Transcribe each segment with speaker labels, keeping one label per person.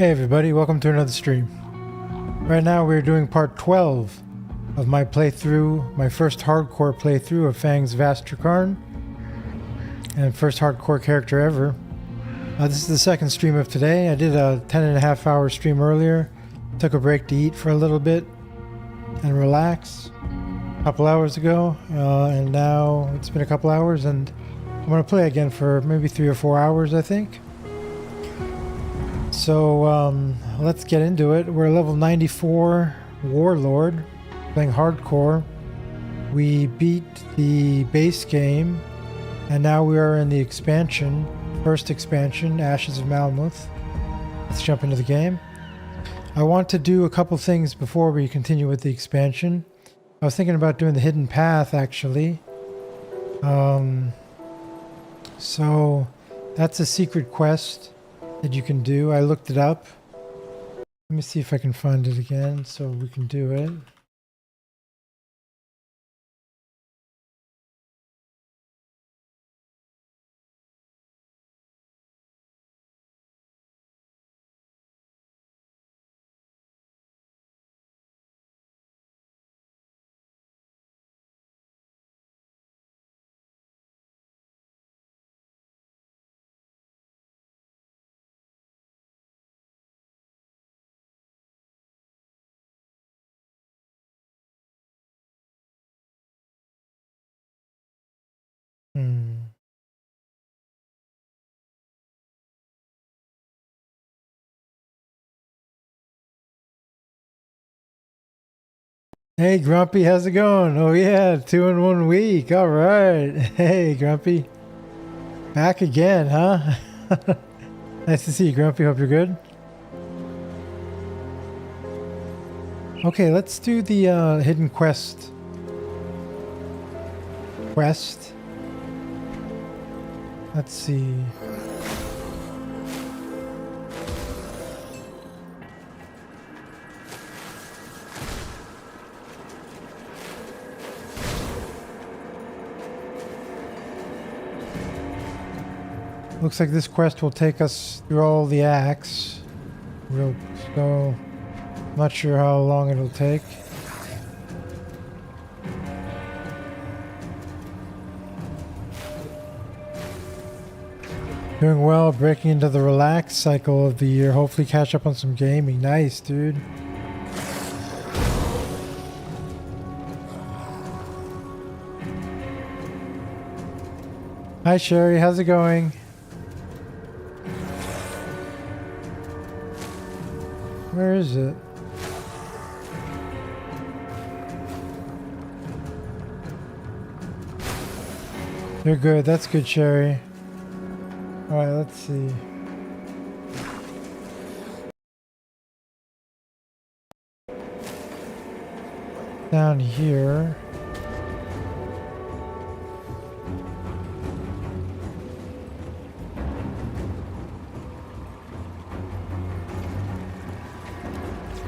Speaker 1: Hey everybody, welcome to another stream. Right now we're doing part 12 of my playthrough, my first hardcore playthrough of Fang's Vast Drakarn, and first hardcore character ever. This is the second stream of today. I did a 10.5 hour stream earlier, took a break to eat for a little bit and relax a couple hours ago, and now it's been a couple hours and I'm going to play again for maybe 3 or 4 hours, I think. So let's get into it. We're level 94 Warlord, playing hardcore. We beat the base game, and now we are in the expansion, first expansion, Ashes of Malmuth. Let's jump into the game. I want to do a couple things before we continue with the expansion. I was thinking about doing the hidden path, actually. So that's a secret quest that you can do. I looked it up. Let me see if I can find it again so we can do it. Hey Grumpy, how's it going? Oh yeah, 2 in 1 week. All right. Hey Grumpy. Back again, huh? Nice to see you, Grumpy. Hope you're good. Okay, let's do the hidden quest. Let's see. Looks like this quest will take us through all the acts. Real slow. Not sure how long it'll take. Doing well, breaking into the relax cycle of the year. Hopefully catch up on some gaming. Nice, dude. Hi Sherry, how's it going? Where is it? You're good. That's good, Sherry. Alright, let's see. Down here.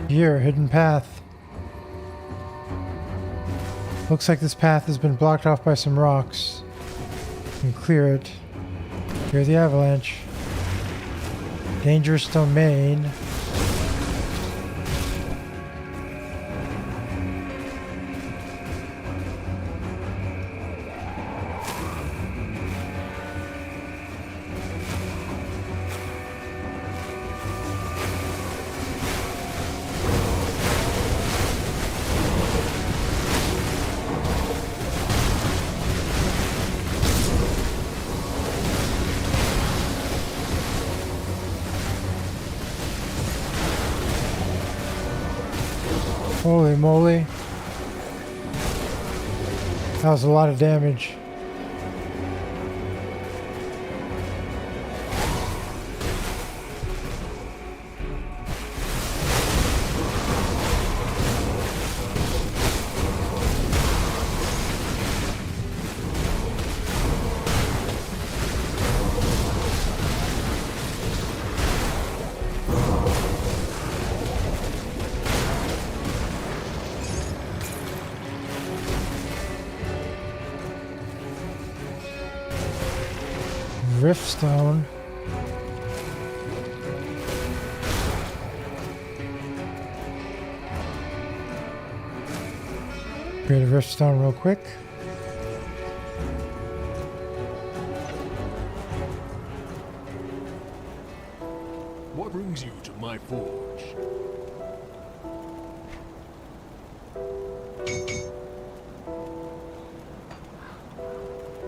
Speaker 1: Here, hidden path. Looks like this path has been blocked off by some rocks. You can clear it. Clear the avalanche. Dangerous domain. Holy moly. That was a lot of damage. Riftstone. Create a riftstone real quick.
Speaker 2: What brings you to my forge?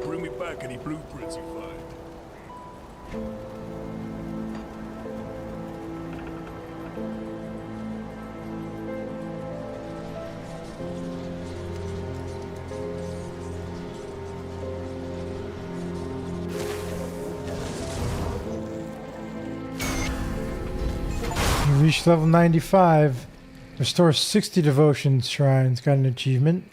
Speaker 2: Bring me back any blueprints you find.
Speaker 1: You reached level 95. Restore 60 devotion shrines. Got an achievement.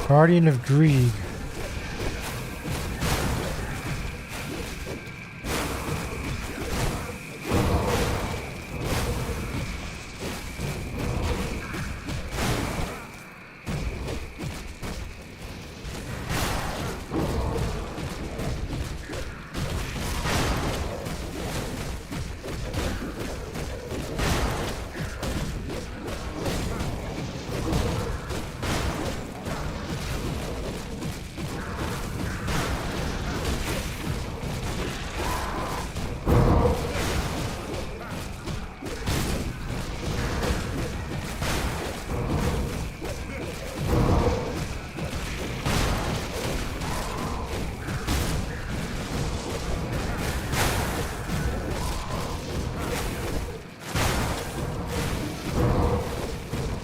Speaker 1: Guardian of Greed.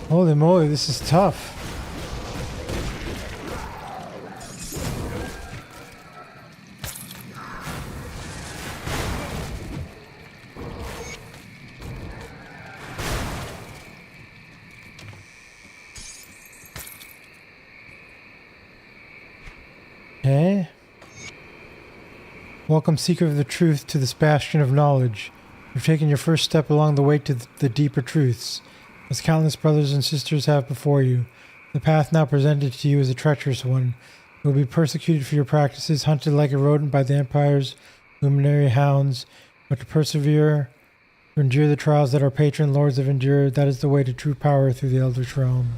Speaker 1: Holy moly, this is tough. Okay. Welcome, seeker of the truth, to this bastion of knowledge. You've taken your first step along the way to the deeper truths, as countless brothers and sisters have before you. The path now presented to you is a treacherous one. You will be persecuted for your practices, hunted like a rodent by the Empire's luminary hounds, but to persevere, to endure the trials that our patron lords have endured, that is the way to true power through the Eldritch Realm.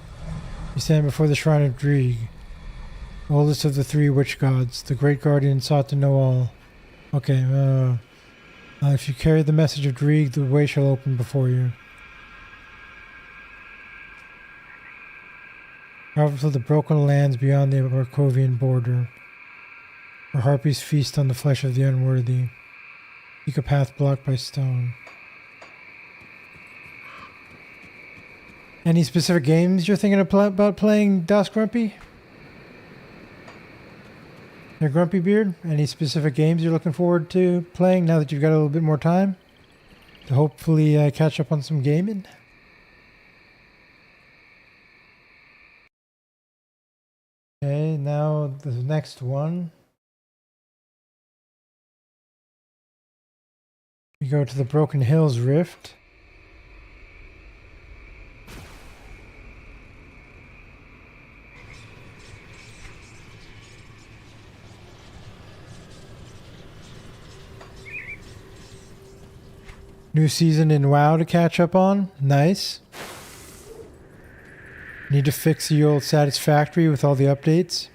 Speaker 1: You stand before the Shrine of Drieg, oldest of the three witch gods. The great guardian sought to know all. Okay, if you carry the message of Drieg, the way shall open before you. Travel to the broken lands beyond the Markovian border, where harpies feast on the flesh of the unworthy. Seek a path blocked by stone. Any specific games you're thinking about playing, Das Grumpy? Your Grumpy Beard? Any specific games you're looking forward to playing now that you've got a little bit more time to hopefully catch up on some gaming? Okay, now the next one. We go to the Broken Hills Rift. New season in WoW to catch up on. Nice. Need to fix the old Satisfactory with all the updates.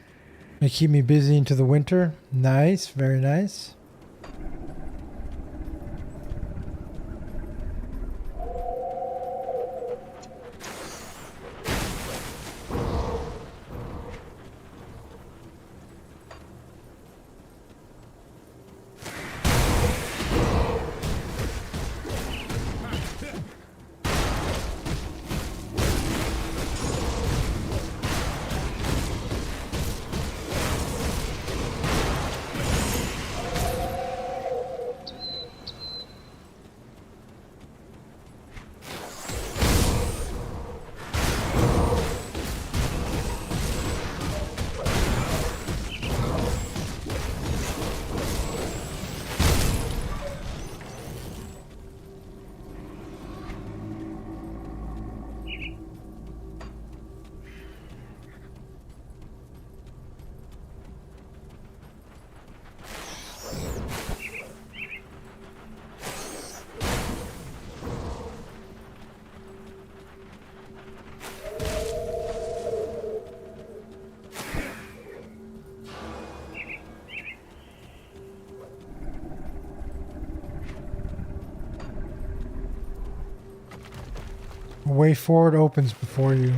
Speaker 1: They keep me busy into the winter. Nice, very nice. A way forward opens before you.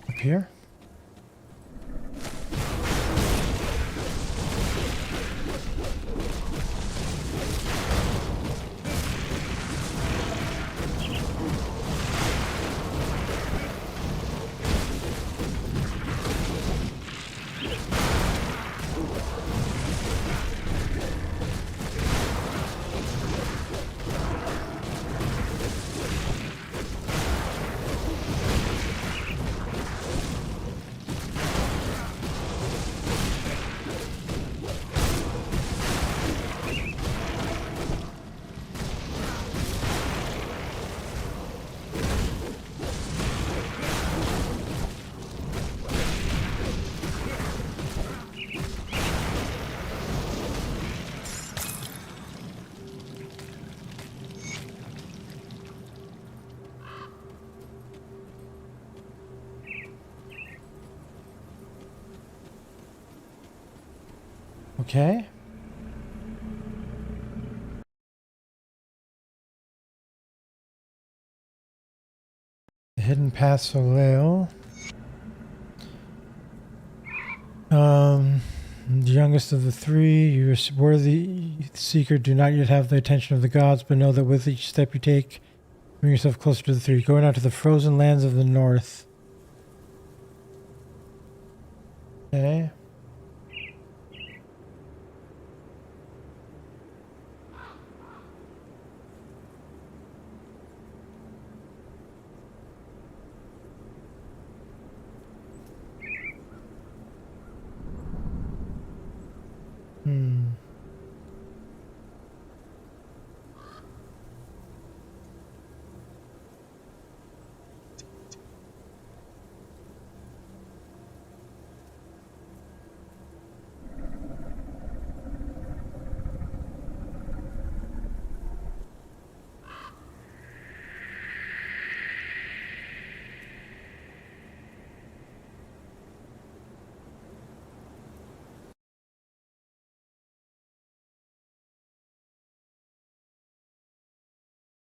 Speaker 1: Up here? Okay. The hidden path Soleil. The youngest of the three, you are worthy seeker, do not yet have the attention of the gods, but know that with each step you take, bring yourself closer to the three. Going out to the frozen lands of the north. Okay.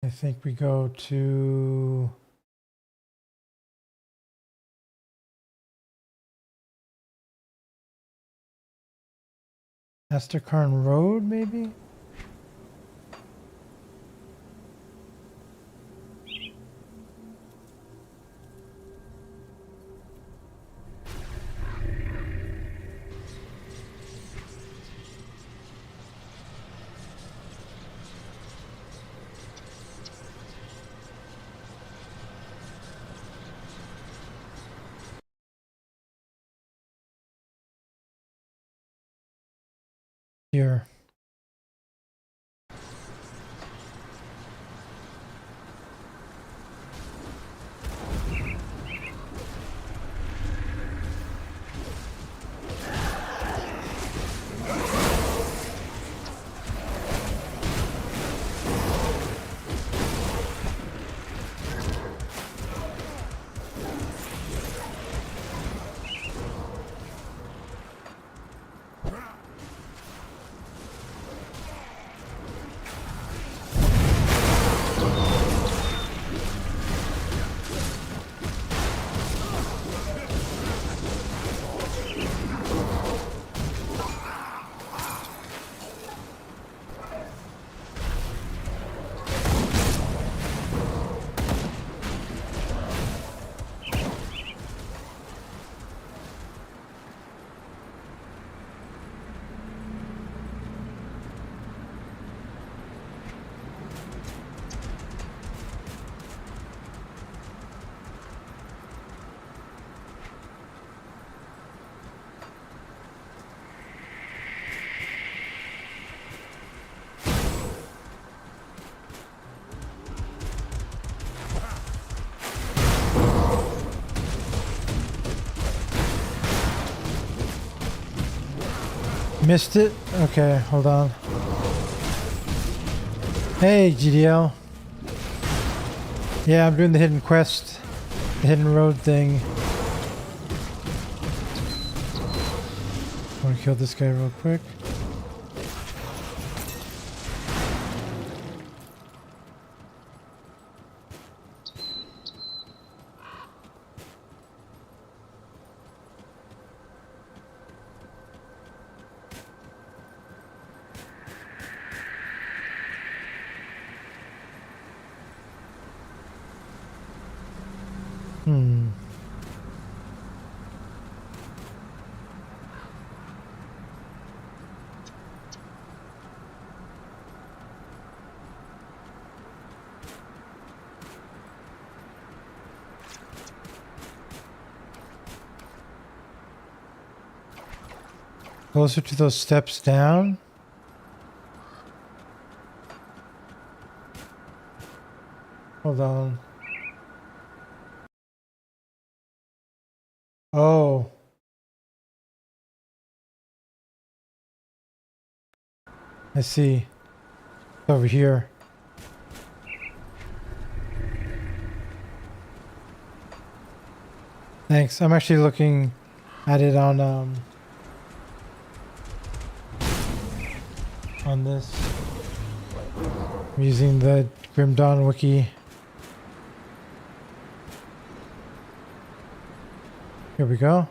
Speaker 1: I think we go to Asterkarn Road, maybe? Here. Missed it? Okay, hold on. Hey, GDL. Yeah, I'm doing the hidden quest, the hidden road thing. I want to kill this guy real quick. Closer to those steps down. Hold on. Oh. I see. It's over here. Thanks. I'm actually looking at it on this. I'm using the Grim Dawn wiki. Here we go.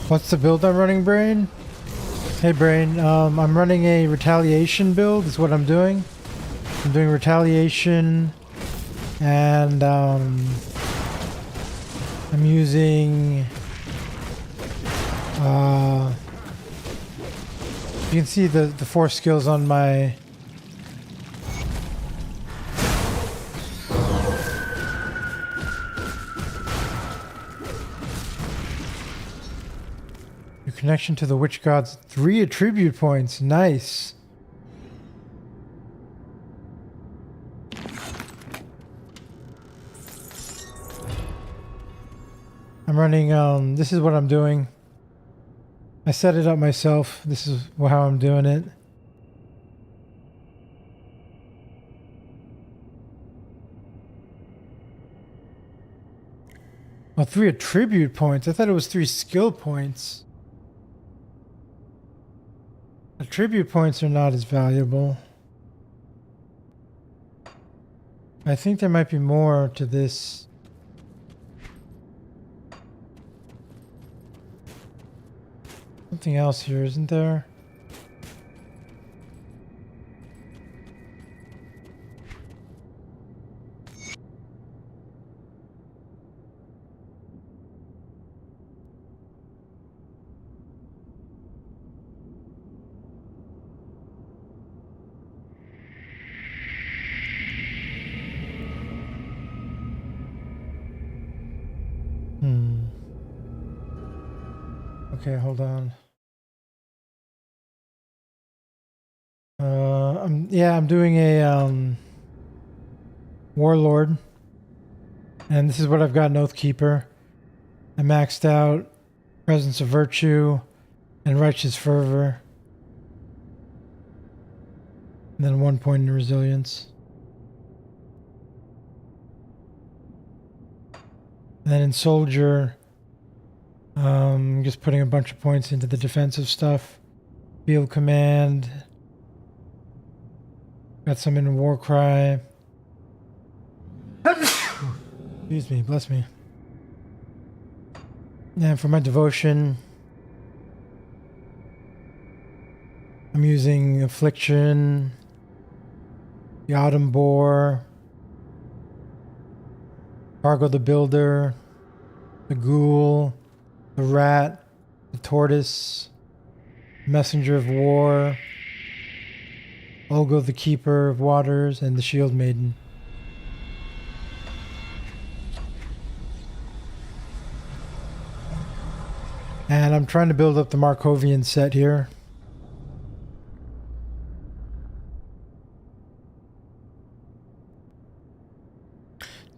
Speaker 1: What's the build I'm running, Brain? Hey, Brain. I'm running a retaliation build is what I'm doing. I'm doing retaliation and I'm using you can see the 4 skills on my connection to the witch gods. 3 attribute points. Nice. I'm running, this is what I'm doing. I set it up myself. This is how I'm doing it. Oh, 3 attribute points. I thought it was 3 skill points. Attribute points are not as valuable. I think there might be more to this. Something else here, isn't there? Okay, hold on. I'm doing a Warlord, and this is what I've got in Oathkeeper. I maxed out Presence of Virtue, and righteous fervor. And then 1 point in resilience. And then in soldier, just putting a bunch of points into the defensive stuff. Field command. Got some in war cry. Excuse me, bless me. And for my devotion, I'm using affliction, the autumn boar, Cargo the builder, the ghoul, the rat, the tortoise, messenger of war, Olgo the keeper of waters, and the shield maiden. And I'm trying to build up the Markovian set here.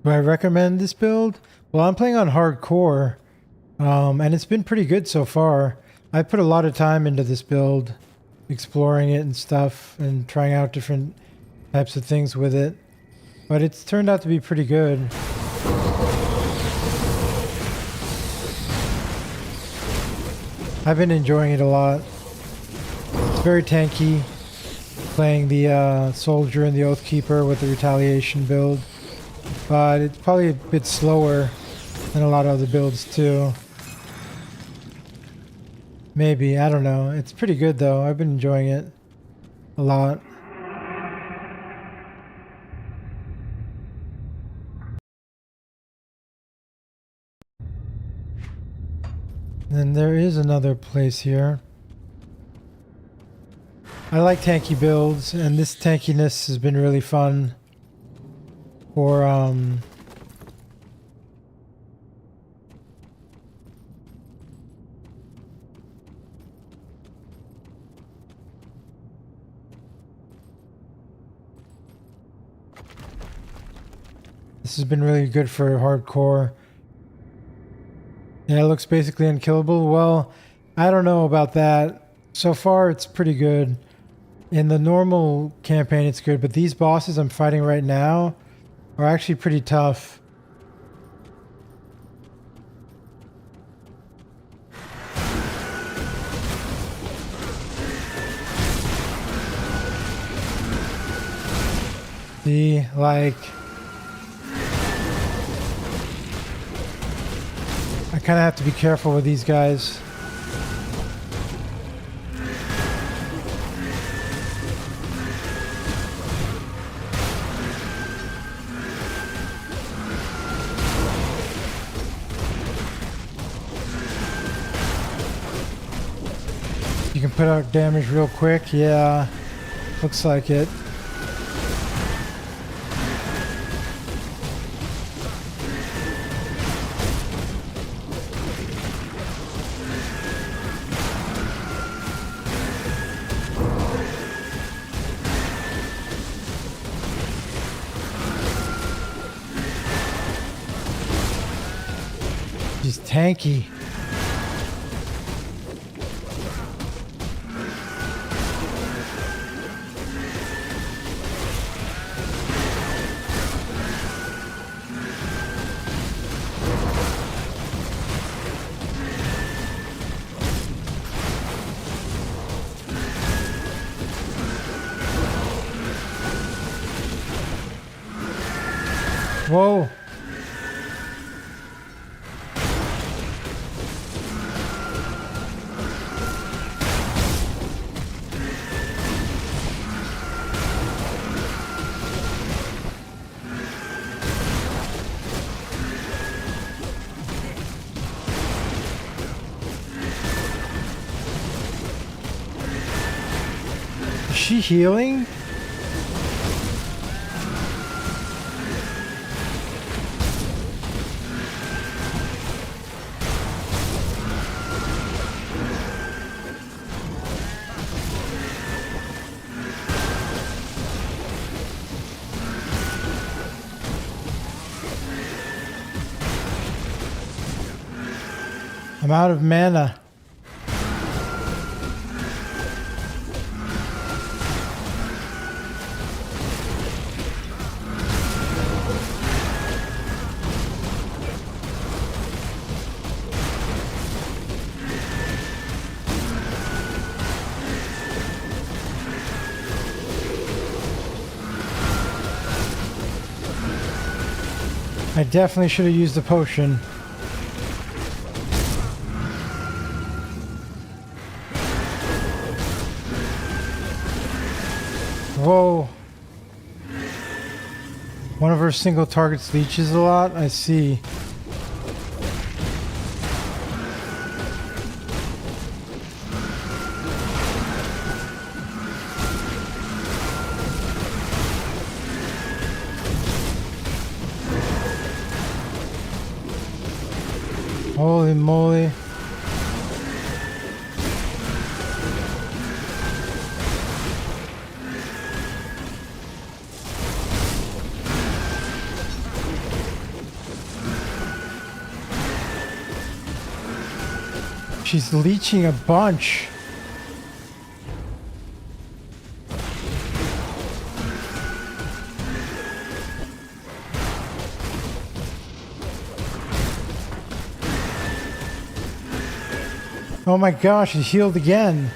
Speaker 1: Do I recommend this build? Well, I'm playing on hardcore, and it's been pretty good so far. I put a lot of time into this build, exploring it and stuff, and trying out different types of things with it. But it's turned out to be pretty good. I've been enjoying it a lot. It's very tanky, playing the soldier and the Oathkeeper with the retaliation build. But it's probably a bit slower than a lot of other builds too. Maybe, I don't know. It's pretty good though. I've been enjoying it a lot. And then there is another place here. I like tanky builds, and this tankiness has been really fun for this has been really good for hardcore. Yeah, it looks basically unkillable. Well, I don't know about that. So far, it's pretty good. In the normal campaign, it's good, but these bosses I'm fighting right now are actually pretty tough. See, like, I kind of have to be careful with these guys. You can put out damage real quick. Yeah, looks like it. He's tanky. Whoa. Is she healing? I'm out of mana. I definitely should have used the potion. Whoa. One of her single targets leeches a lot, I see. Holy moly. She's leeching a bunch. Oh my gosh, he healed again.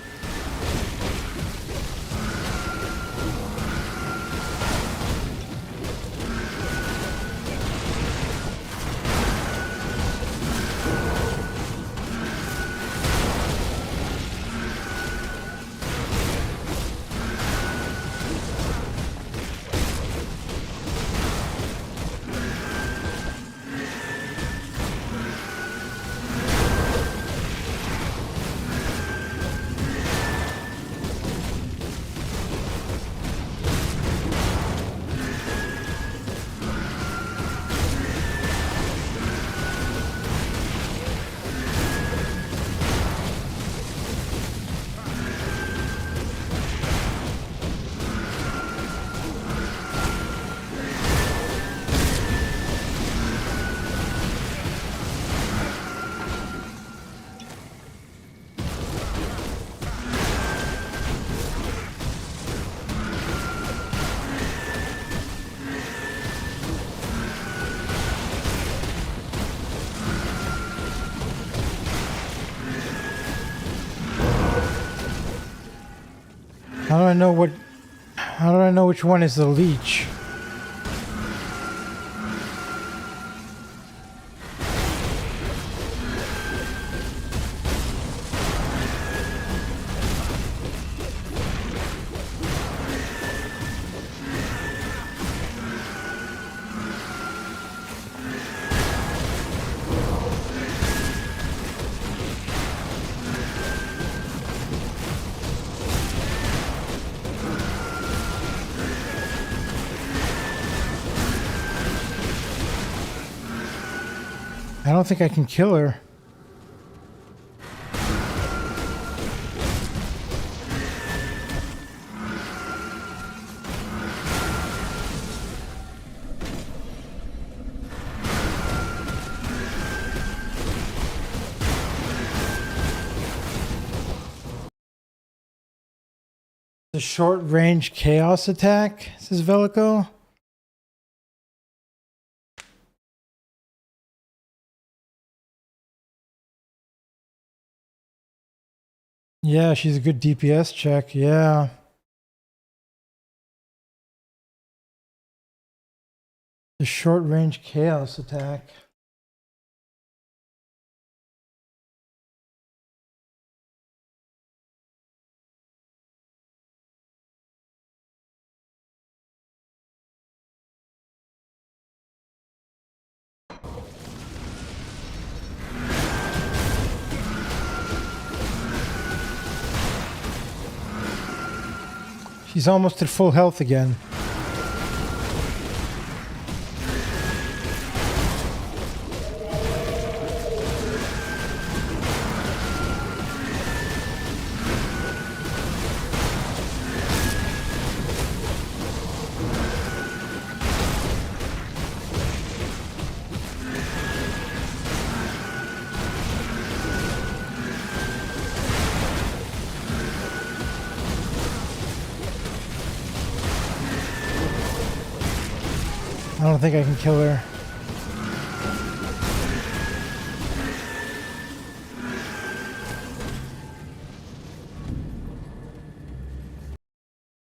Speaker 1: How do I know which one is the leech? I don't think I can kill her. The short range chaos attack, says Velico. Yeah, she's a good DPS check, yeah. The short range chaos attack. She's almost at full health again. I don't think I can kill her.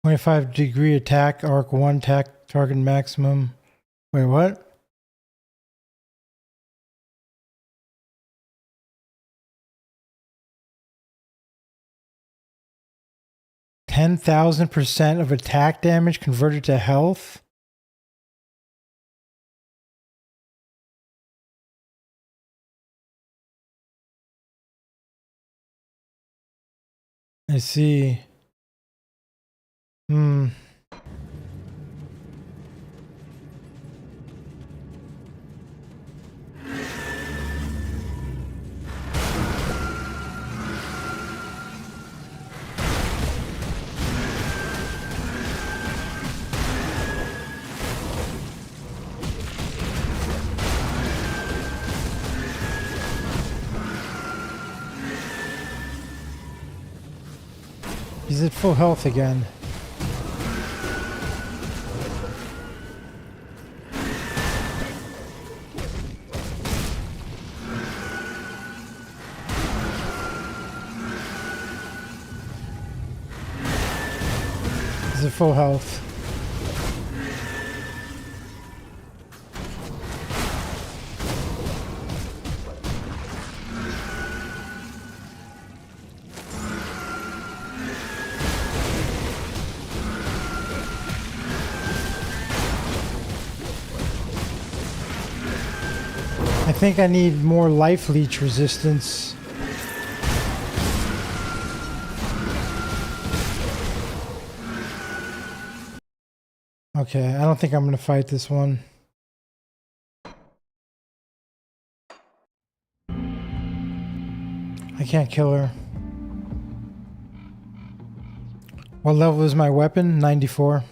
Speaker 1: "25-degree attack, arc 1 attack, target maximum." Wait, what? 10,000% of attack damage converted to health. I see. Hmm. He's at full health again. He's at full health. I think I need more life leech resistance. Okay, I don't think I'm gonna fight this one. I can't kill her. What level is my weapon? 94.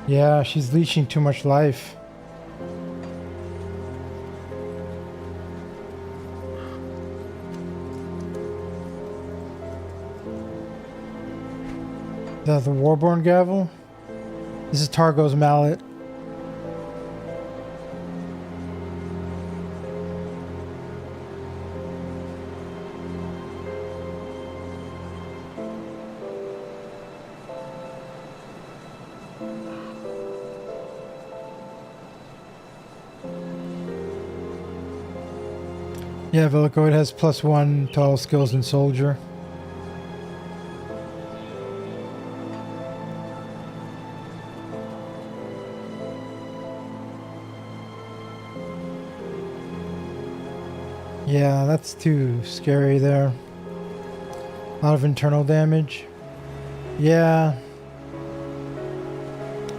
Speaker 1: Yeah, she's leeching too much life. Is that the Warborn Gavel? This is Targo's mallet. Yeah, Velicoid has +1 to all skills in Soldier. Yeah, that's too scary there. A lot of internal damage. Yeah.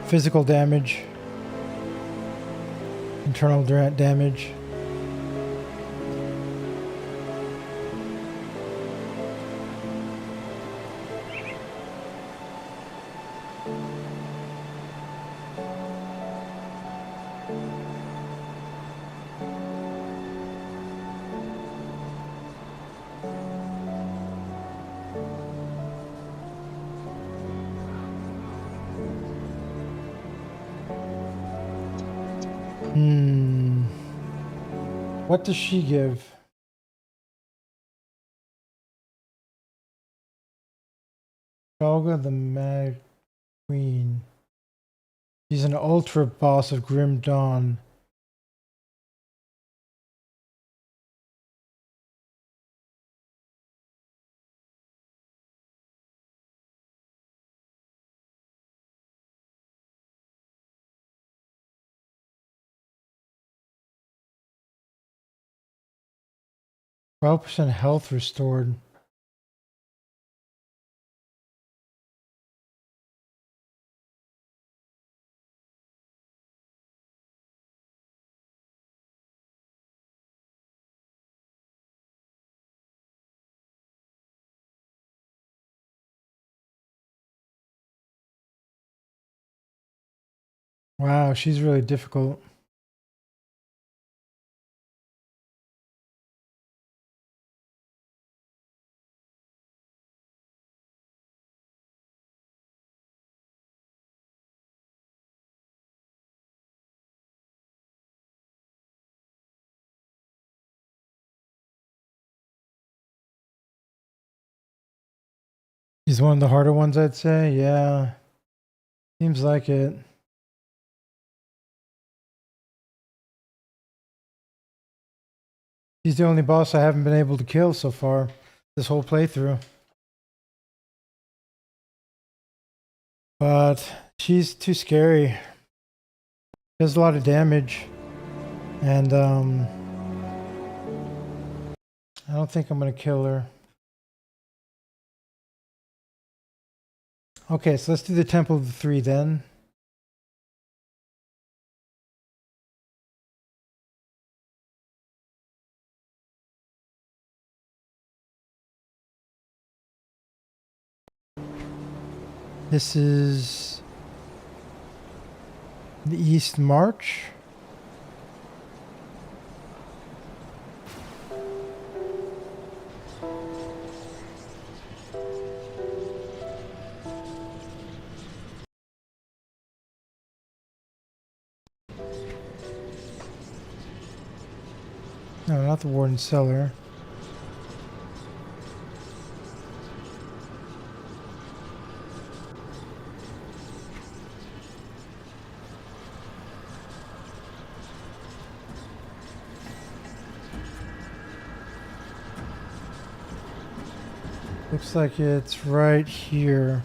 Speaker 1: Physical damage. Internal damage. What does she give? Olga the Mad Queen. She's an ultra boss of Grim Dawn. %12 health restored. Wow, she's really difficult. He's one of the harder ones, I'd say. Yeah. Seems like it. He's the only boss I haven't been able to kill so far this whole playthrough. But she's too scary. Does a lot of damage. And I don't think I'm going to kill her. Okay, so let's do the Temple of the Three then. This is the East March. No, not the Warden Cellar. Looks like it's right here.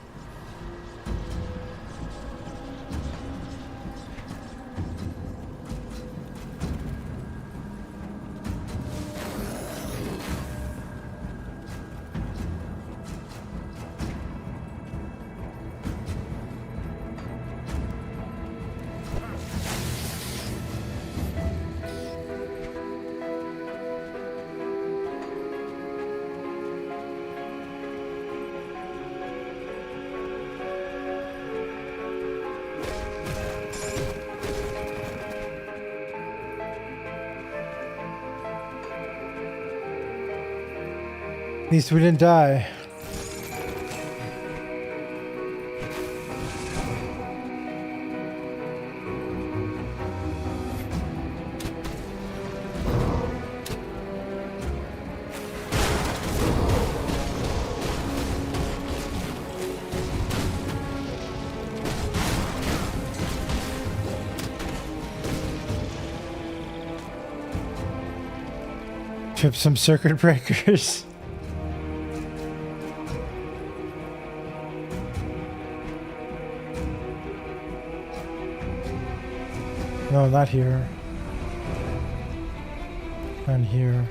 Speaker 1: At least we didn't die. Trip some circuit breakers. No, not here. Not here.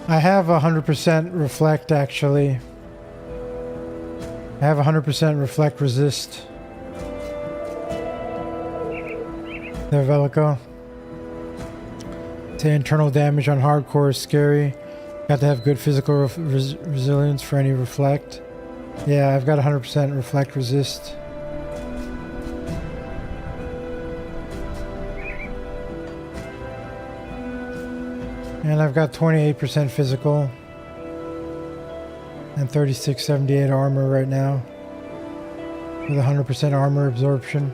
Speaker 1: I have 100% reflect actually. I have 100% reflect resist. There, Velico. Say internal damage on hardcore is scary. Got to have good physical resilience for any reflect. Yeah, I've got 100% reflect resist. And I've got 28% physical and 3678 armor right now with 100% armor absorption.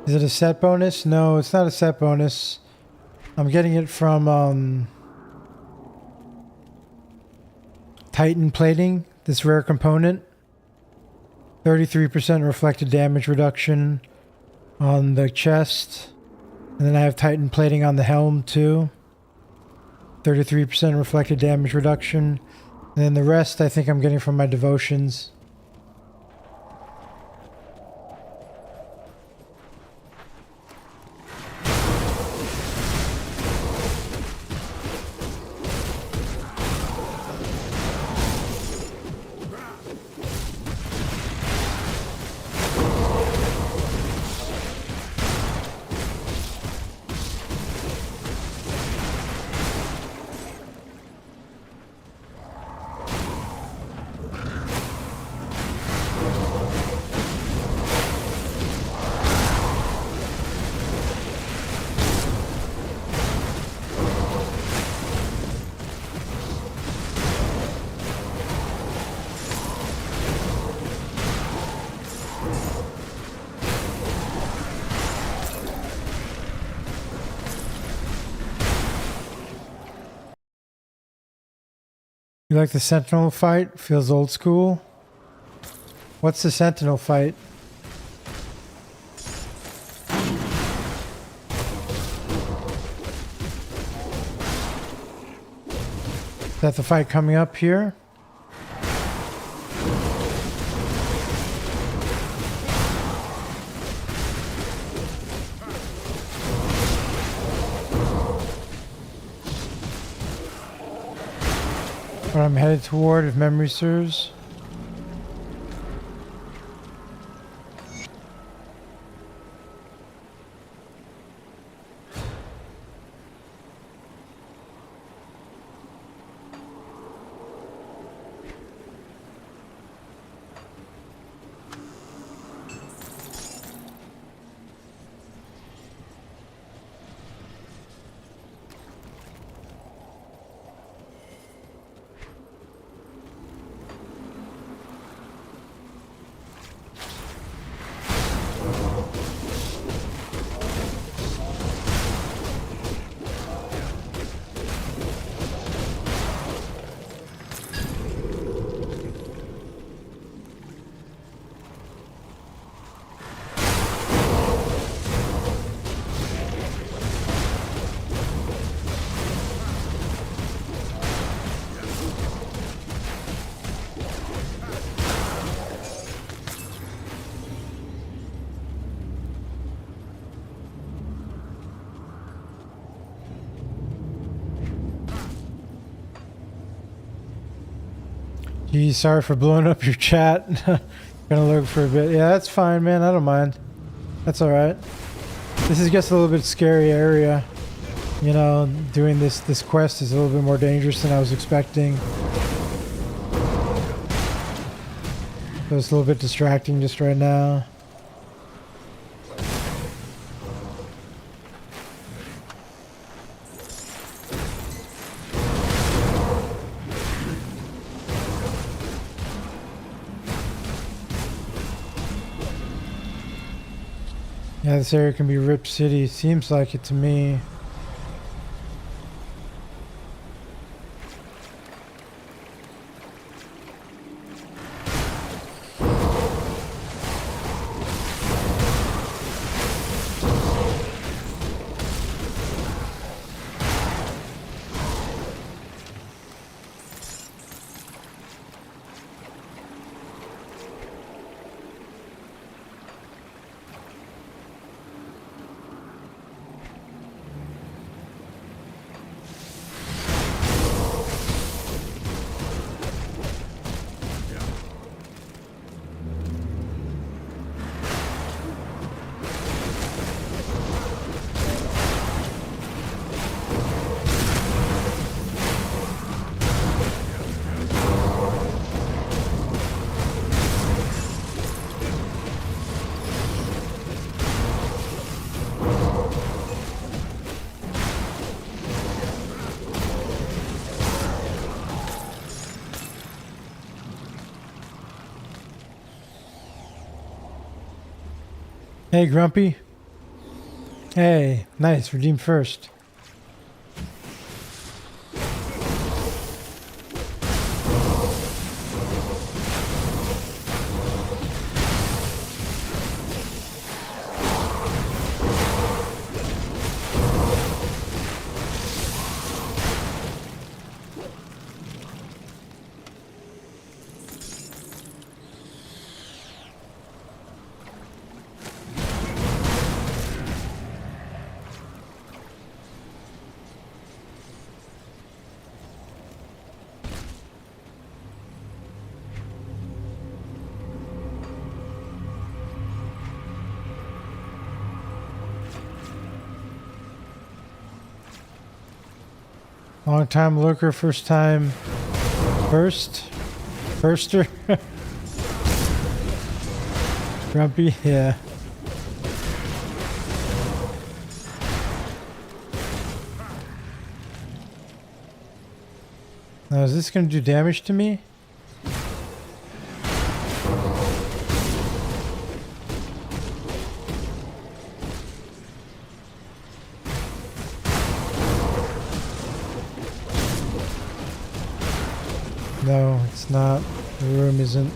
Speaker 1: Is it a set bonus? No, it's not a set bonus. I'm getting it from Titan plating, this rare component. 33% reflected damage reduction on the chest. And then I have Titan plating on the helm too. 33% reflected damage reduction. And then the rest I think I'm getting from my devotions. You like the Sentinel fight? Feels old school. What's the Sentinel fight? Is that the fight coming up here? What I'm headed toward, if memory serves. Geez, sorry for blowing up your chat. Gonna look for a bit. Yeah, that's fine, man. I don't mind. That's alright. This is just a little bit scary area. You know, doing this quest is a little bit more dangerous than I was expecting. So it's a little bit distracting just right now. Yeah, this area can be Rip City. Seems like it to me. Hey, Grumpy. Hey, nice. Redeem first. Long time lurker, first time firster. Grumpy, yeah. Now is this gonna do damage to me? No, it's not. The room isn't.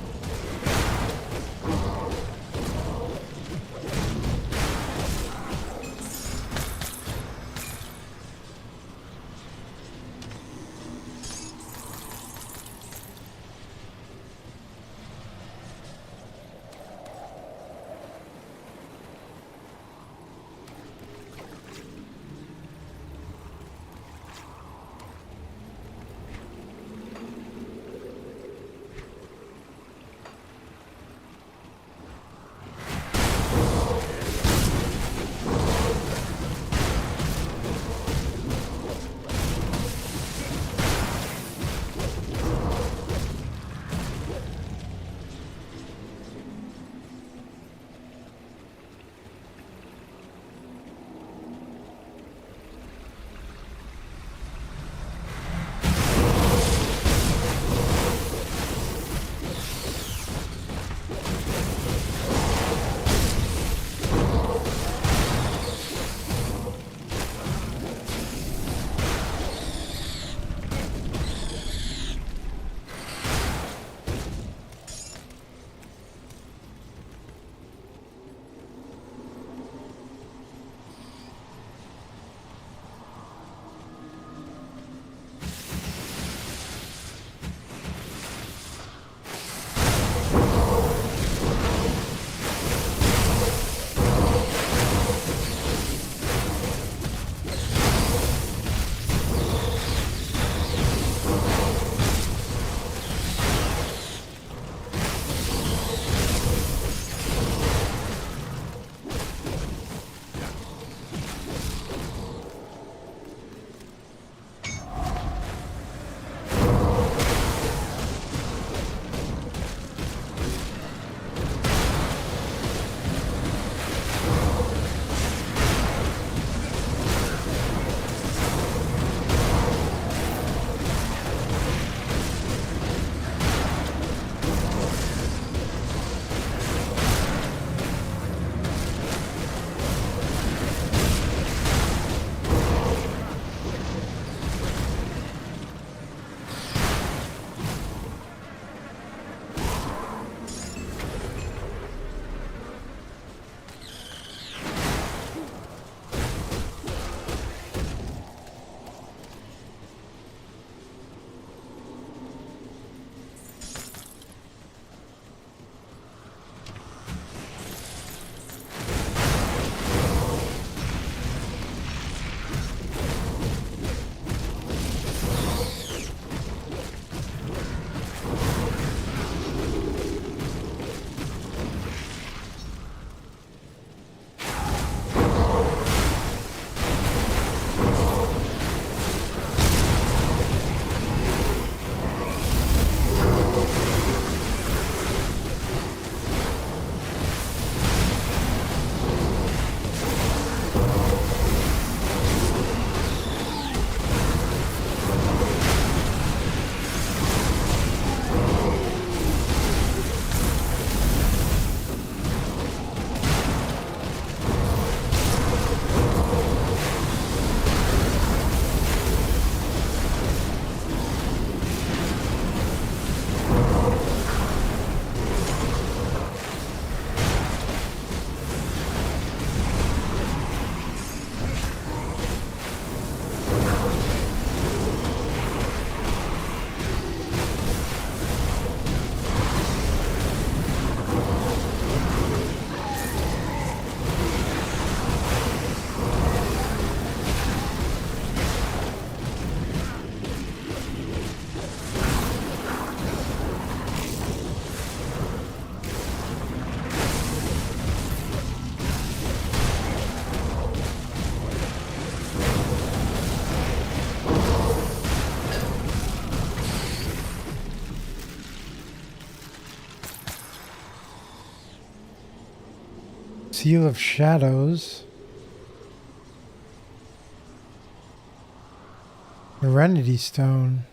Speaker 1: Seal of Shadows. Serenity Stone.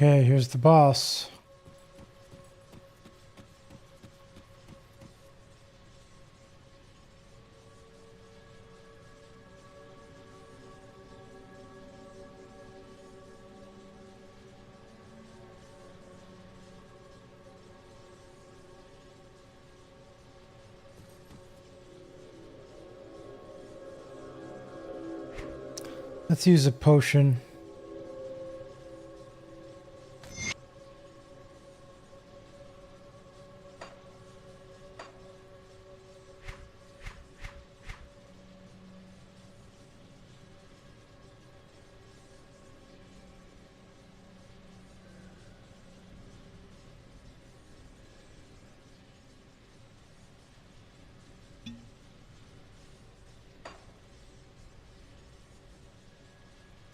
Speaker 1: Okay, here's the boss. Let's use a potion.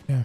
Speaker 1: Yeah.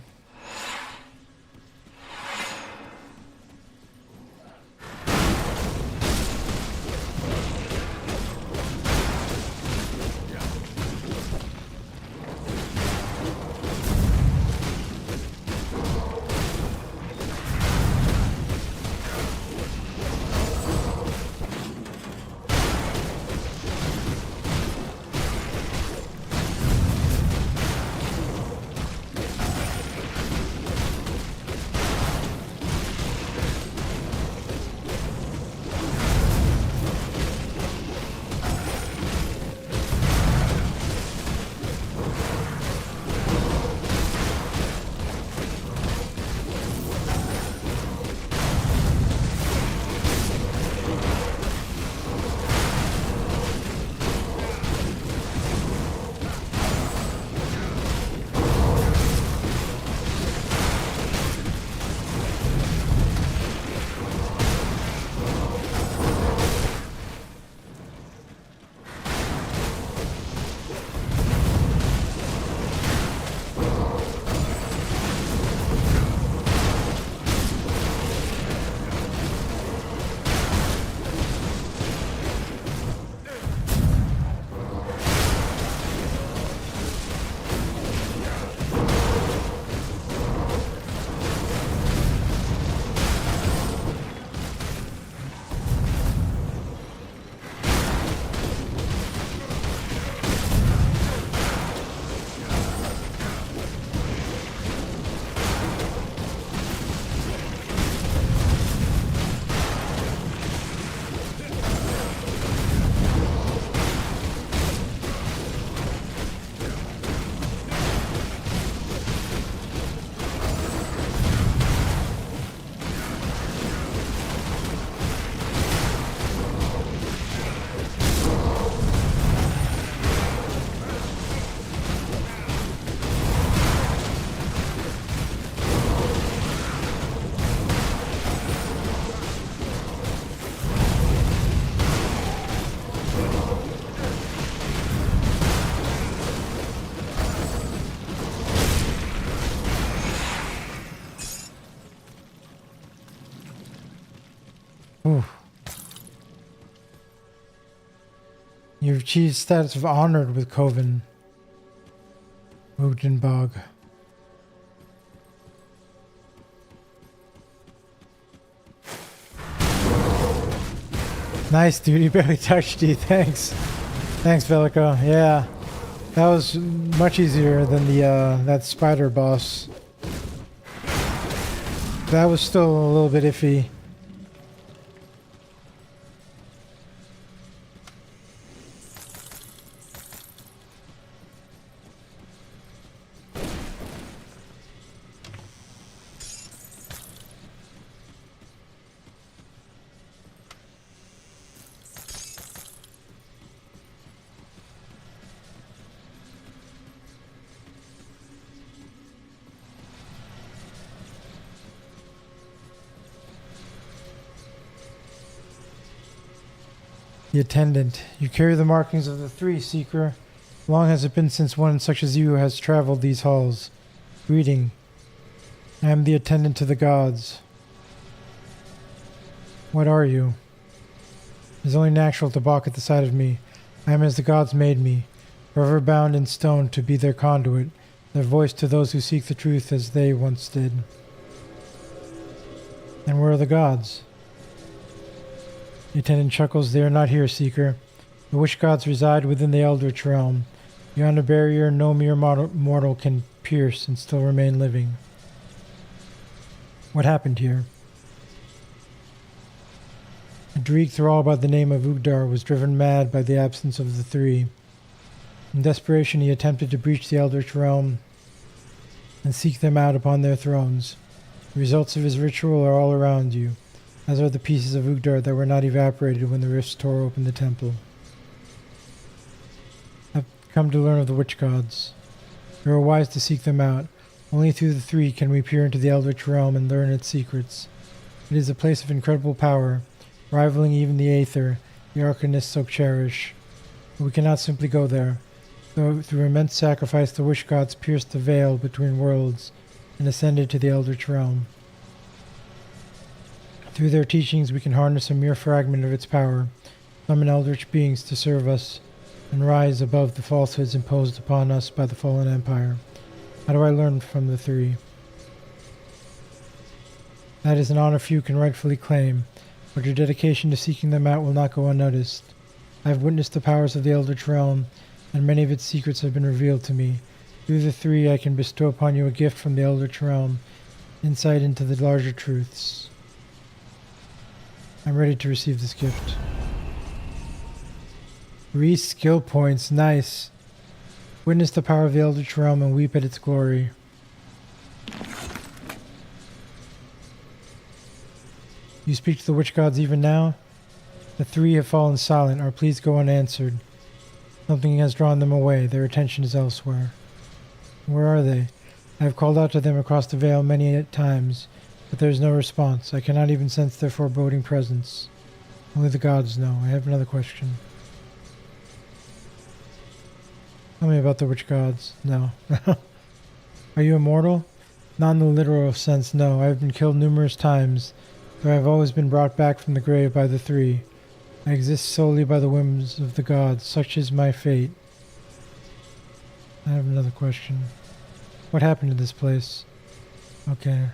Speaker 1: Ooh. You've achieved status of honored with Coven. Wodenbog. Nice, dude. He barely touched you. Thanks. Thanks, Velica. Yeah. That was much easier than the that spider boss. That was still a little bit iffy. The attendant. You carry the markings of the three, Seeker. Long has it been since one such as you has traveled these halls. Greeting. I am the attendant to the gods. What are you? It is only natural to balk at the sight of me. I am as the gods made me, forever bound in stone to be their conduit, their voice to those who seek the truth as they once did. And where are the gods? The attendant chuckles. They are not here, Seeker. The witch gods reside within the Eldritch realm. Beyond a barrier no mere mortal can pierce and still remain living. What happened here? A Dreek thrall by the name of Ugdar was driven mad by the absence of the three. In desperation he attempted to breach the Eldritch realm and seek them out upon their thrones. The results of his ritual are all around you, as are the pieces of Ugdar that were not evaporated when the rifts tore open the temple. I've come to learn of the witch gods. You are wise to seek them out. Only through the three can we peer into the Eldritch realm and learn its secrets. It is a place of incredible power, rivaling even the Aether the Arcanists so cherish. But we cannot simply go there. Though through immense sacrifice the witch gods pierced the veil between worlds and ascended to the Eldritch realm. Through their teachings we can harness a mere fragment of its power, summon eldritch beings to serve us, and rise above the falsehoods imposed upon us by the fallen empire. How do I learn from the three? That is an honor few can rightfully claim, but your dedication to seeking them out will not go unnoticed. I have witnessed the powers of the Eldritch realm, and many of its secrets have been revealed to me. Through the three I can bestow upon you a gift from the Eldritch realm, insight into the larger truths. I'm ready to receive this gift. 3 skill points, nice. Witness the power of the Eldritch realm and weep at its glory. You speak to the witch gods even now? The three have fallen silent. Our pleas go unanswered. Something has drawn them away. Their attention is elsewhere. Where are they? I have called out to them across the veil many times, but there is no response. I cannot even sense their foreboding presence. Only the gods know. I have another question. Tell me about the witch gods. No. Are you immortal? Not in the literal sense, no. I have been killed numerous times, though I have always been brought back from the grave by the three. I exist solely by the whims of the gods. Such is my fate. I have another question. What happened to this place? Okay.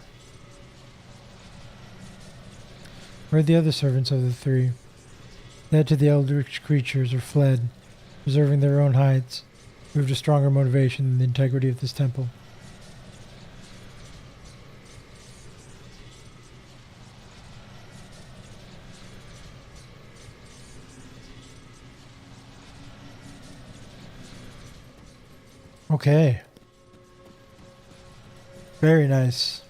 Speaker 1: Where are the other servants of the three? Dead to the eldritch creatures or fled, preserving their own hides, proved a stronger motivation than the integrity of this temple. Okay. Very nice.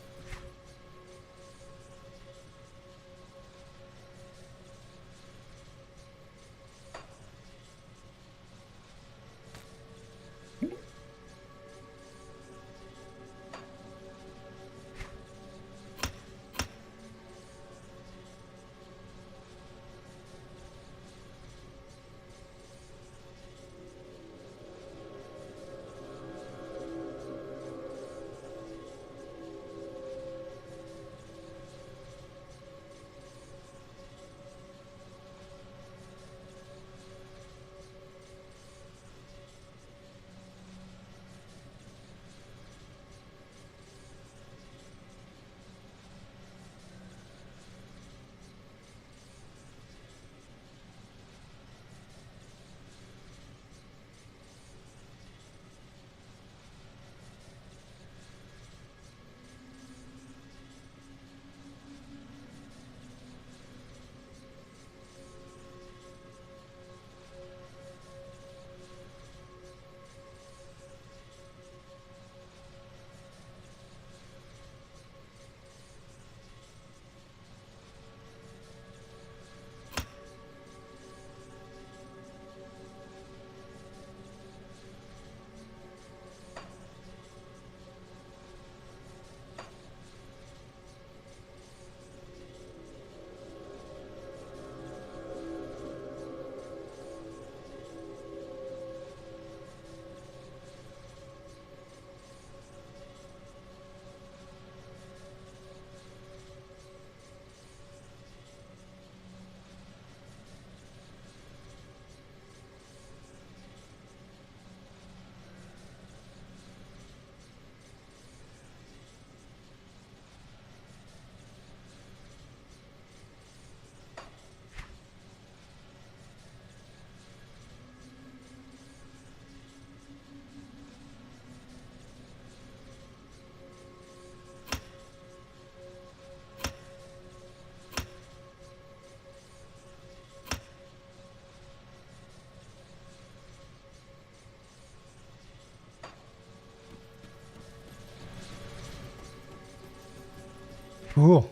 Speaker 1: Cool.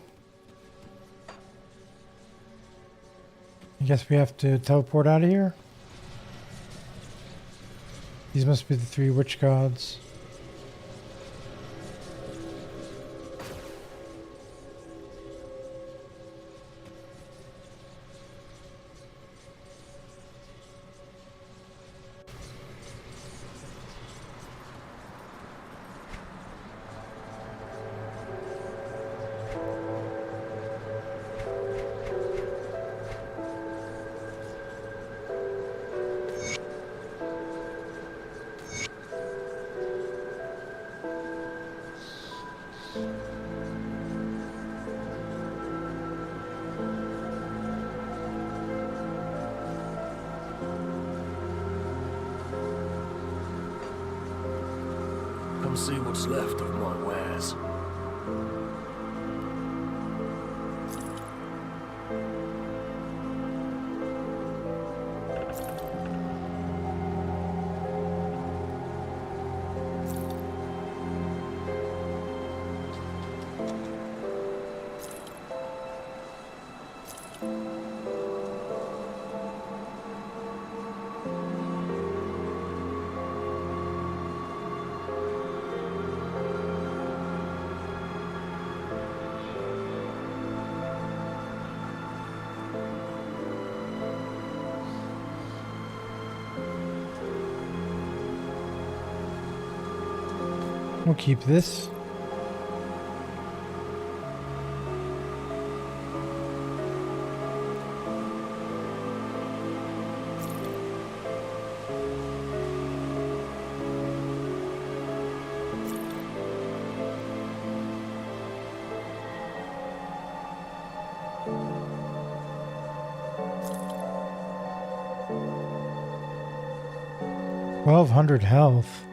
Speaker 1: I guess we have to teleport out of here. These must be the 3 witch gods.
Speaker 2: Come see what's left of my wares.
Speaker 1: We'll keep this. $1,200 health.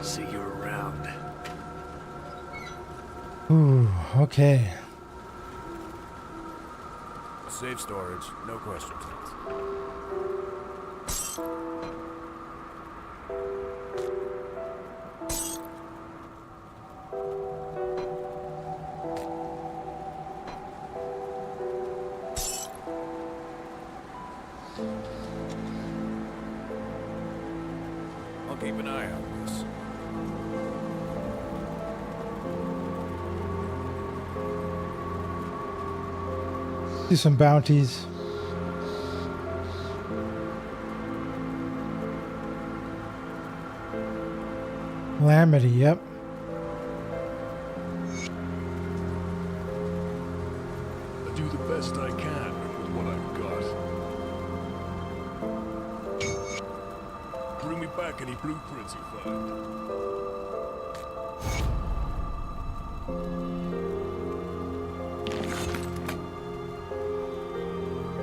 Speaker 2: See you around.
Speaker 1: Ooh, okay.
Speaker 2: Safe storage, no questions. darkness.
Speaker 1: Do some bounties. Calamity, yep.
Speaker 2: I do the best I can with what I've got. Bring me back any blueprints you find.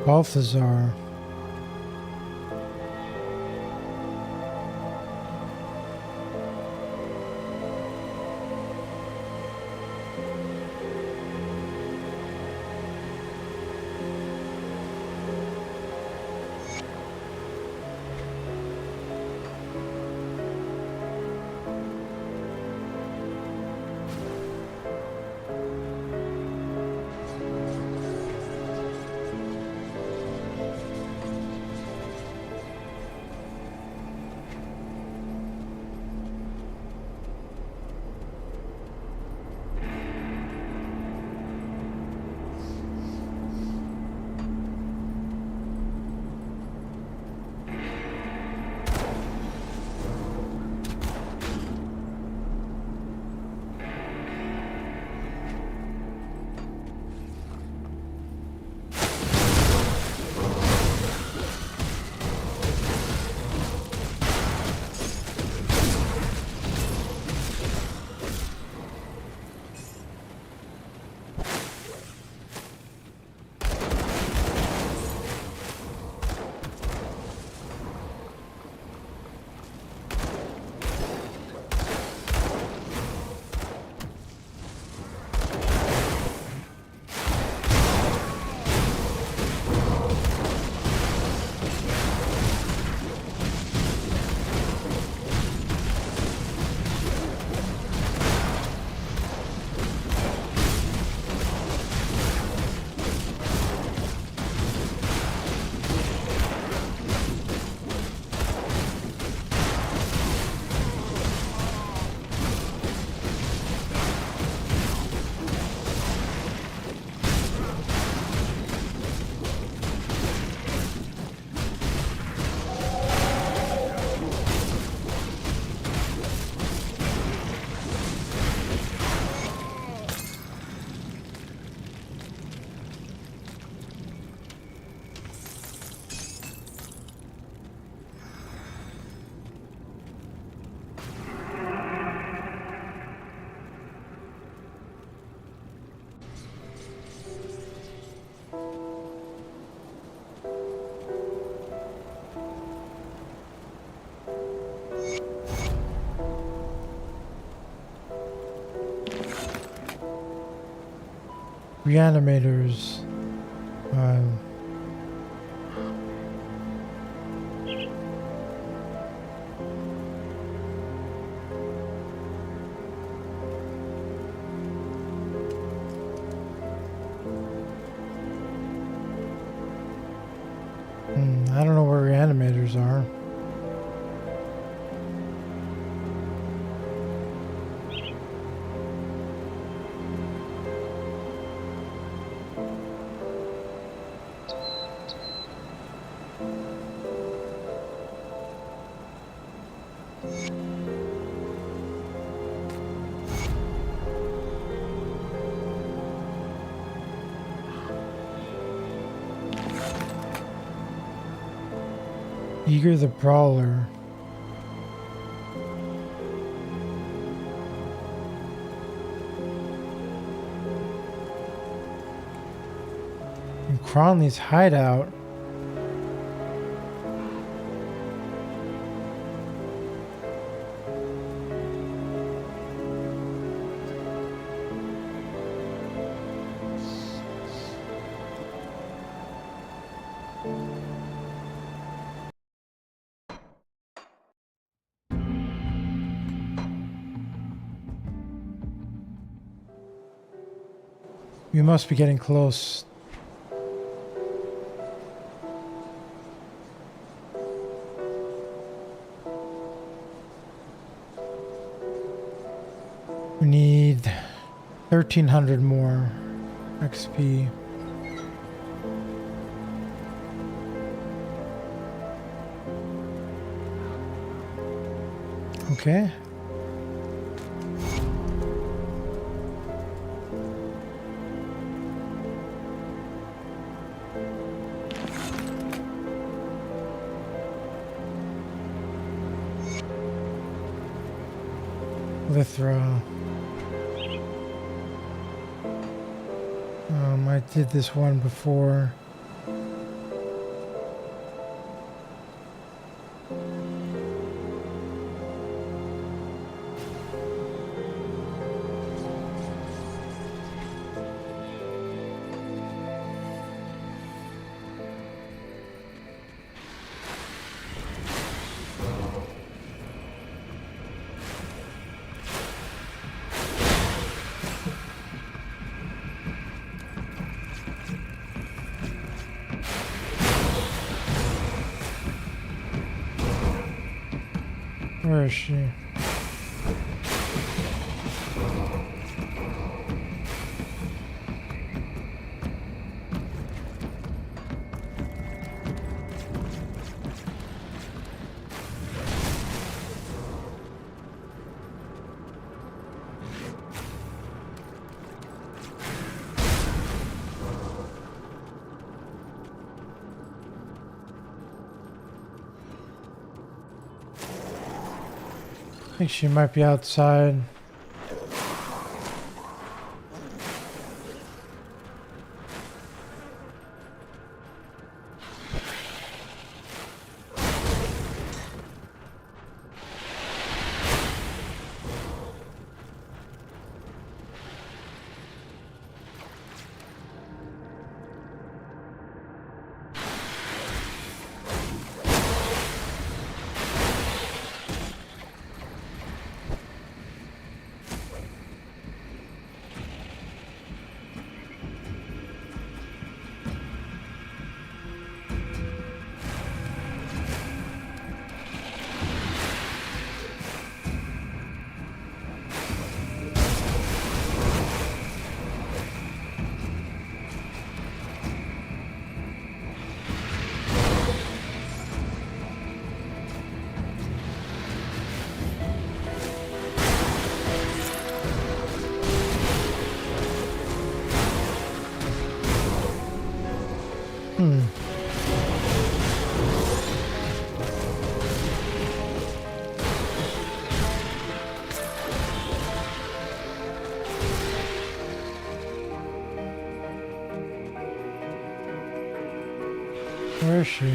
Speaker 1: Balthazar. Reanimators. I don't know where reanimators are. Eager the Brawler. In Cronley's hideout. We must be getting close. We need 1,300 more XP. Okay. Lithra. I did this one before. Where is she? I think she might be outside. Where is she?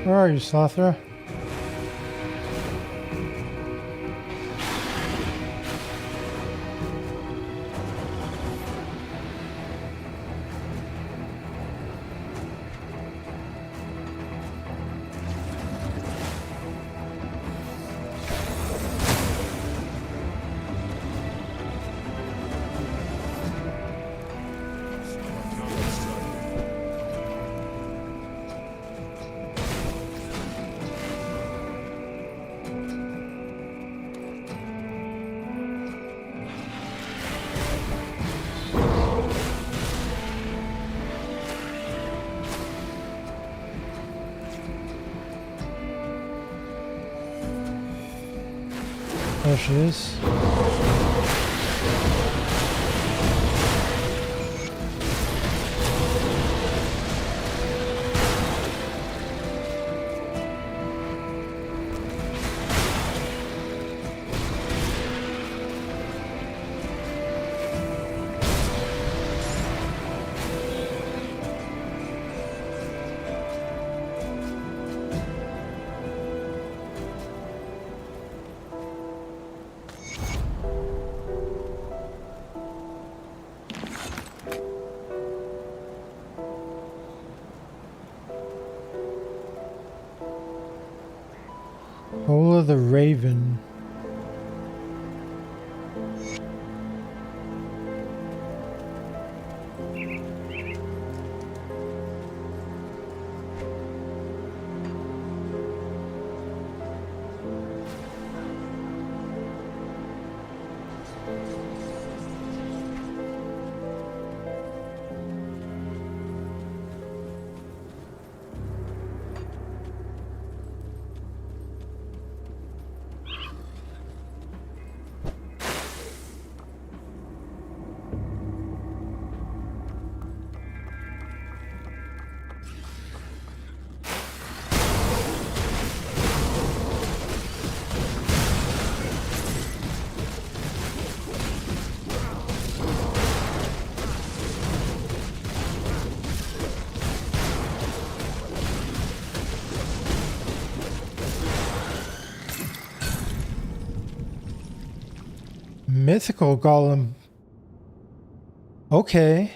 Speaker 1: Where are you, Slothra? There she is. Hole of the Raven. Mythical Golem. Okay.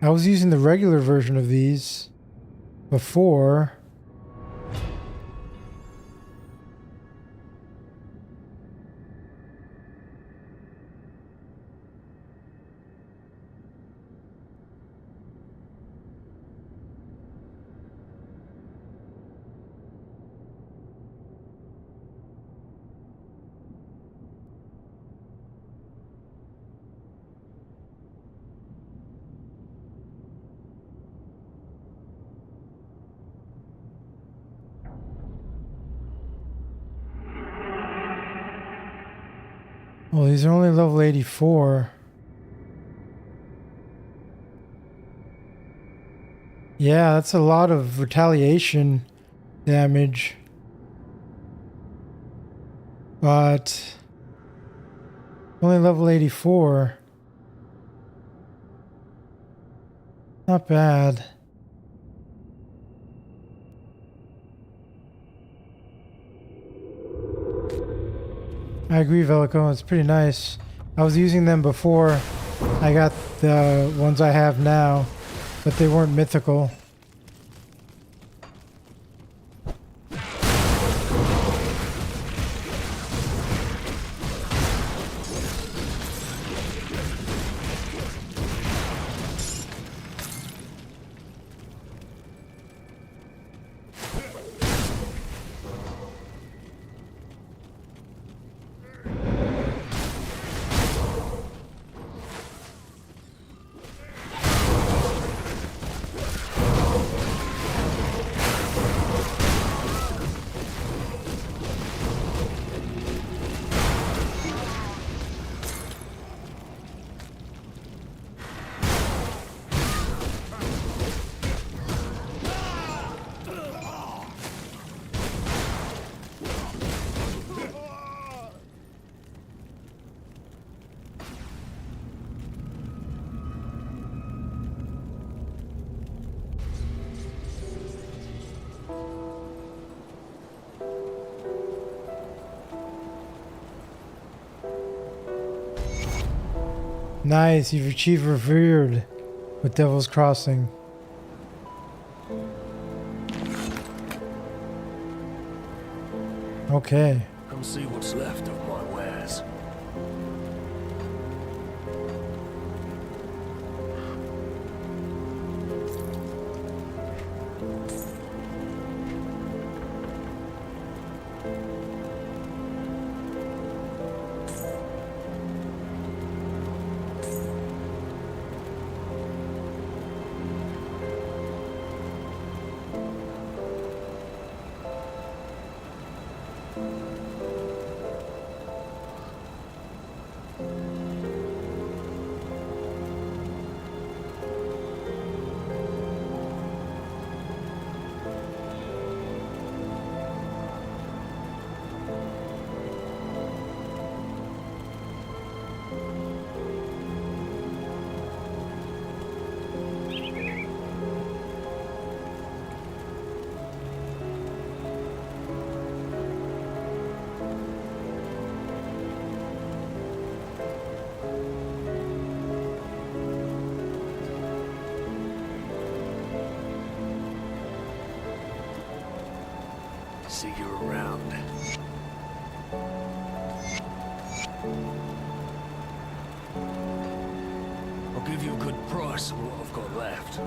Speaker 1: I was using the regular version of these before. Well, these are only level 84. Yeah, that's a lot of retaliation damage. But only level 84. Not bad. I agree, Velico. It's pretty nice. I was using them before I got the ones I have now, but they weren't mythical. Nice, you've achieved revered with Devil's Crossing. Okay.
Speaker 2: Come see what's left of my wares. See you around. I'll give you a good price on what I've got left.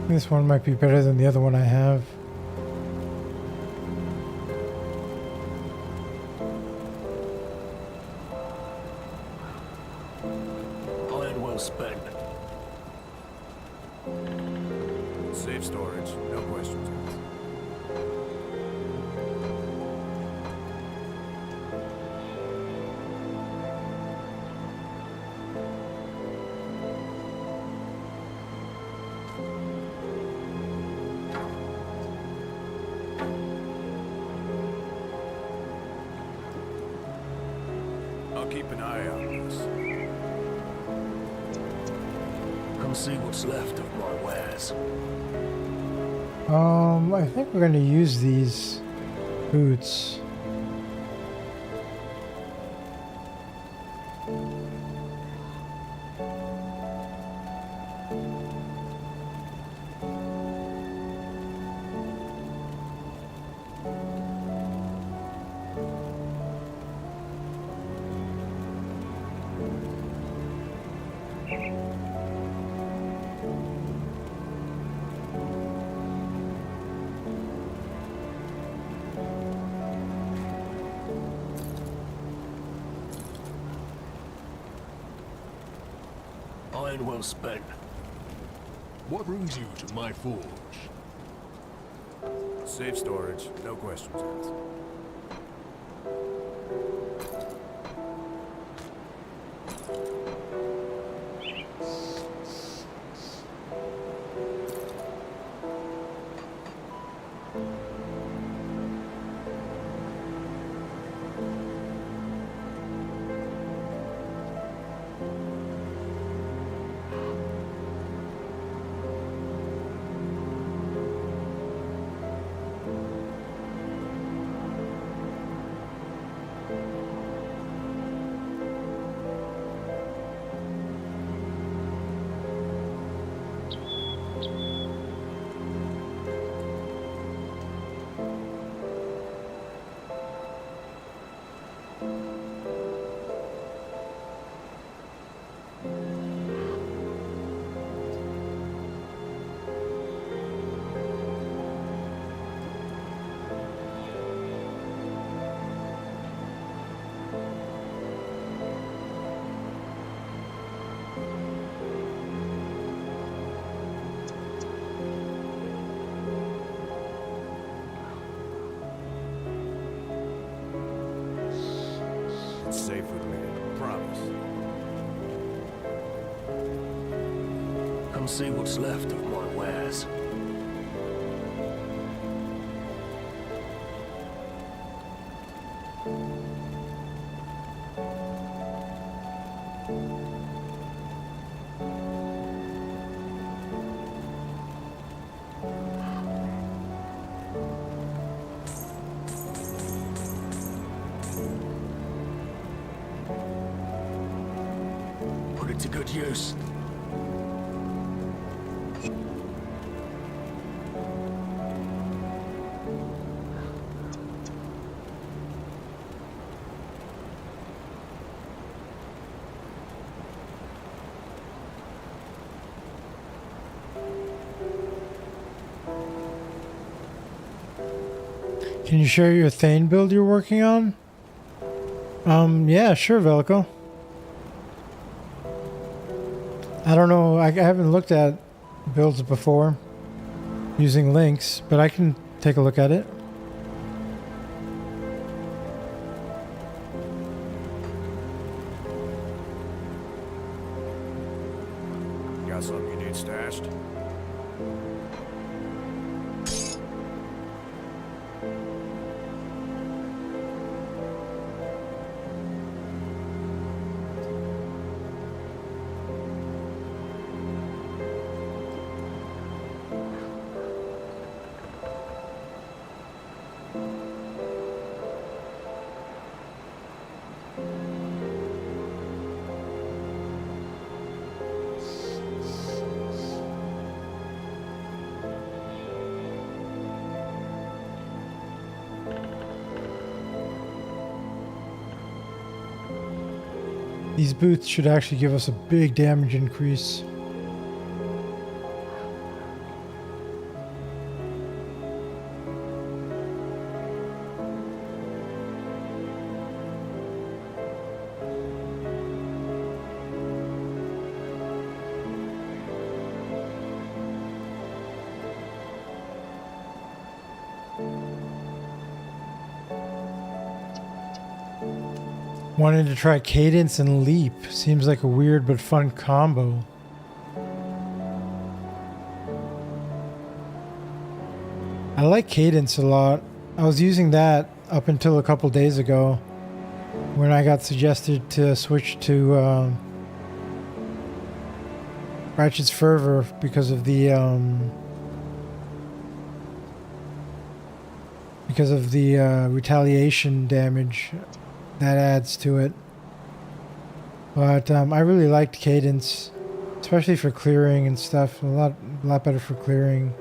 Speaker 1: This one might be better than the other one I have.
Speaker 2: Iron well spent.
Speaker 3: Safe storage, no questions asked. I'll keep an eye out on this.
Speaker 2: Come see what's left of my wares.
Speaker 1: I think we're going to use these boots.
Speaker 2: Iron well spent. What brings you to my forge?
Speaker 3: Safe storage, no questions asked. It's safe with me, promise.
Speaker 2: Come see what's left of my wares. Put it to good use.
Speaker 1: Can you share your Thane build you're working on? Yeah, sure, Velico. I don't know, I haven't looked at builds before using links, but I can take a look at it.
Speaker 3: Got something you need stashed?
Speaker 1: These boots should actually give us a big damage increase. Wanted to try Cadence and Leap. Seems like a weird but fun combo. I like Cadence a lot. I was using that up until a couple days ago when I got suggested to switch to Ratchet's Fervor because of the retaliation damage that adds to it. But I really liked Cadence, especially for clearing and stuff. A lot better for clearing.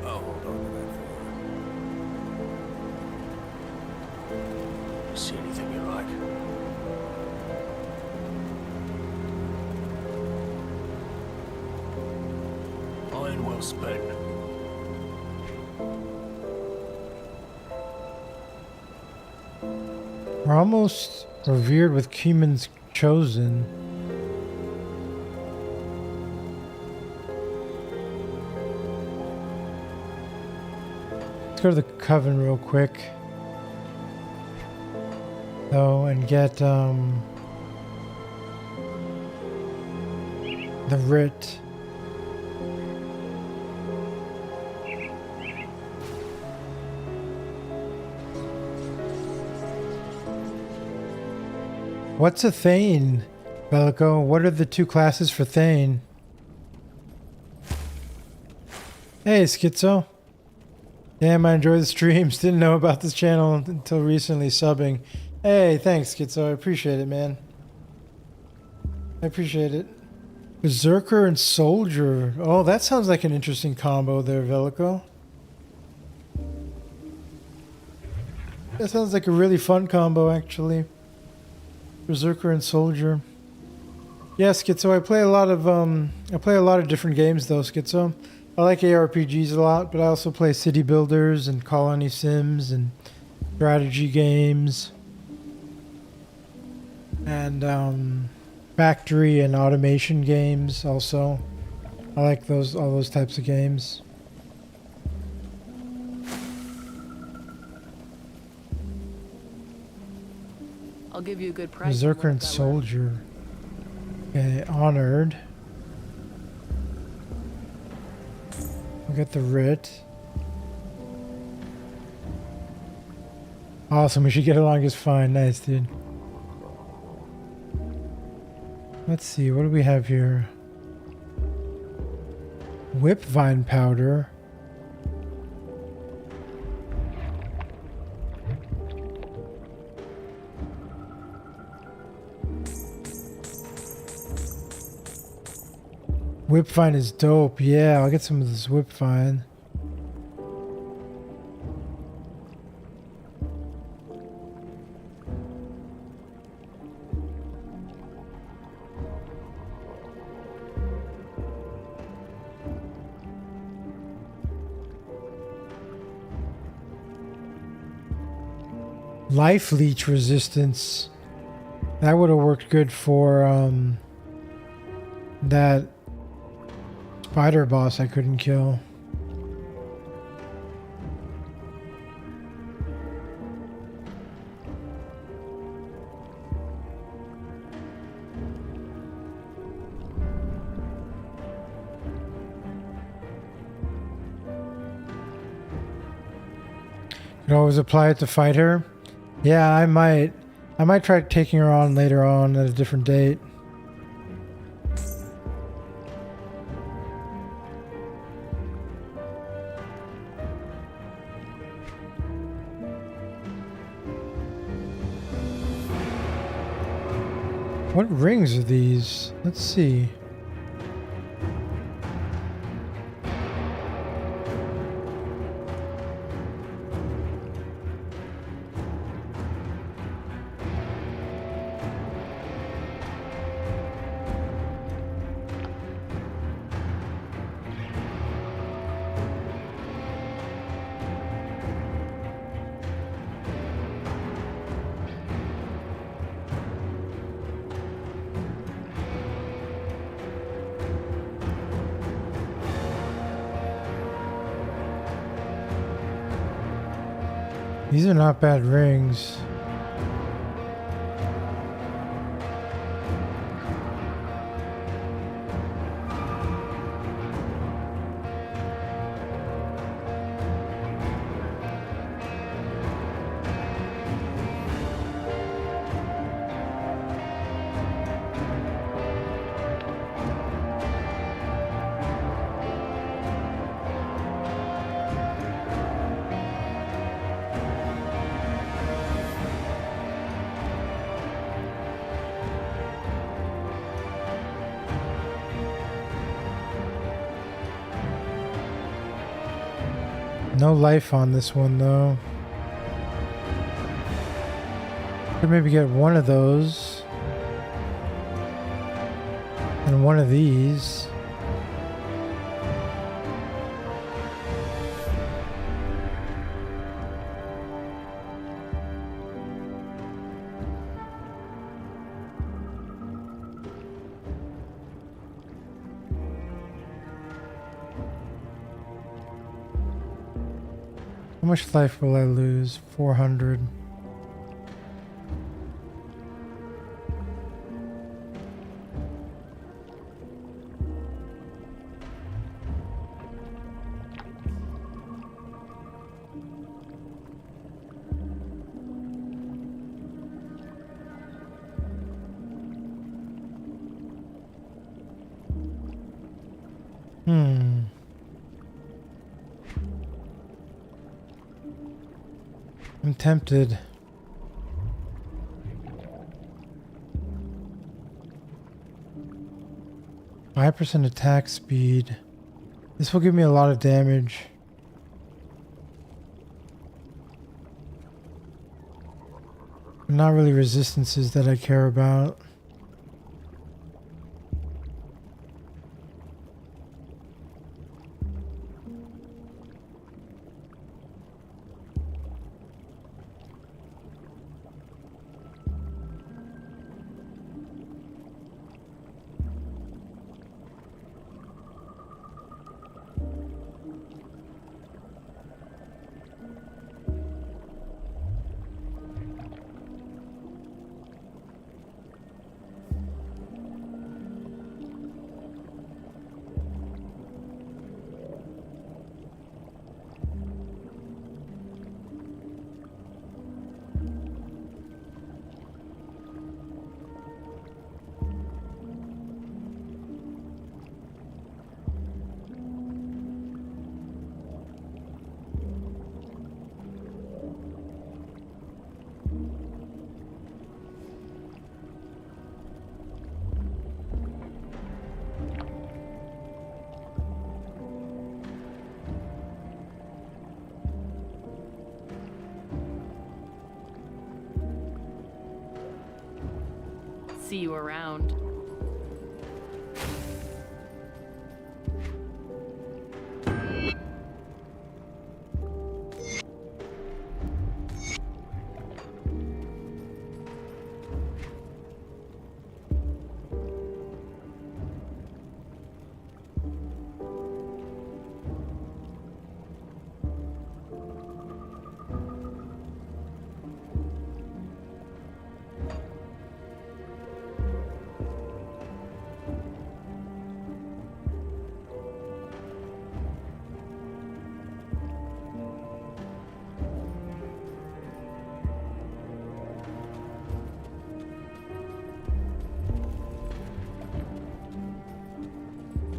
Speaker 3: I'll hold on to that for
Speaker 2: See anything you like? Iron well spent.
Speaker 1: We're almost revered with Cuman's Chosen. Let's go to the Coven real quick. Though, and get the writ. What's a Thane, Velico? What are the two classes for Thane? Hey, Schizo. Damn, I enjoy the streams. Didn't know about this channel until recently subbing. Hey, thanks, Schizo. I appreciate it, man. I appreciate it. Berserker and Soldier. Oh, that sounds like an interesting combo there, Velico. That sounds like a really fun combo, actually. Berserker and Soldier. Yeah, Schizo. I play a lot of different games though, Schizo. I like ARPGs a lot, but I also play city builders and colony sims and strategy games and factory and automation games also. I like all those types of games.
Speaker 4: I'll give you a good price.
Speaker 1: Berserker and Soldier. Okay, Honored. We got the writ. Awesome, we should get along just fine. Nice, dude. Let's see, what do we have here? Whipvine powder. Whip find is dope. Yeah, I'll get some of this whip find. Life leech resistance. That would have worked good for that spider boss I couldn't kill. You can always apply it to fight her. Yeah, I might try taking her on later on at a different date. What rings are these? Let's see. These are not bad rings. No life on this one though. Could maybe get one of those. And one of these. How much life will I lose? 400. I'm tempted. %5 attack speed. This will give me a lot of damage. Not really resistances that I care about.
Speaker 4: see you around.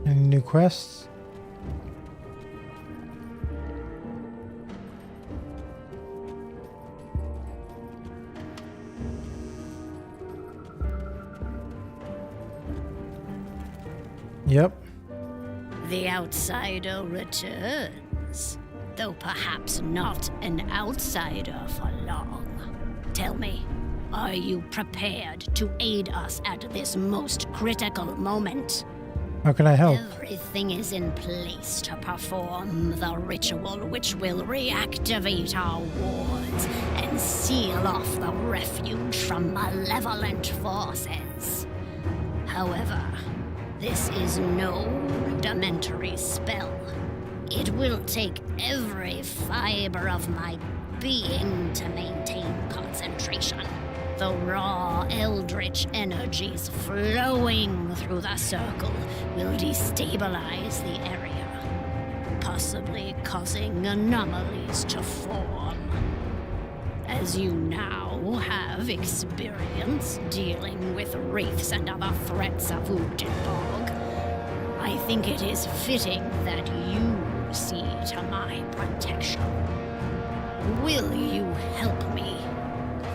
Speaker 1: Any new quests? Yep.
Speaker 5: The outsider returns, though perhaps not an outsider for long. Tell me, are you prepared to aid us at this most critical moment?
Speaker 1: How can I help?
Speaker 5: Everything is in place to perform the ritual which will reactivate our wards and seal off the refuge from malevolent forces. However, this is no rudimentary spell. It will take every fiber of my being to maintain concentration. The raw eldritch energies flowing through the circle will destabilize the area, possibly causing anomalies to form. As you now have experience dealing with wraiths and other threats of Utenborg, I think it is fitting that you see to my protection. Will you help me?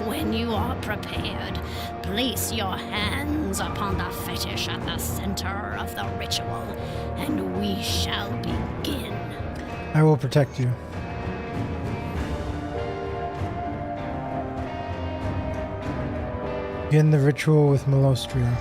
Speaker 5: When you are prepared, place your hands upon the fetish at the center of the ritual, and we shall begin.
Speaker 1: I will protect you. Begin the ritual with Malostria.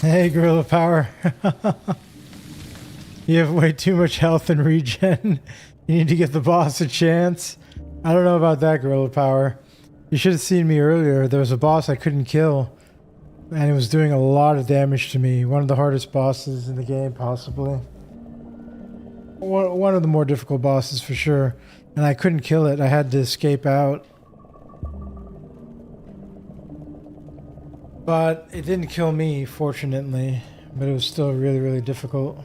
Speaker 1: Hey, Gorilla Power. You have way too much health and regen. You need to give the boss a chance. I don't know about that, Gorilla Power. You should have seen me earlier. There was a boss I couldn't kill, and it was doing a lot of damage to me. One of the hardest bosses in the game, possibly. One of the more difficult bosses, for sure. And I couldn't kill it. I had to escape out. But it didn't kill me, fortunately. But it was still really, really difficult.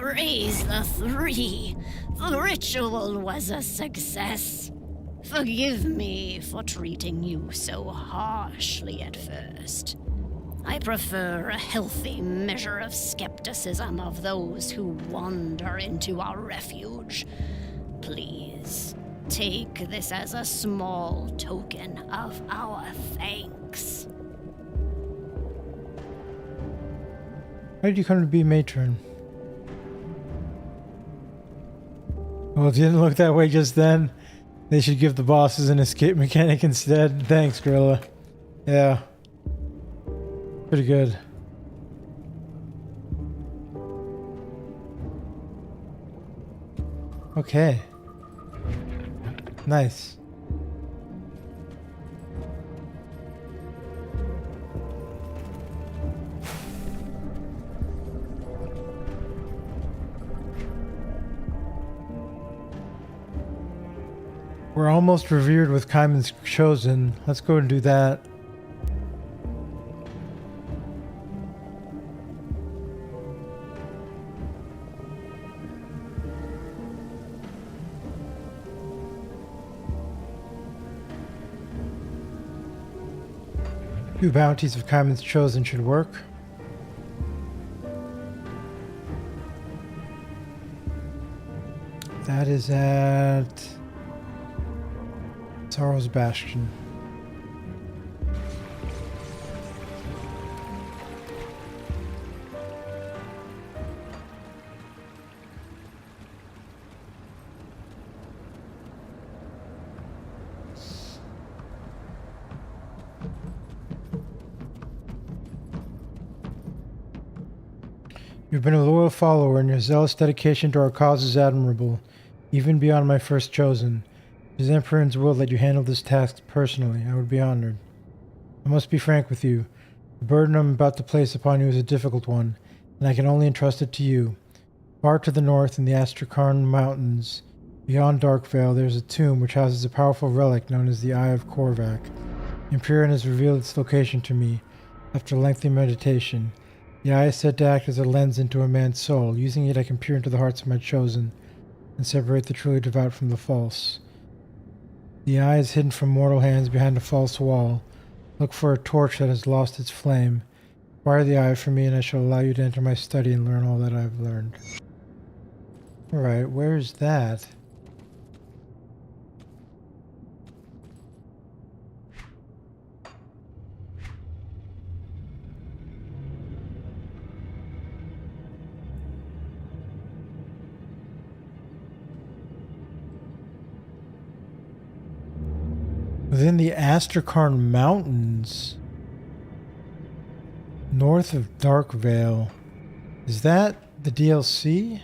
Speaker 5: Praise the three. The ritual was a success. Forgive me for treating you so harshly at first. I prefer a healthy measure of skepticism of those who wander into our refuge. Please, take this as a small token of our thanks.
Speaker 1: Why did you come to be matron? Well, it didn't look that way just then. They should give the bosses an escape mechanic instead. Thanks, Gorilla. Yeah. Pretty good. Okay. Nice. We're almost revered with Kaiman's chosen. Let's go and do that. Two bounties of Kaiman's chosen should work. That is at Sorrow's Bastion. You've been a loyal follower, and your zealous dedication to our cause is admirable, even beyond my first chosen. It is Emperor's will that you handle this task personally. I would be honored. I must be frank with you. The burden I'm about to place upon you is a difficult one, and I can only entrust it to you. Far to the north, in the Astrakhan Mountains, beyond Darkvale, there is a tomb which houses a powerful relic known as the Eye of Korvac. Empyrean has revealed its location to me after lengthy meditation. The eye is said to act as a lens into a man's soul. Using it, I can peer into the hearts of my chosen and separate the truly devout from the false. The eye is hidden from mortal hands behind a false wall. Look for a torch that has lost its flame. Acquire the eye from me, and I shall allow you to enter my study and learn all that I have learned. Alright, where's that? Within the Astrakhan Mountains, north of Darkvale. Is that the DLC?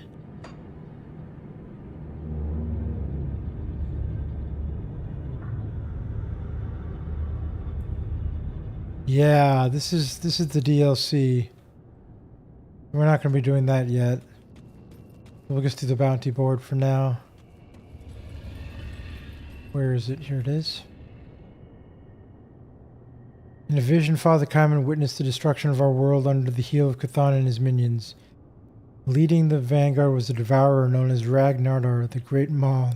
Speaker 1: Yeah, this is the DLC. We're not going to be doing that yet. We'll just do the bounty board for now. Where is it? Here it is. In a vision, Father Kaiman witnessed the destruction of our world under the heel of Cthon and his minions. Leading the vanguard was a devourer known as Ragnardar, the Great Maw.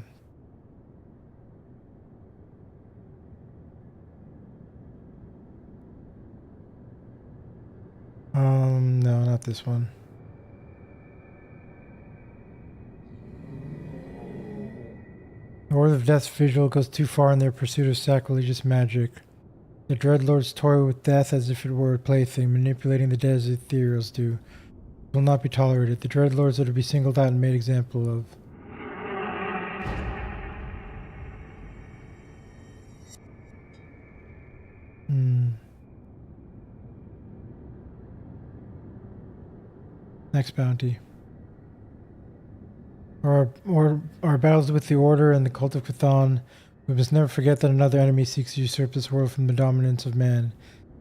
Speaker 1: No, not this one. The Order of Death's vigil goes too far in their pursuit of sacrilegious magic. The Dreadlords toy with death as if it were a plaything, manipulating the dead as the ethereals do. It will not be tolerated. The Dreadlords are to be singled out and made example of. Next bounty. Our battles with the Order and the Cult of Cthon. We must never forget that another enemy seeks to usurp this world from the dominance of man.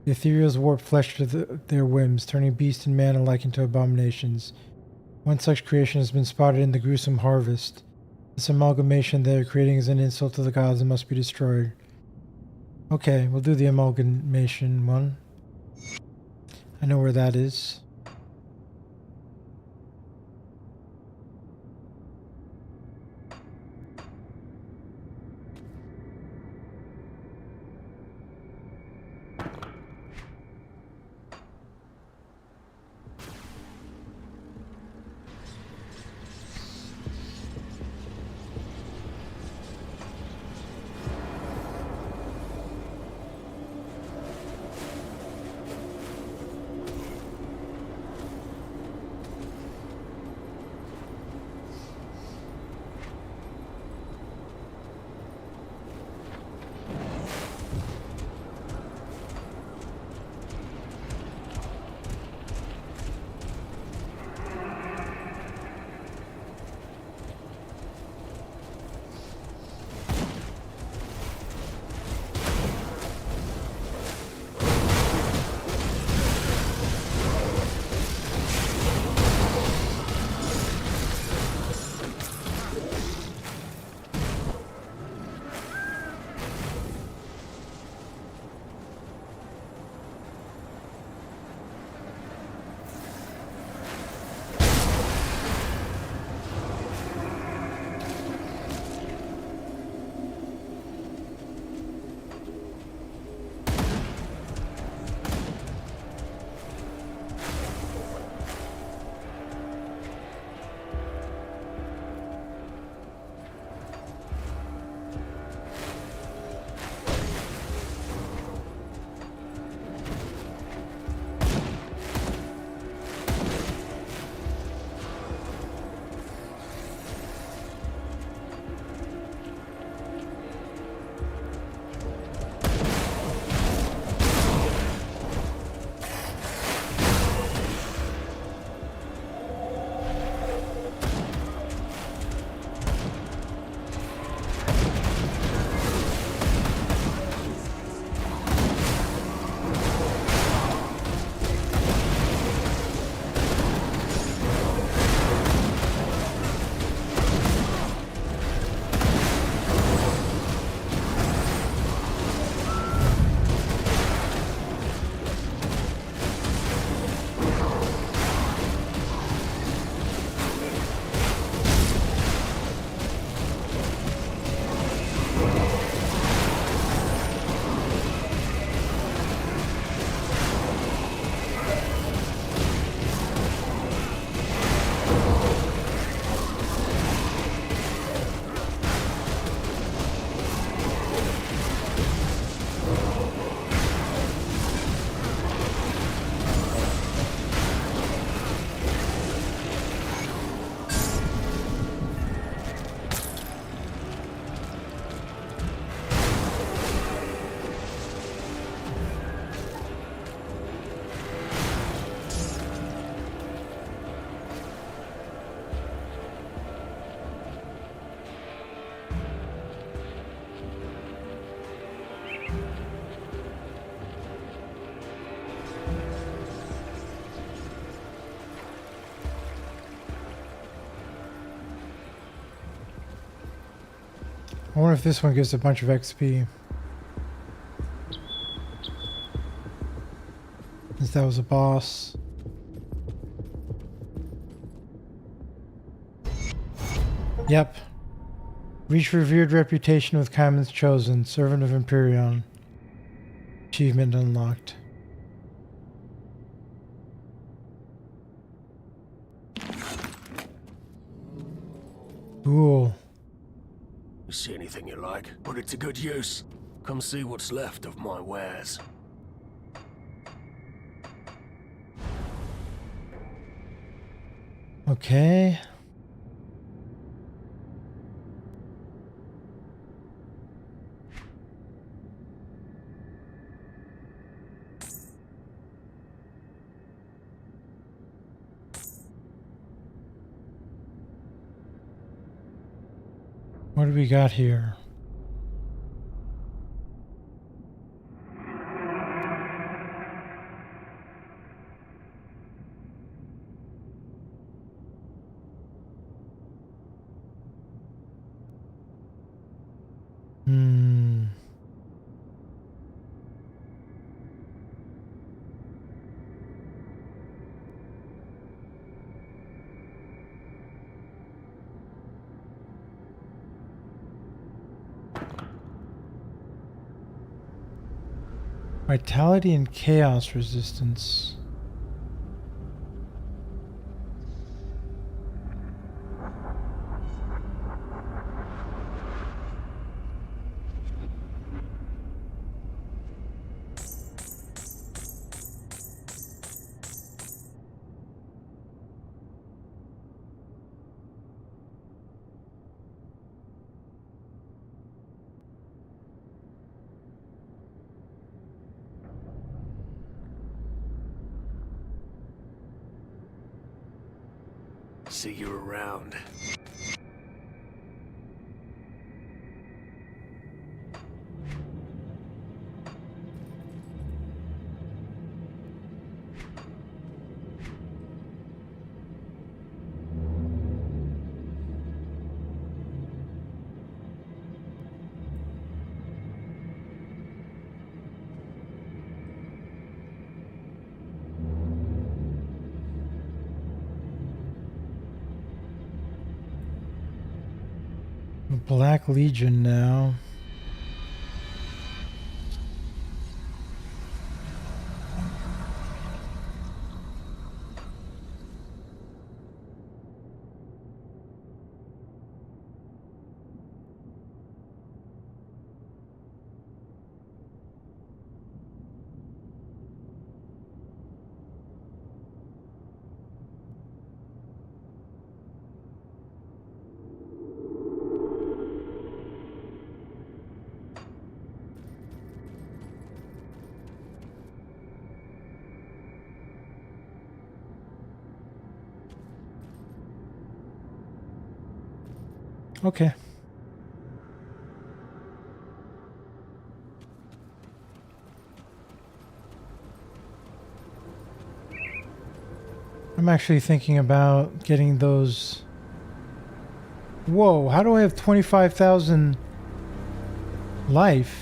Speaker 1: The ethereals warp flesh to their whims, turning beast and man alike into abominations. One such creation has been spotted in the gruesome harvest. This amalgamation they are creating is an insult to the gods and must be destroyed. Okay, we'll do the amalgamation one. I know where that is. I wonder if this one gives a bunch of XP. Since that was a boss. Yep. Reach revered reputation with Kaiman's chosen, servant of Imperion. Achievement unlocked. Cool.
Speaker 2: You see anything you like, put it to good use. Come see what's left of my wares.
Speaker 1: Okay. What do we got here? Vitality and chaos resistance.
Speaker 2: See you around.
Speaker 1: Black Legion now. Okay. I'm actually thinking about getting those. Whoa, how do I have 25,000 life?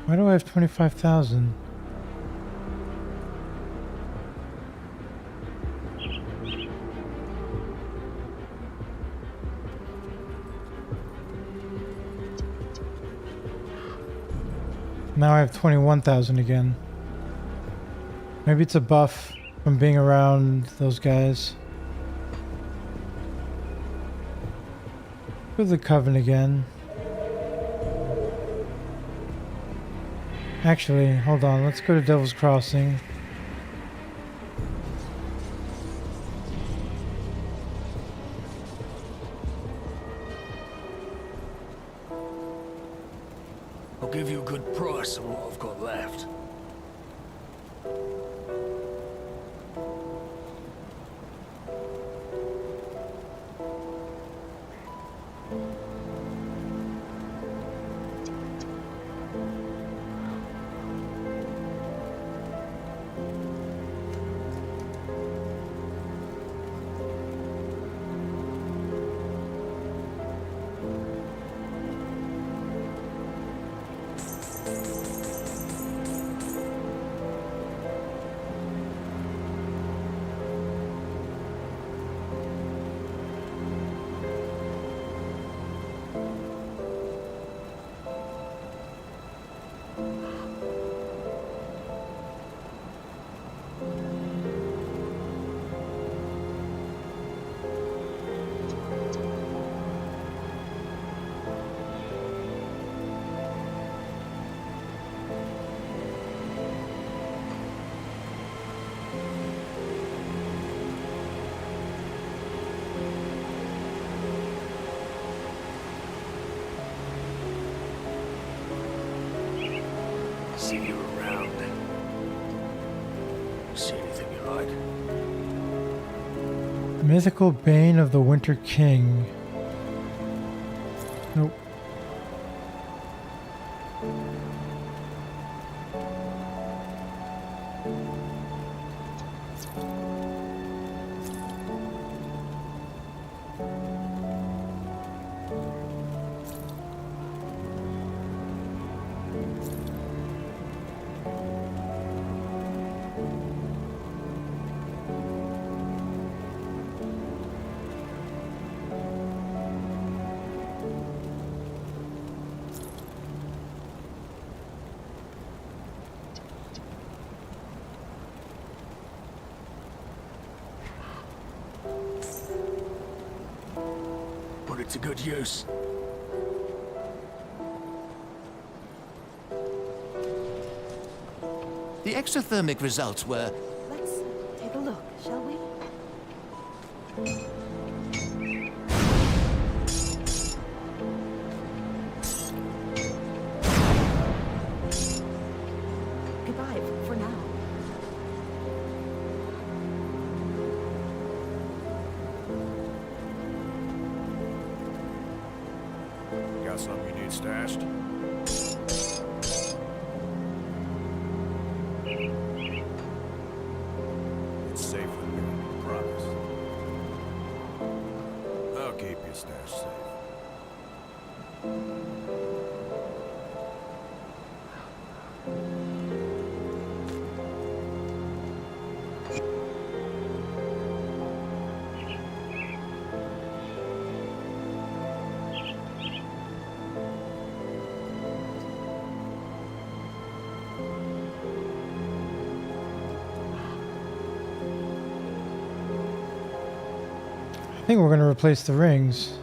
Speaker 1: Why do I have 25,000? Now I have 21,000 again. Maybe it's a buff from being around those guys. Go to the Coven again. Actually, hold on. Let's go to Devil's Crossing.
Speaker 2: I'll give you a good price on what I've got left. See you around. See anything you like?
Speaker 1: Mythical Bane of the Winter King. Nope.
Speaker 2: Put it to good use.
Speaker 6: The exothermic results were...
Speaker 7: Let's take a look, shall we? Goodbye for now.
Speaker 3: Got something you need stashed? It's safe with me, I promise. I'll keep your stash safe.
Speaker 1: I think we're going to replace the rings.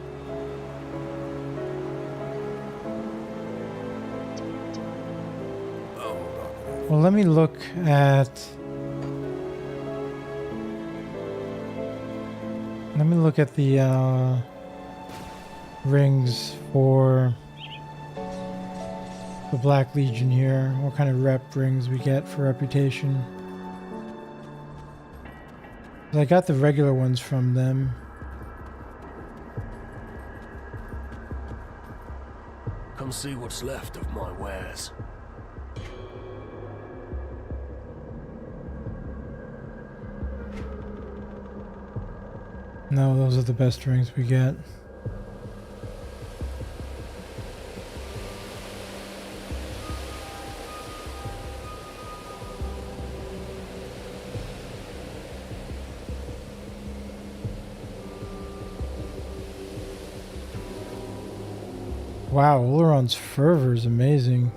Speaker 3: I'll hold on to that.
Speaker 1: Well, let me look at... Let me look at the rings for the Black Legion here. What kind of rep rings we get for reputation. I got the regular ones from them.
Speaker 2: Come see what's left of my wares.
Speaker 1: No, those are the best rings we get. Wow, Oleron's fervor is amazing.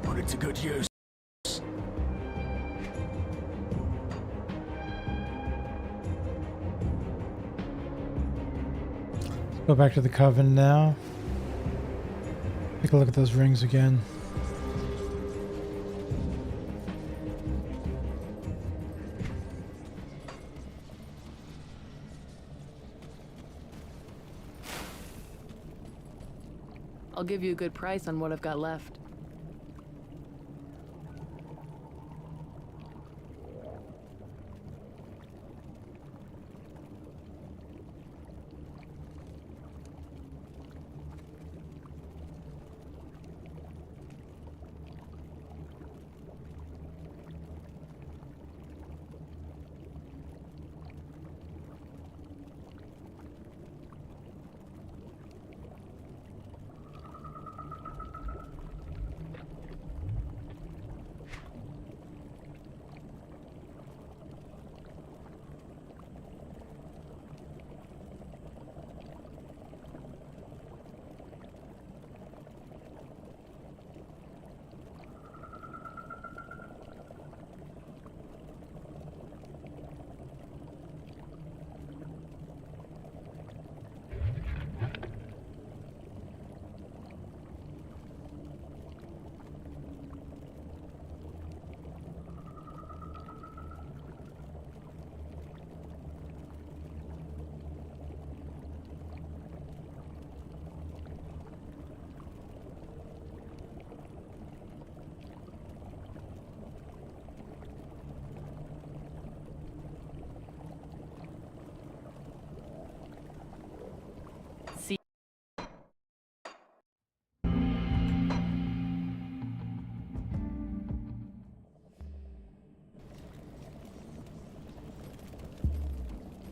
Speaker 2: Put it to good use.
Speaker 1: Go back to the Coven now. Take a look at those rings again.
Speaker 4: I'll give you a good price on what I've got left.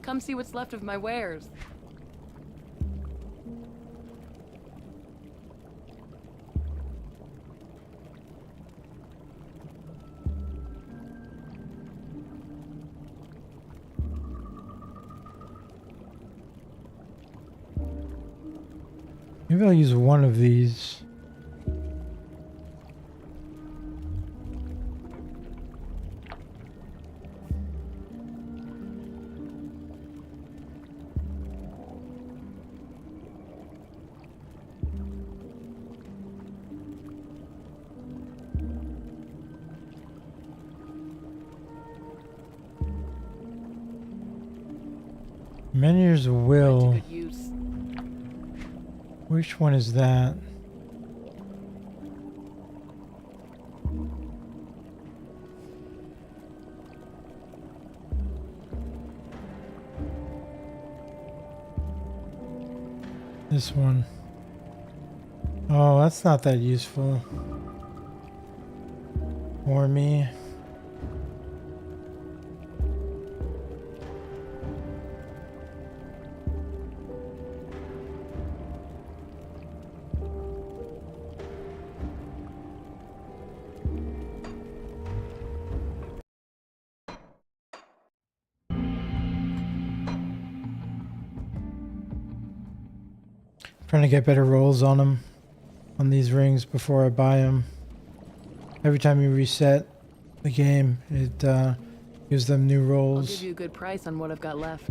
Speaker 4: Come see what's left of my wares.
Speaker 1: Maybe I'll use one of these. Menu's
Speaker 4: Put it to
Speaker 1: will.
Speaker 4: good use.
Speaker 1: Which one is that? This one. Oh, that's not that useful for me. Trying to get better rolls on them, on these rings before I buy them. Every time you reset the game, it gives them new
Speaker 4: I'll
Speaker 1: rolls.
Speaker 4: give you a good price on what I've got left.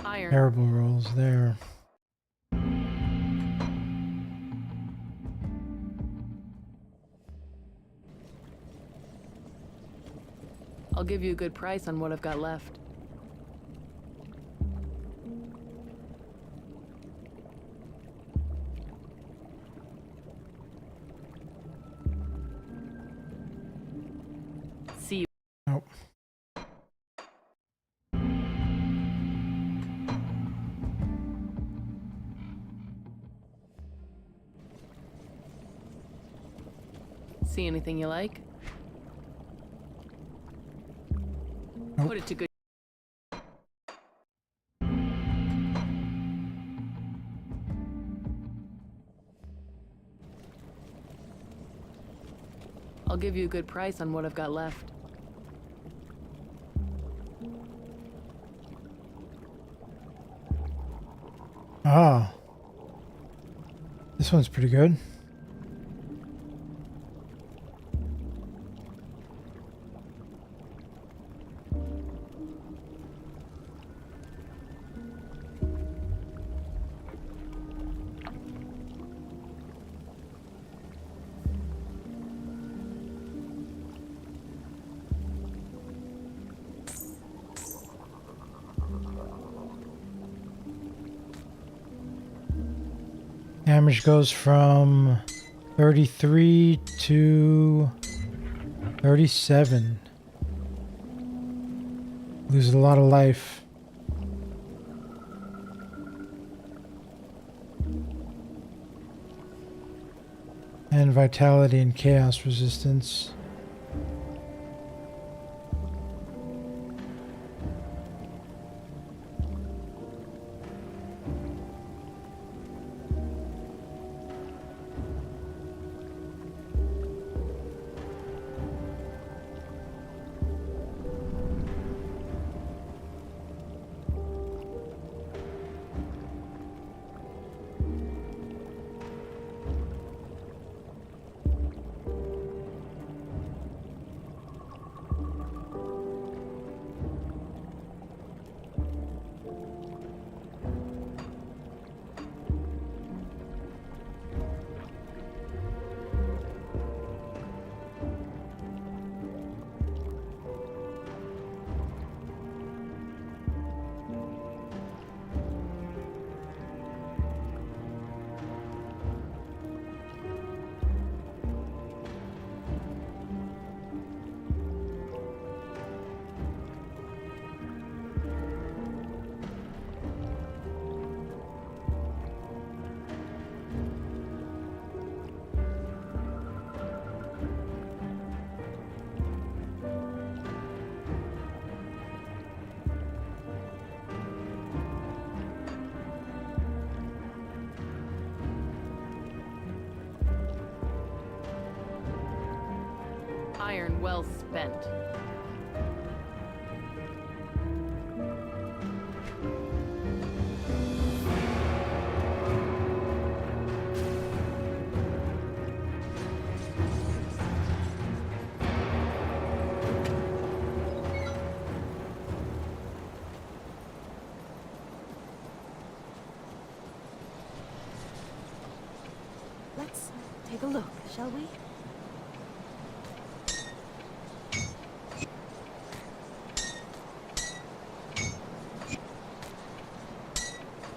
Speaker 4: Iron.
Speaker 1: Terrible rolls there.
Speaker 4: I'll give you a good price on what I've got left. See you.
Speaker 1: Nope.
Speaker 4: See anything you like?
Speaker 1: Nope.
Speaker 4: Put it to good. I'll give you a good price on what I've got left.
Speaker 1: Ah. This one's pretty good. Damage goes from 33 to 37. Lose a lot of life. And vitality and chaos resistance.
Speaker 4: iron well spent.
Speaker 7: Let's take a look, shall we?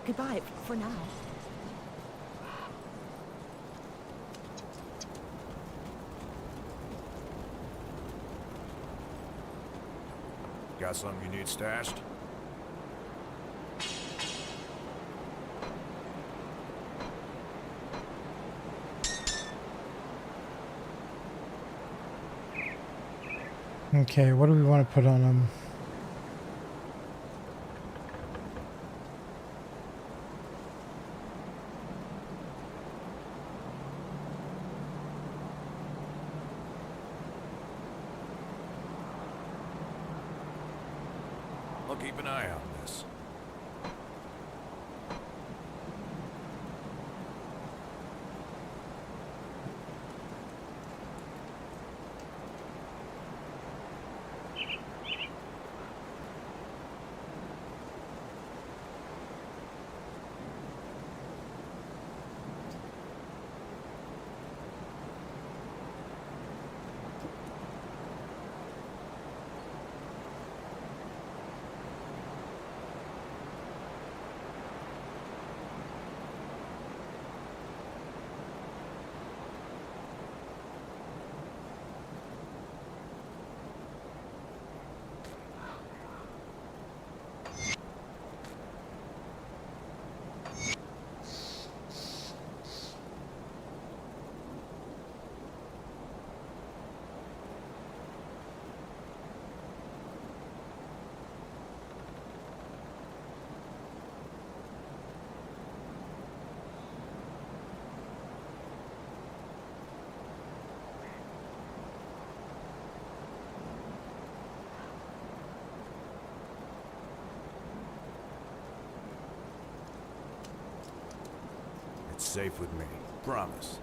Speaker 7: Goodbye for now.
Speaker 3: Got something you need stashed?
Speaker 1: Okay, what do we want to put on them?
Speaker 3: I'll keep an eye on this. It's safe with me. Promise.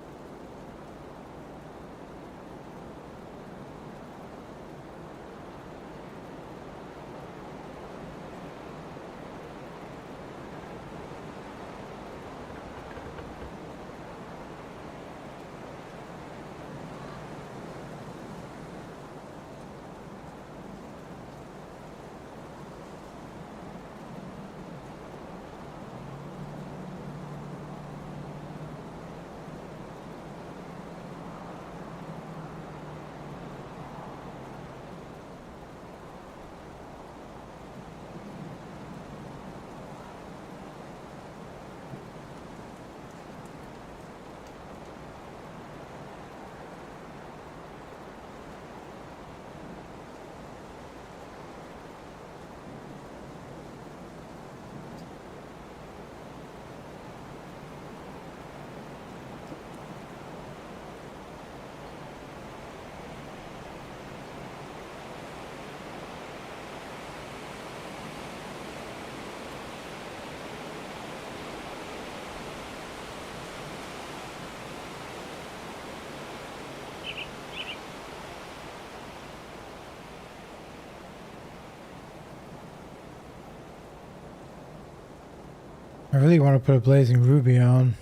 Speaker 1: I really want to put a blazing ruby on.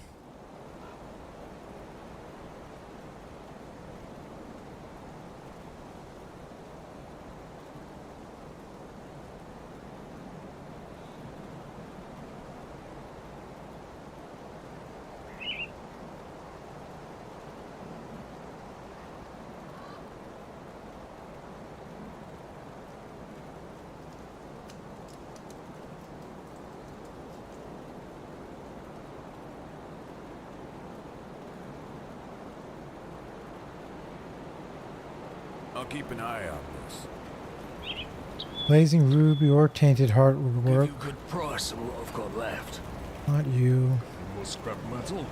Speaker 3: I'll keep an eye on this.
Speaker 1: Blazing ruby or tainted heart would
Speaker 2: Give
Speaker 1: work.
Speaker 2: you a good price on what I've got left.
Speaker 1: Not you.
Speaker 2: More scrap metal.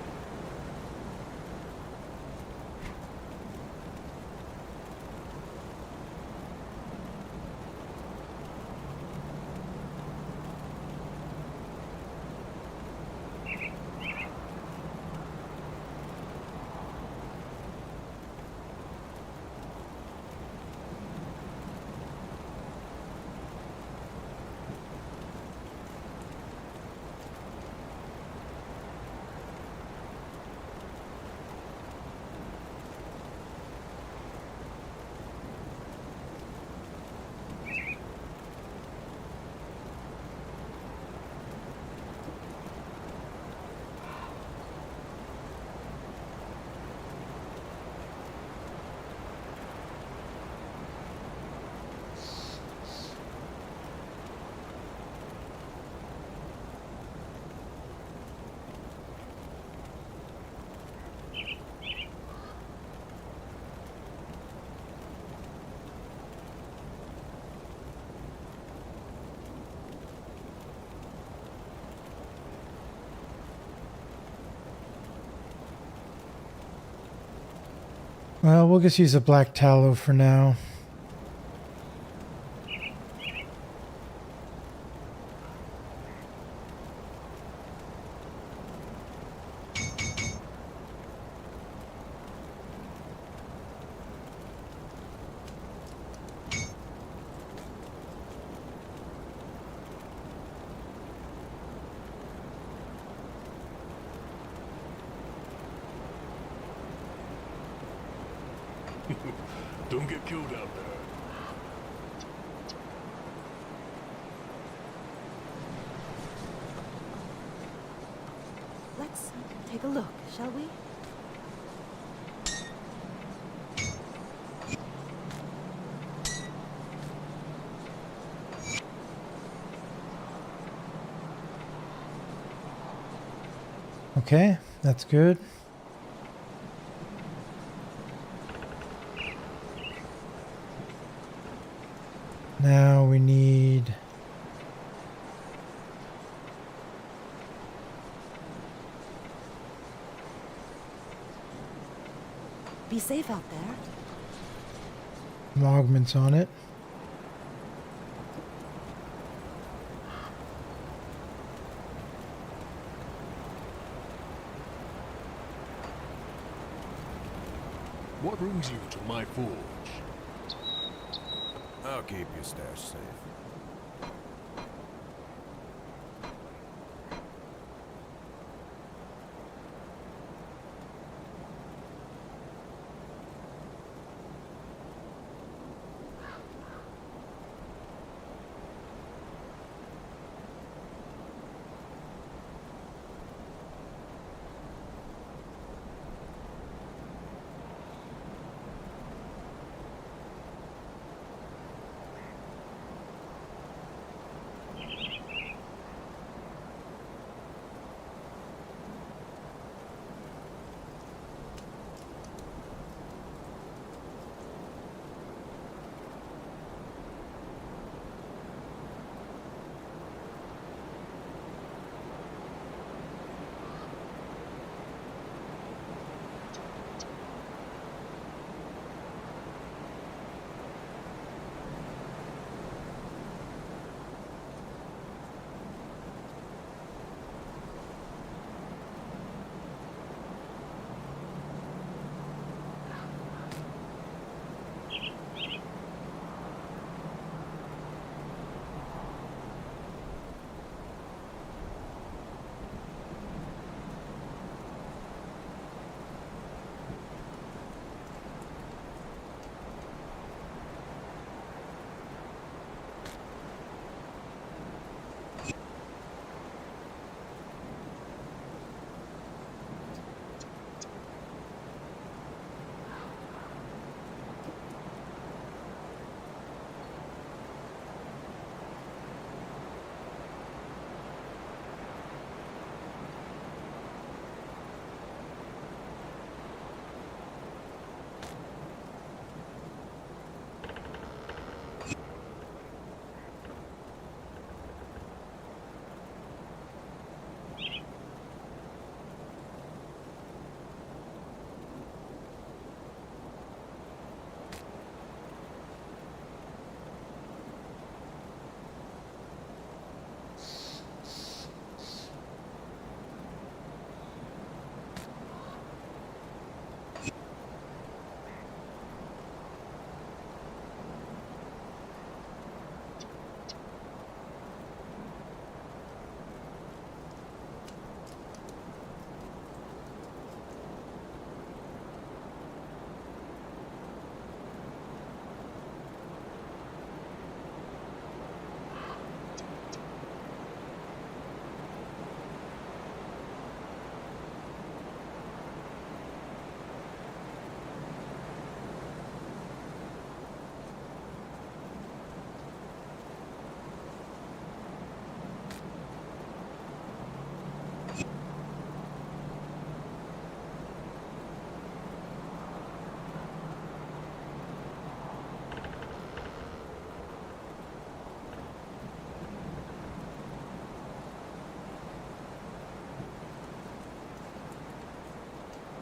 Speaker 1: Well, we'll just use a black tallow for now.
Speaker 2: Don't get killed out there.
Speaker 7: Let's take a look, shall we?
Speaker 1: Okay, that's good. Now we need...
Speaker 7: Be safe out there.
Speaker 1: some augments on it.
Speaker 2: What brings you to my forge?
Speaker 3: I'll keep your stash safe.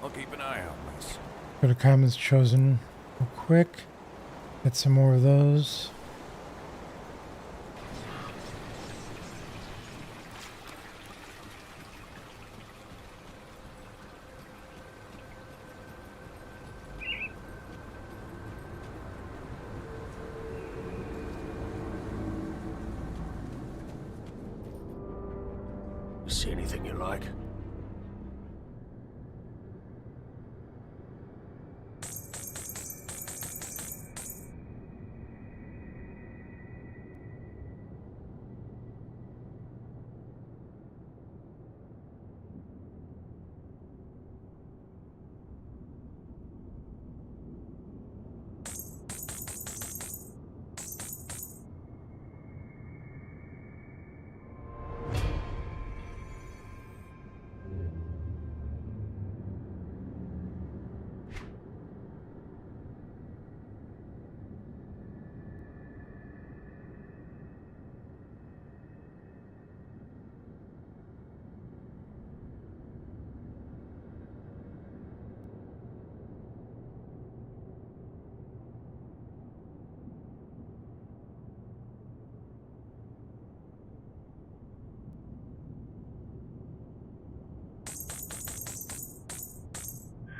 Speaker 3: I'll keep an eye out, miss.
Speaker 1: Go to Commons Chosen real quick. Get some more of those.
Speaker 2: See anything you like?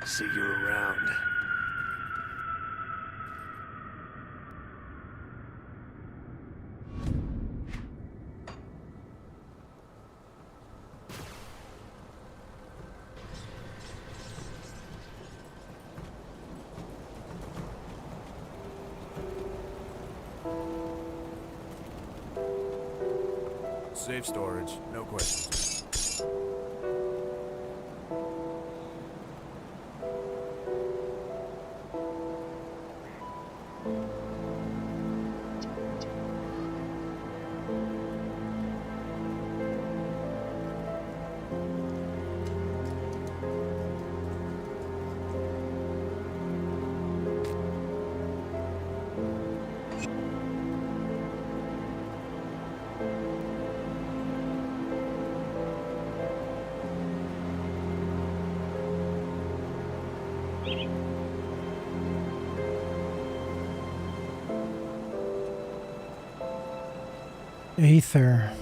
Speaker 2: See you around.
Speaker 3: Safe storage, no questions.
Speaker 1: Aether.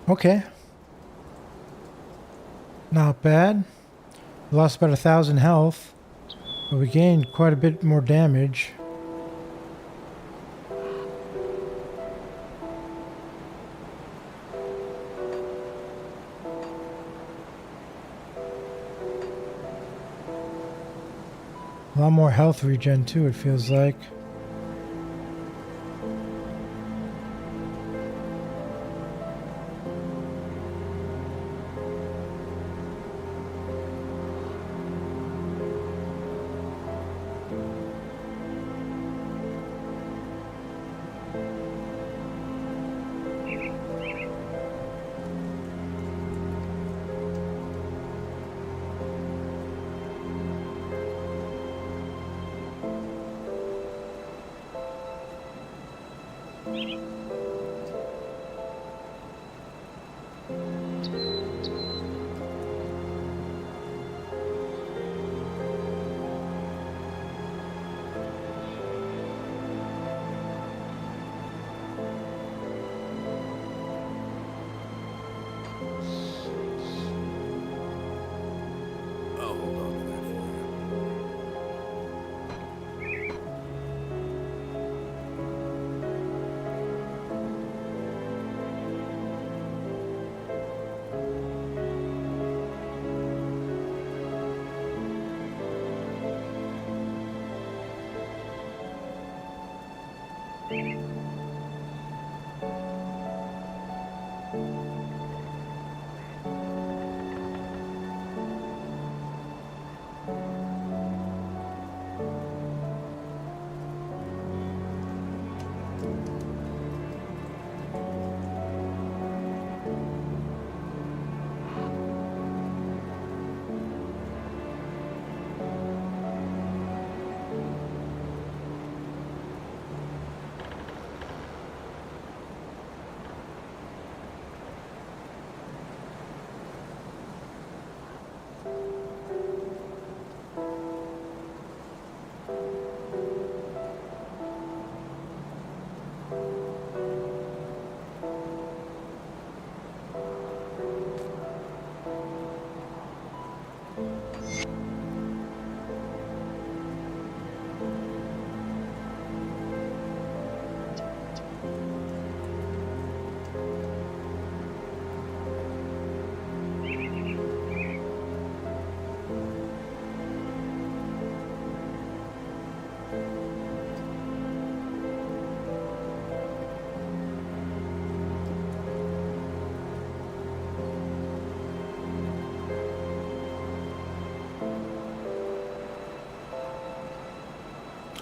Speaker 1: Okay. Not bad. We lost about 1,000 health, but we gained quite a bit more damage. A lot more health regen too, it feels like.
Speaker 3: I'll hold on to that for you.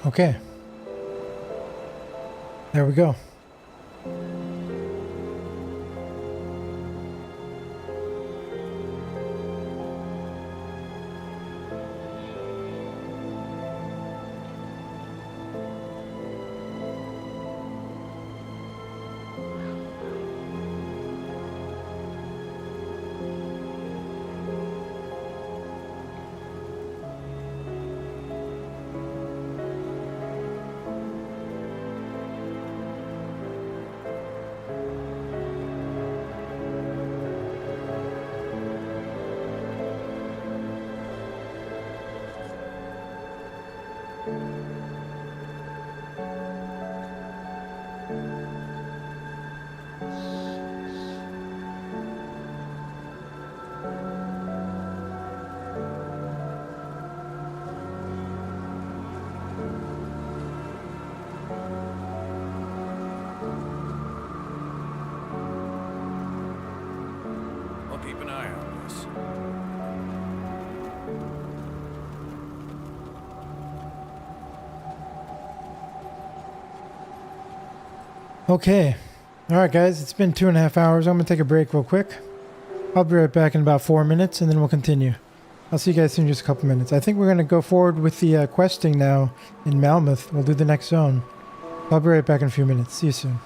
Speaker 1: Okay. There we go.
Speaker 3: I'll keep an eye on this.
Speaker 1: Okay. Alright guys, it's been 2.5 hours. I'm going to take a break real quick. I'll be right back in about 4 minutes and then we'll continue. I'll see you guys soon in just a couple minutes. I think we're going to go forward with the questing now in Malmouth. We'll do the next zone. I'll be right back in a few minutes. See you soon.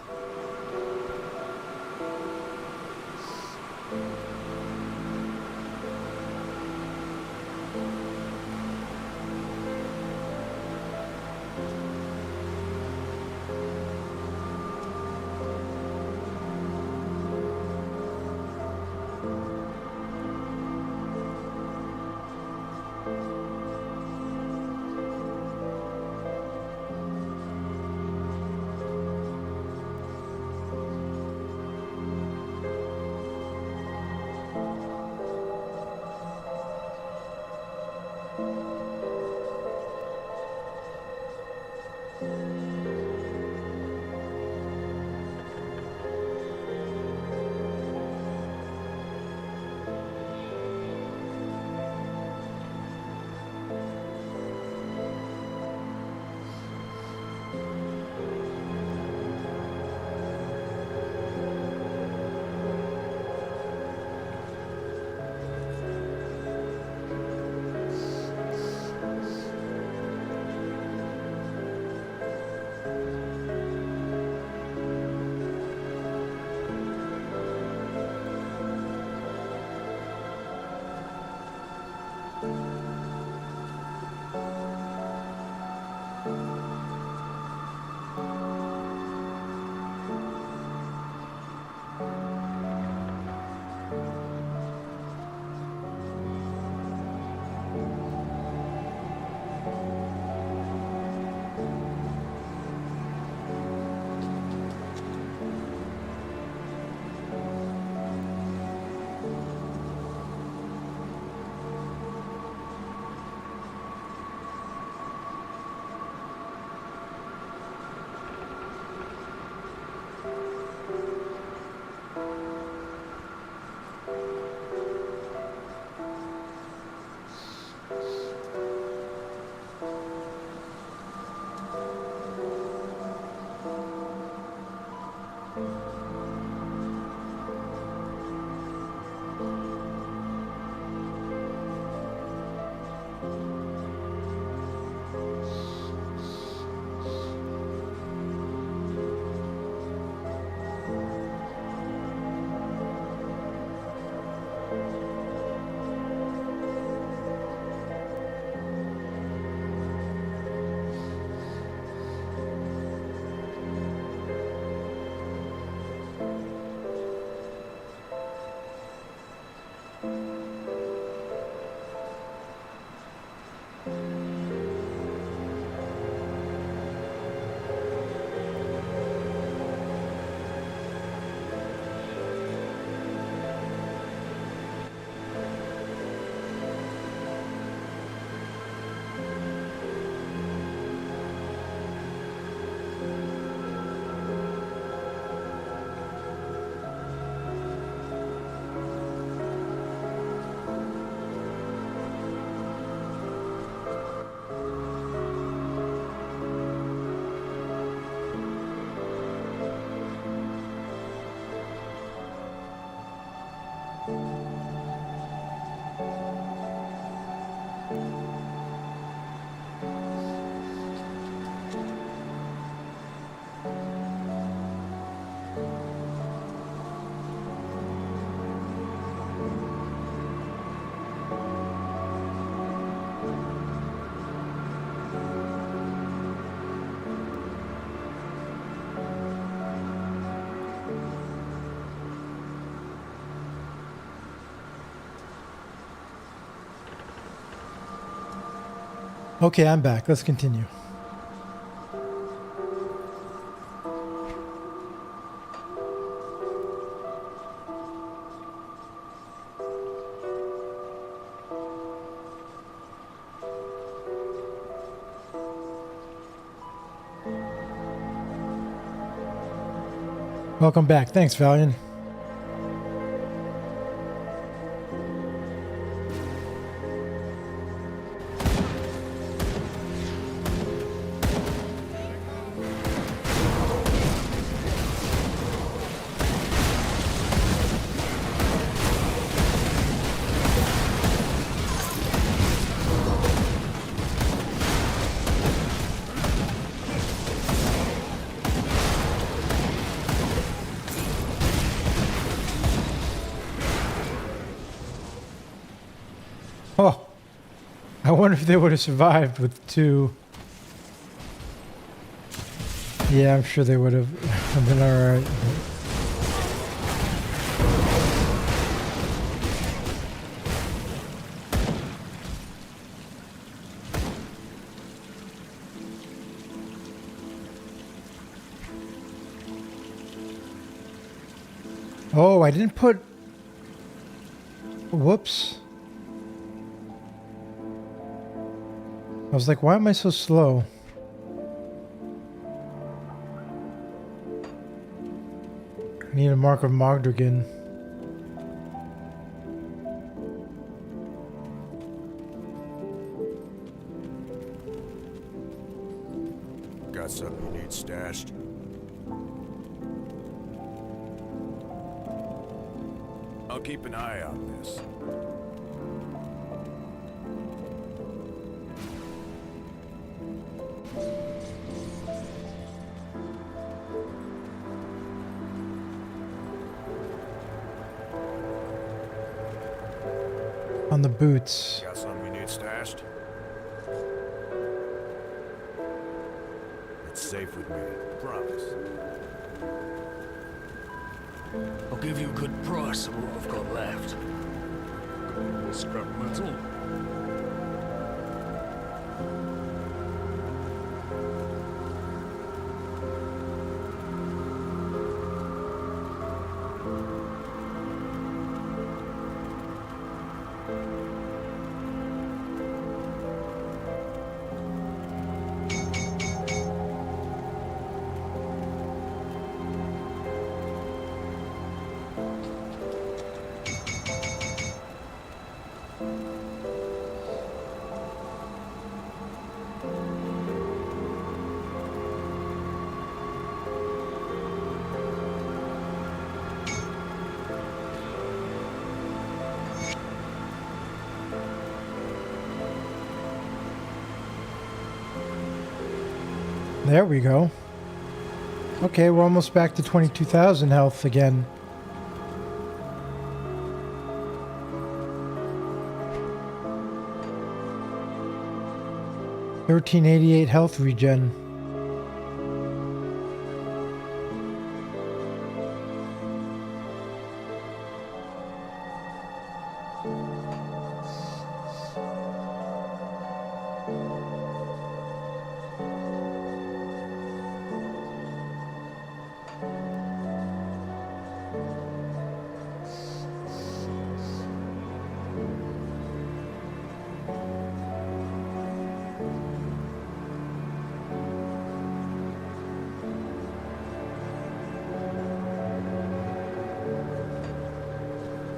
Speaker 1: Okay, I'm back. Let's continue. Welcome back. Thanks, Valiant. Oh, I wonder if they would have survived with two. Yeah, I'm sure they would have been alright. Oh, I didn't put... Whoops. I was like, why am I so slow? Need a mark of Mogdragon.
Speaker 3: Got something you need stashed? I'll keep an eye on this.
Speaker 1: On the boots.
Speaker 3: Got something you need stashed? It's safe with me, promise.
Speaker 2: I'll give you a good price on what I've got left. More scrap metal.
Speaker 1: There we go. Okay, we're almost back to 22,000 health again. $1388 health regen.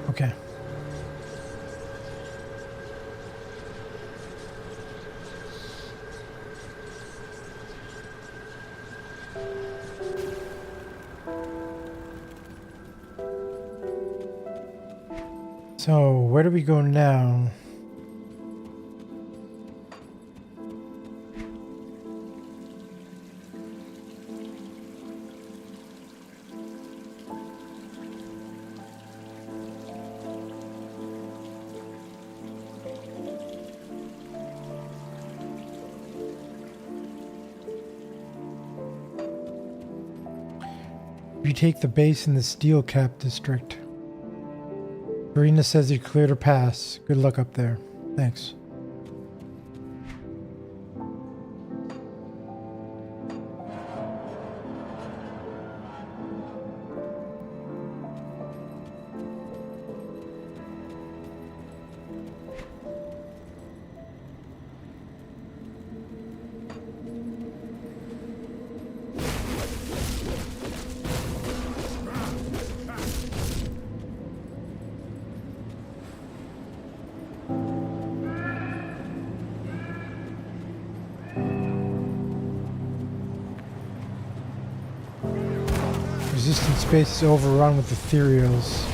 Speaker 1: Okay. So, where do we go now? You take the base in the Steel Cap district. Verena says you cleared a pass. Good luck up there. Thanks. Resistance space is overrun with ethereals.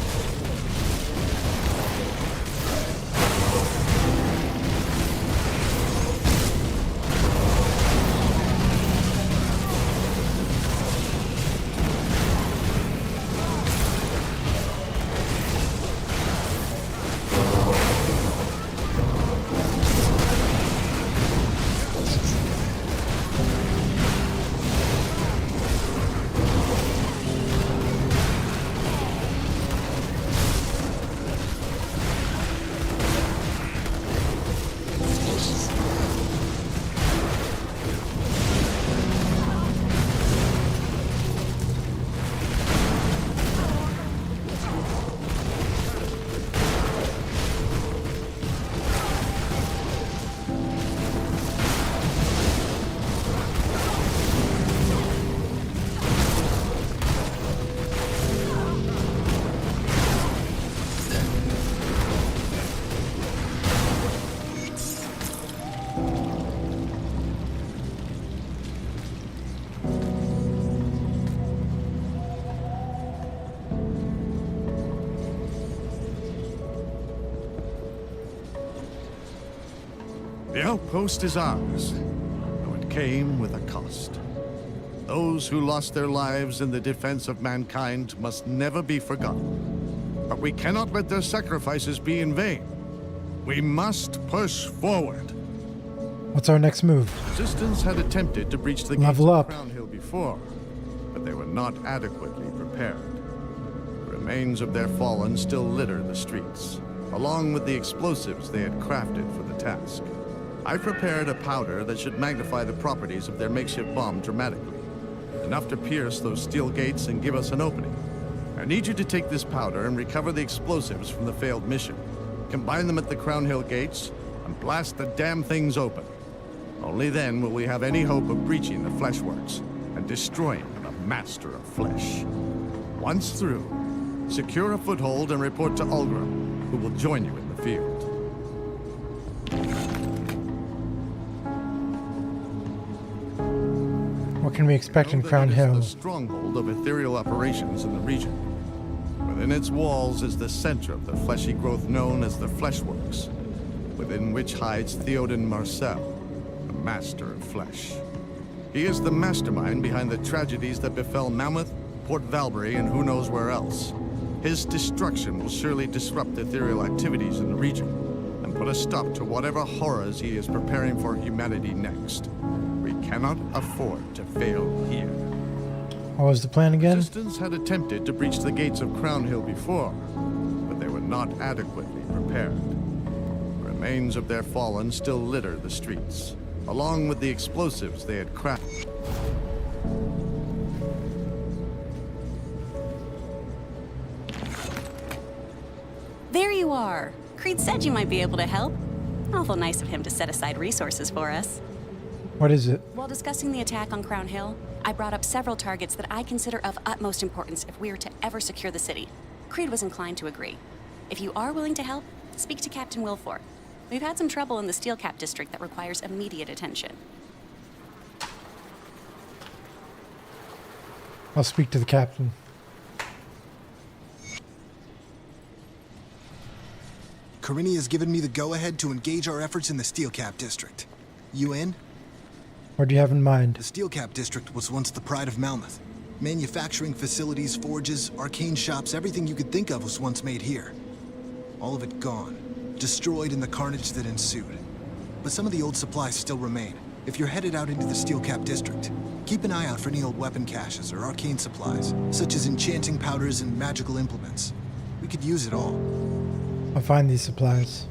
Speaker 8: The outpost is ours, though it came with a cost. Those who lost their lives in the defense of mankind must never be forgotten. But we cannot let their sacrifices be in vain. We must push forward.
Speaker 1: What's our next move?
Speaker 8: Resistance had attempted to breach the gates
Speaker 1: Level
Speaker 8: of
Speaker 1: up.
Speaker 8: Crown Hill before, but they were not adequately prepared. The remains of their fallen still litter the streets, along with the explosives they had crafted for the task. I prepared a powder that should magnify the properties of their makeshift bomb dramatically, enough to pierce those steel gates and give us an opening. I need you to take this powder and recover the explosives from the failed mission. Combine them at the Crown Hill gates and blast the damn things open. Only then will we have any hope of breaching the Fleshworks and destroying the Master of Flesh. Once through, secure a foothold and report to Ulgrim, who will join you in the field.
Speaker 1: What can we expect in
Speaker 8: Know that
Speaker 1: Crown
Speaker 8: it is
Speaker 1: Hill?
Speaker 8: the stronghold of ethereal operations in the region. Within its walls is the center of the fleshy growth known as the Fleshworks, within which hides Theoden Marcel, the Master of Flesh. He is the mastermind behind the tragedies that befell Mammoth, Port Valbury, and who knows where else. His destruction will surely disrupt ethereal activities in the region and put a stop to whatever horrors he is preparing for humanity next. We cannot afford to fail here.
Speaker 1: What was the plan again?
Speaker 8: Resistance had attempted to breach the gates of Crown Hill before, but they were not adequately prepared. The remains of their fallen still litter the streets, along with the explosives they had crafted.
Speaker 9: There you are. Creed said you might be able to help. Awful nice of him to set aside resources for us.
Speaker 1: What is it?
Speaker 9: While discussing the attack on Crown Hill, I brought up several targets that I consider of utmost importance if we are to ever secure the city. Creed was inclined to agree. If you are willing to help, speak to Captain Wilford. We've had some trouble in the Steelcap district that requires immediate attention.
Speaker 1: I'll speak to the captain.
Speaker 10: Corinne has given me the go-ahead to engage our efforts in the Steelcap district. You in?
Speaker 1: What do you have in mind?
Speaker 10: The Steelcap district was once the pride of Malmouth. Manufacturing facilities, forges, arcane shops, everything you could think of was once made here. All of it gone, destroyed in the carnage that ensued. But some of the old supplies still remain. If you're headed out into the Steelcap district, keep an eye out for any old weapon caches or arcane supplies, such as enchanting powders and magical implements. We could use it all.
Speaker 1: I'll find these supplies.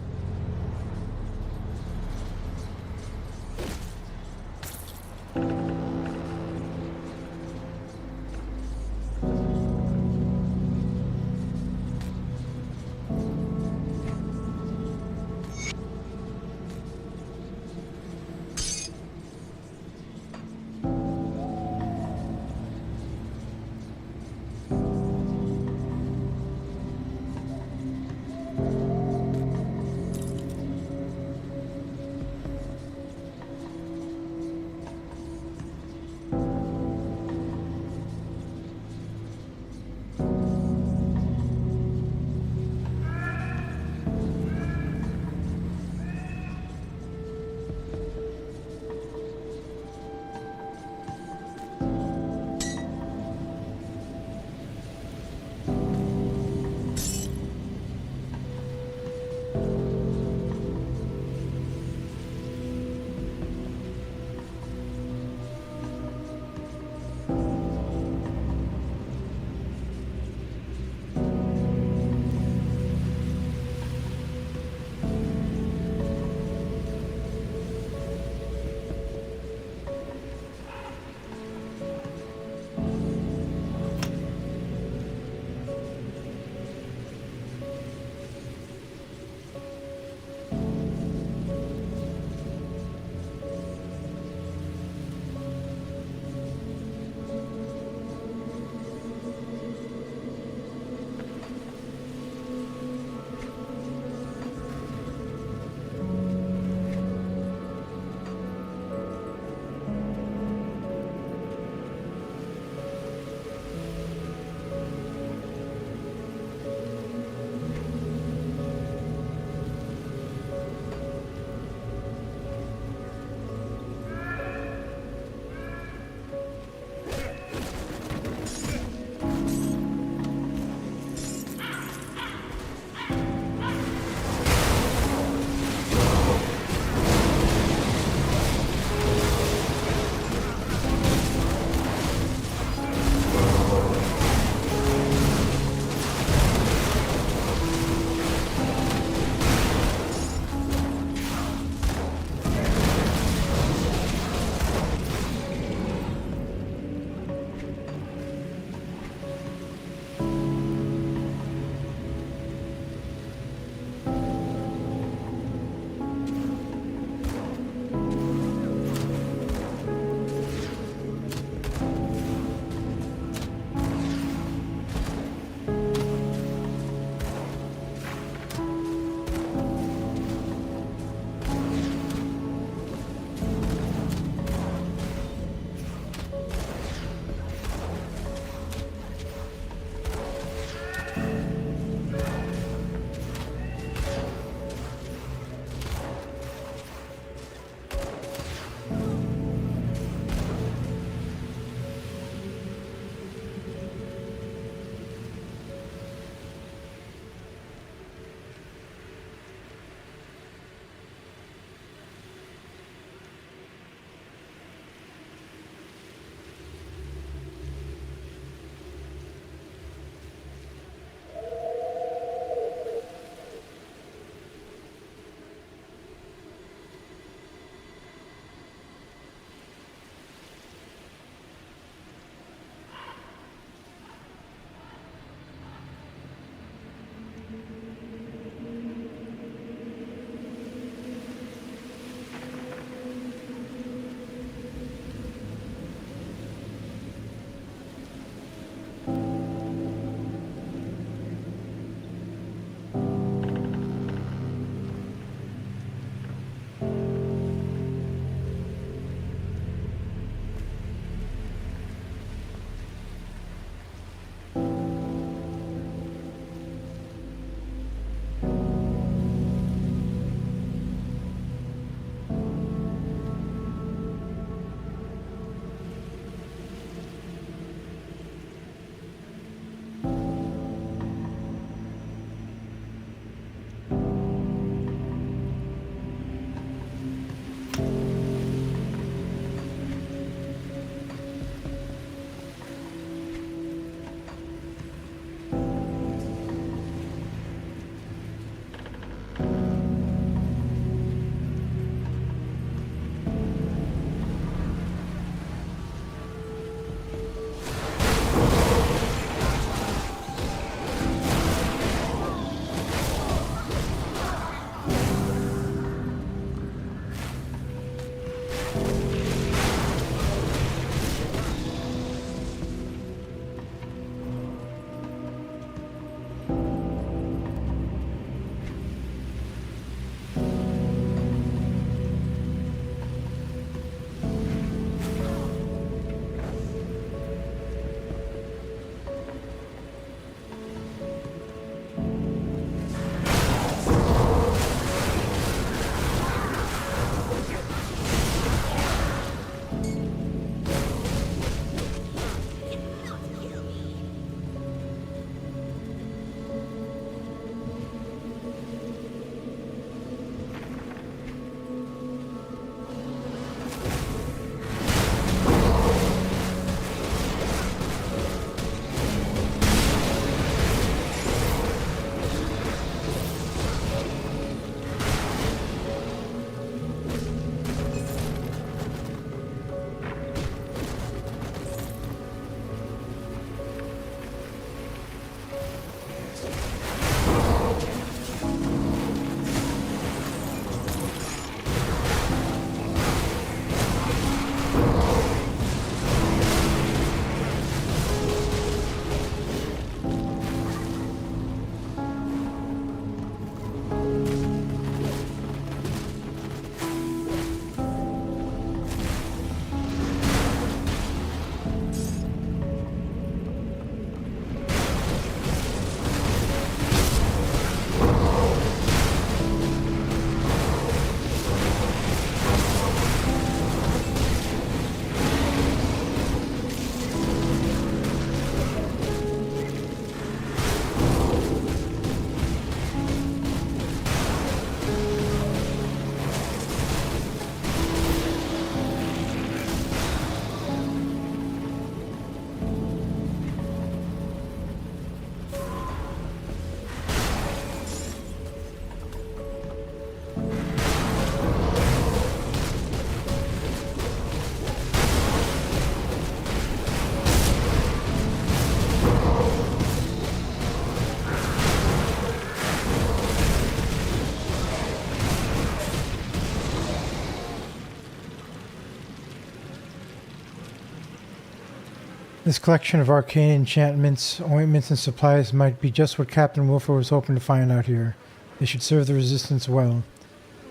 Speaker 1: This collection of arcane enchantments, ointments, and supplies might be just what Captain Wilford was hoping to find out here. They should serve the Resistance well.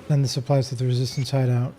Speaker 1: Send the supplies to the Resistance hideout.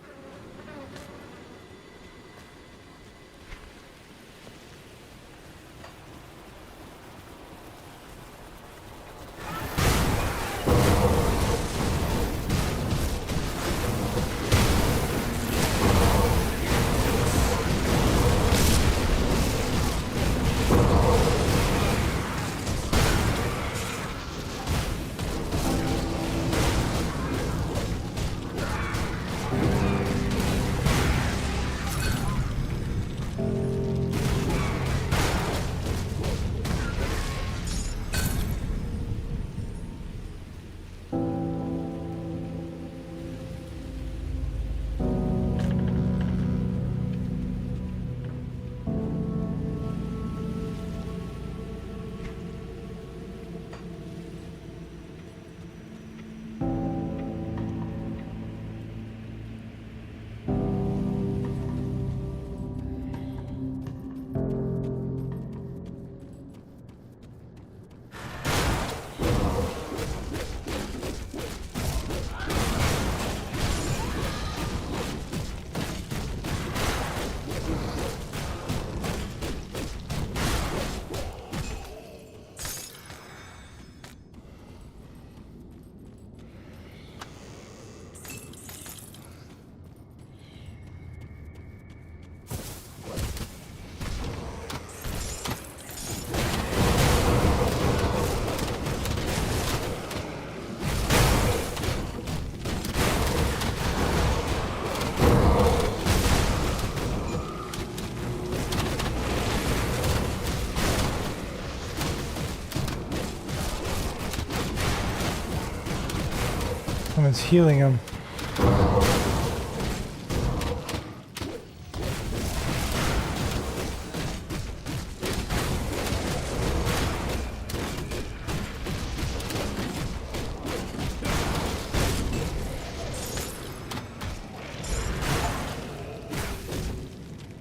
Speaker 1: Someone's healing him.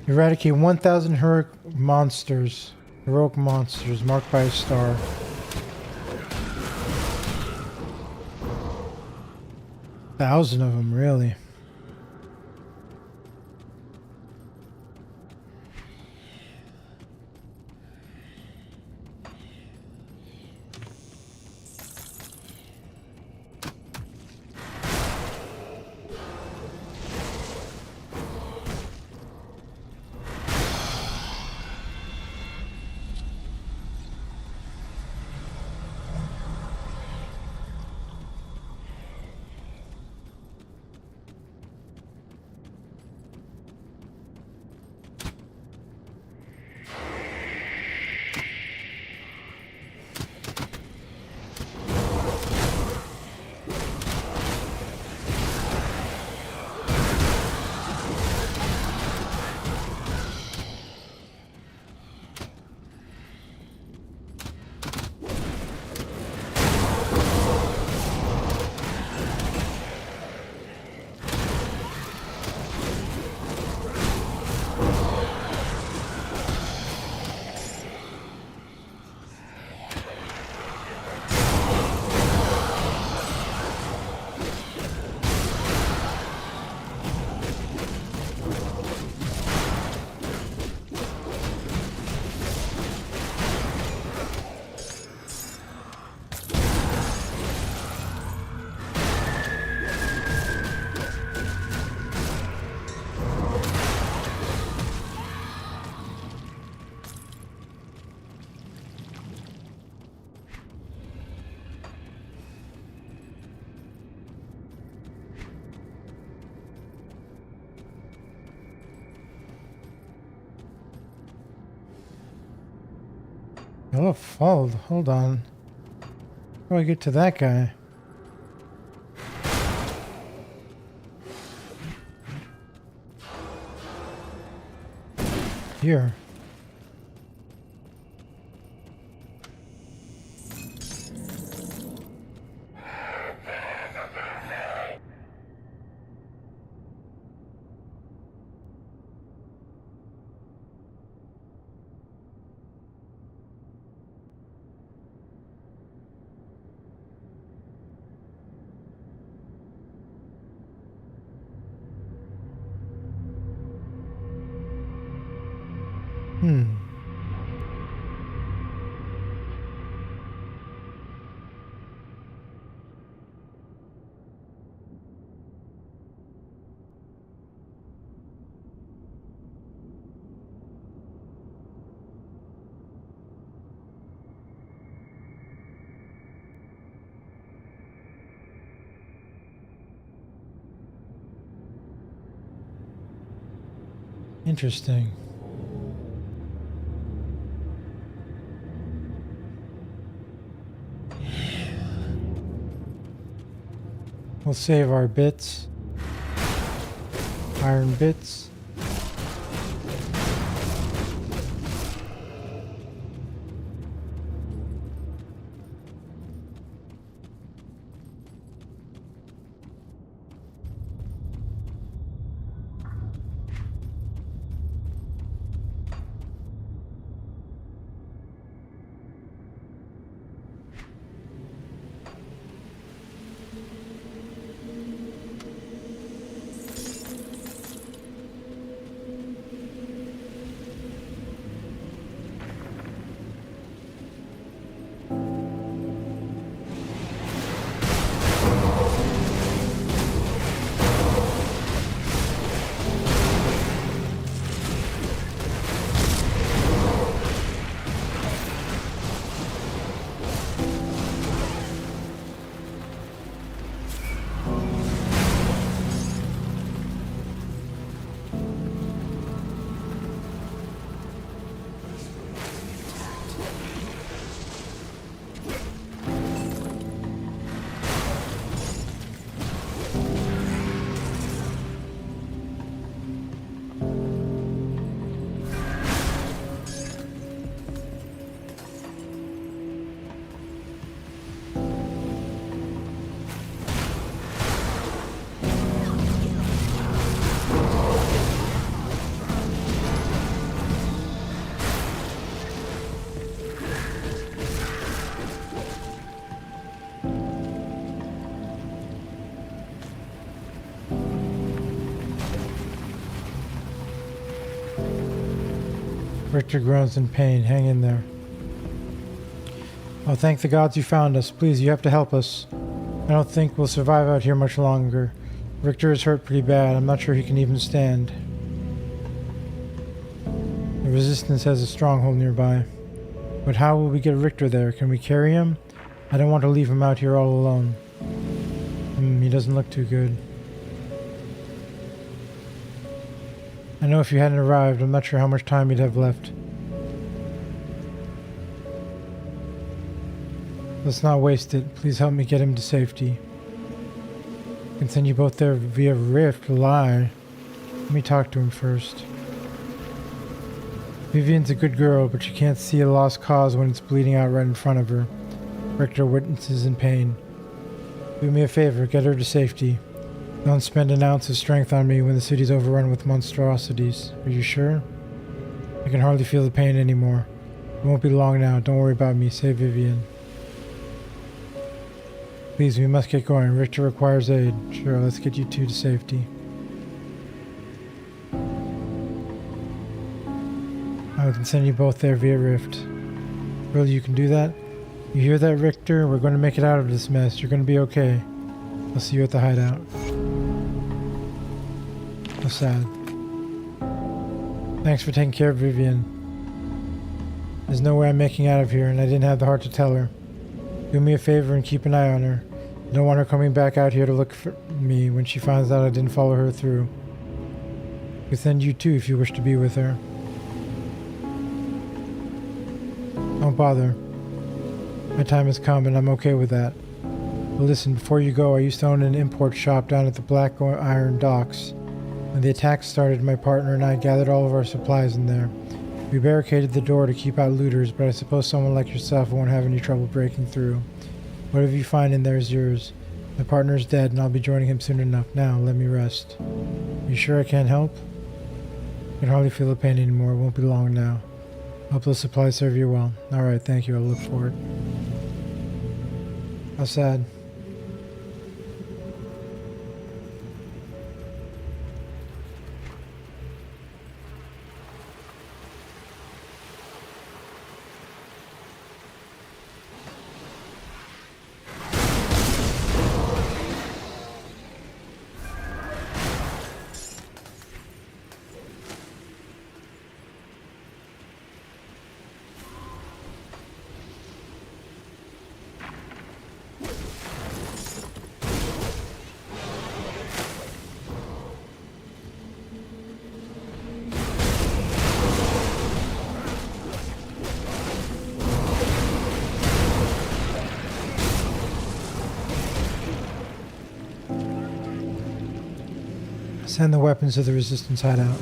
Speaker 1: Eradicate 1,000 heroic monsters marked by a star. Thousand of them, really. Oh, hold on. How do I get to that guy? Here. Interesting. We'll save our bits. Iron bits. Richter groans in pain. Hang in there. Oh, thank the gods you found us. Please, you have to help us. I don't think we'll survive out here much longer. Richter is hurt pretty bad. I'm not sure he can even stand. The Resistance has a stronghold nearby. But how will we get Richter there? Can we carry him? I don't want to leave him out here all alone. He doesn't look too good. I know if you hadn't arrived, I'm not sure how much time you'd have left. Let's not waste it. Please help me get him to safety. I can send you both there via rift. Lie. Let me talk to him first. Vivian's a good girl, but she can't see a lost cause when it's bleeding out right in front of her. Richter witnesses in pain. Do me a favor, get her to safety. Don't spend an ounce of strength on me when the city's overrun with monstrosities. Are you sure? I can hardly feel the pain anymore. It won't be long now. Don't worry about me. Save Vivian. Please, we must get going. Richter requires aid. Sure, let's get you two to safety. I can send you both there via rift. Really, you can do that? You hear that, Richter? We're going to make it out of this mess. You're going to be okay. I'll see you at the hideout. How sad. Thanks for taking care of Vivian. There's no way I'm making out of here, and I didn't have the heart to tell her. Do me a favor and keep an eye on her. I don't want her coming back out here to look for me when she finds out I didn't follow her through. I can send you too if you wish to be with her. Don't bother. My time has come and I'm okay with that. But listen, before you go, I used to own an import shop down at the Black Iron Docks. When the attack started, my partner and I gathered all of our supplies in there. We barricaded the door to keep out looters, but I suppose someone like yourself won't have any trouble breaking through. Whatever you find in there is yours. My partner is dead and I'll be joining him soon enough. Now, let me rest. You sure I can't help? I can hardly feel the pain anymore. It won't be long now. Hope those supplies serve you well. Alright, thank you. I'll look for it. How sad. Send the weapons to the resistance hideout.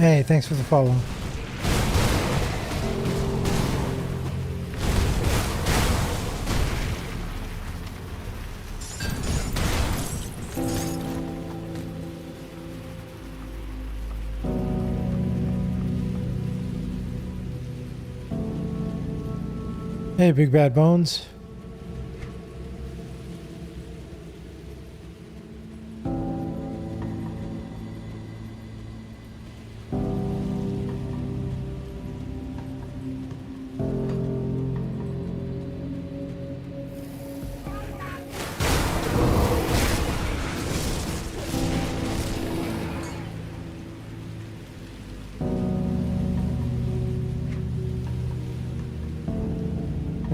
Speaker 1: Hey, thanks for the follow. Hey, Big Bad Bones.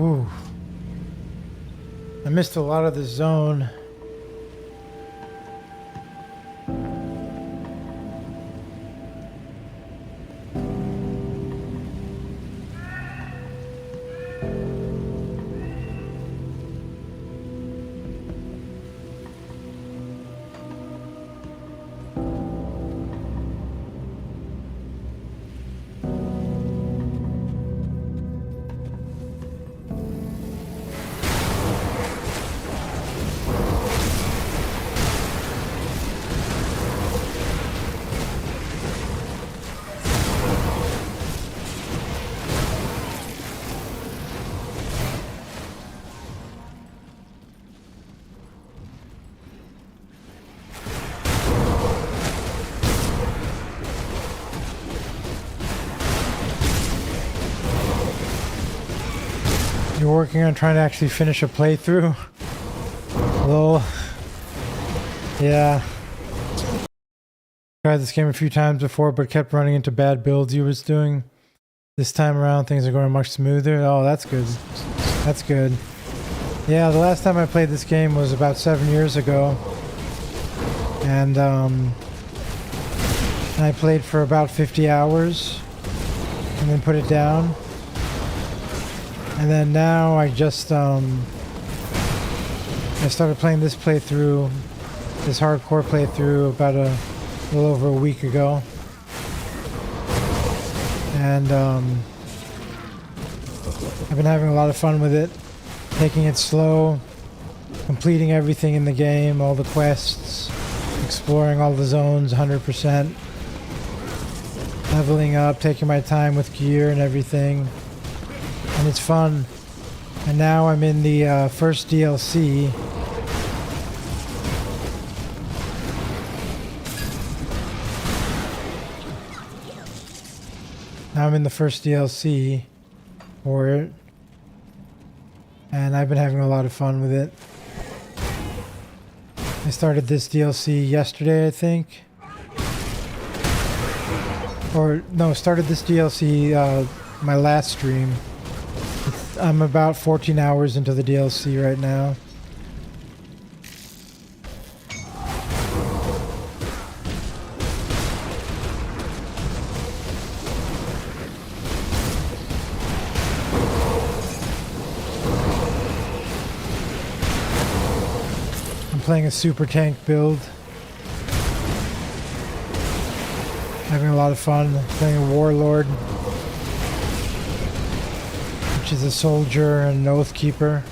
Speaker 1: Ooh. I missed a lot of the zone. You're working on trying to actually finish a playthrough? Lol. Yeah. Tried this game a few times before, but kept running into bad builds you was doing. This time around, things are going much smoother. Oh, that's good. That's good. Yeah, the last time I played this game was about 7 years ago. And I played for about 50 hours and then put it down. And then now I just I started playing this playthrough, this hardcore playthrough about a little over a week ago. And I've been having a lot of fun with it, taking it slow, completing everything in the game, all the quests, exploring all the zones 100%, leveling up, taking my time with gear and everything. And it's fun. And now I'm in the first DLC. Now I'm in the first DLC for it. And I've been having a lot of fun with it. I started this DLC yesterday, I think. Or, no, started this DLC my last stream. I'm about 14 hours into the DLC right now. I'm playing a super tank build. Having a lot of fun playing a Warlord, which is a soldier and an oath keeper.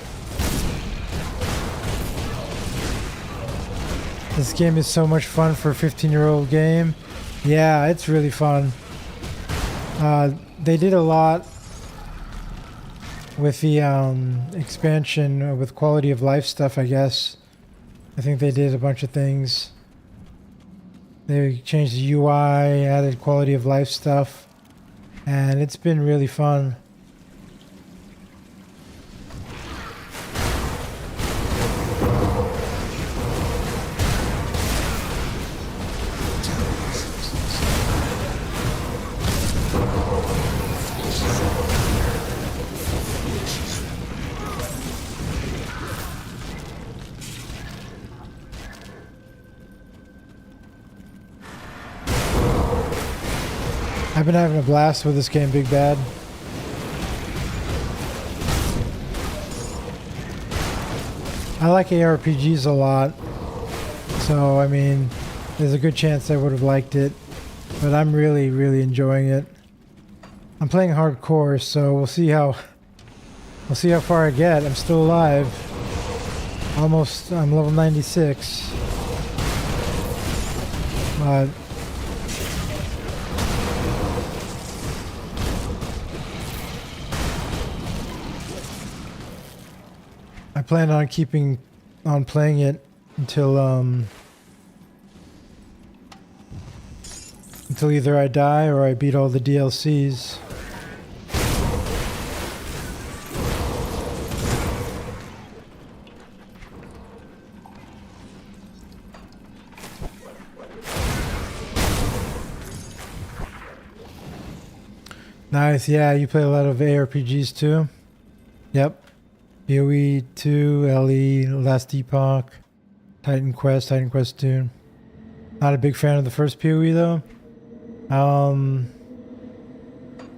Speaker 1: This game is so much fun for a 15-year-old game. Yeah, it's really fun. They did a lot with the expansion with quality of life stuff, I guess. I think they did a bunch of things. They changed the UI, added quality of life stuff, and it's been really fun. I've been having a blast with this game, Big Bad. I like ARPGs a lot, so I mean, there's a good chance I would have liked it. but I'm really, really enjoying it. I'm playing hardcore, so we'll see how far I get. I'm still alive. Almost, I'm level 96. But I plan on keeping on playing it until either I die or I beat all the DLCs. Nice, yeah, you play a lot of ARPGs too? Yep. PoE 2, LE, Last Epoch, Titan Quest 2. Not a big fan of the first PoE though.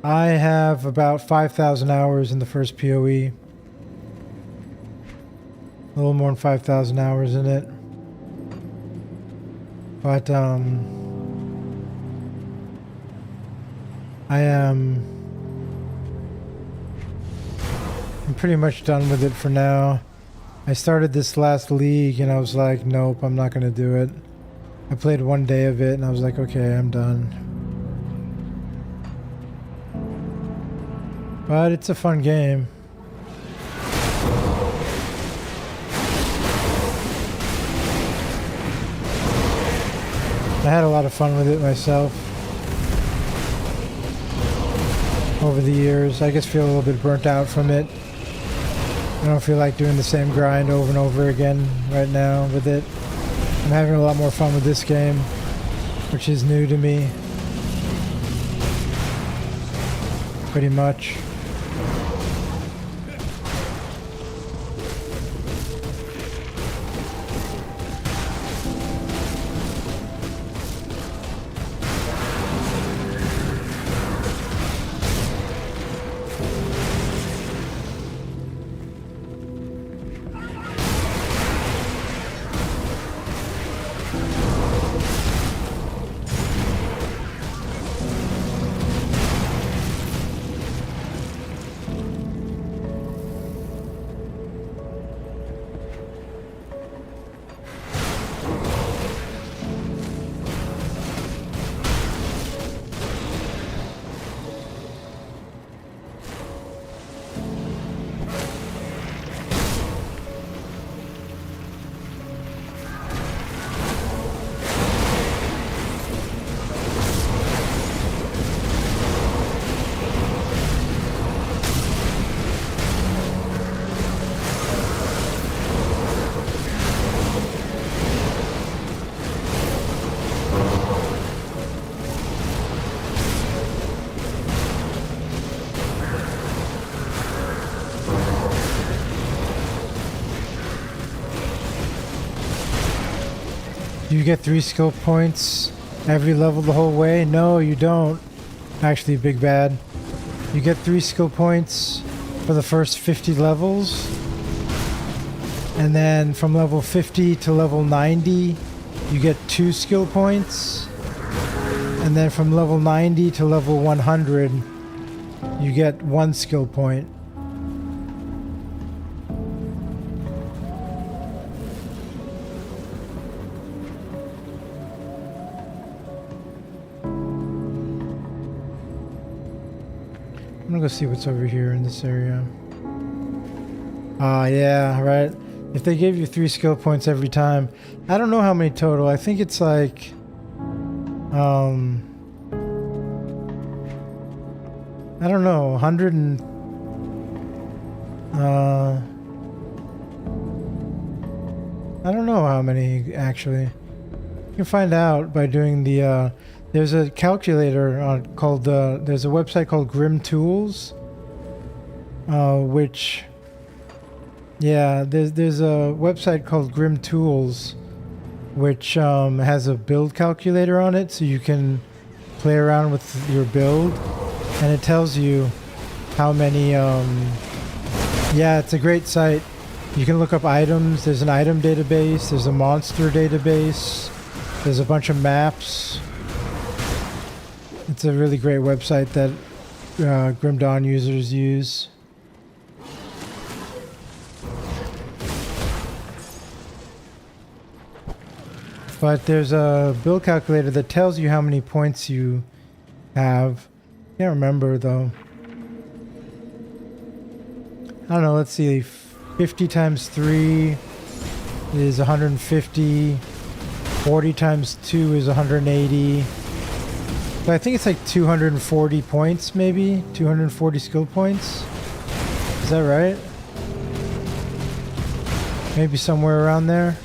Speaker 1: I have about 5,000 hours in the first PoE. A little more than 5,000 hours in it. But I'm pretty much done with it for now. I started this last league and I was like, nope, I'm not gonna do it. I played one day of it and I was like, okay, I'm done. But it's a fun game. I had a lot of fun with it myself over the years. I just feel a little bit burnt out from it. I don't feel like doing the same grind over and over again right now with it. I'm having a lot more fun with this game, which is new to me. Pretty much. You get 3 skill points every level the whole way? No, you don't. Actually, Big Bad. You get 3 skill points for the first 50 levels. And then from level 50 to level 90, you get 2 skill points. And then from level 90 to level 100, you get 1 skill point. I'm gonna go see what's over here in this area. Yeah, right. If they gave you 3 skill points every time, I don't know how many total. I think it's like, I don't know, 100 and, I don't know how many actually. You can find out by doing the, there's a calculator called, there's a website called Grim Tools, which, yeah, there's a website called Grim Tools, which has a build calculator on it, so you can play around with your build, and it tells you how many, yeah, it's a great site. You can look up items, there's an item database, there's a monster database, there's a bunch of maps. It's a really great website that Grim Dawn users use. But there's a build calculator that tells you how many points you have. Can't remember though. I don't know, let's see. 50 times 3 is 150. 40 times 2 is 180. So I think it's like 240 points maybe? 240 skill points? Is that right? Maybe somewhere around there?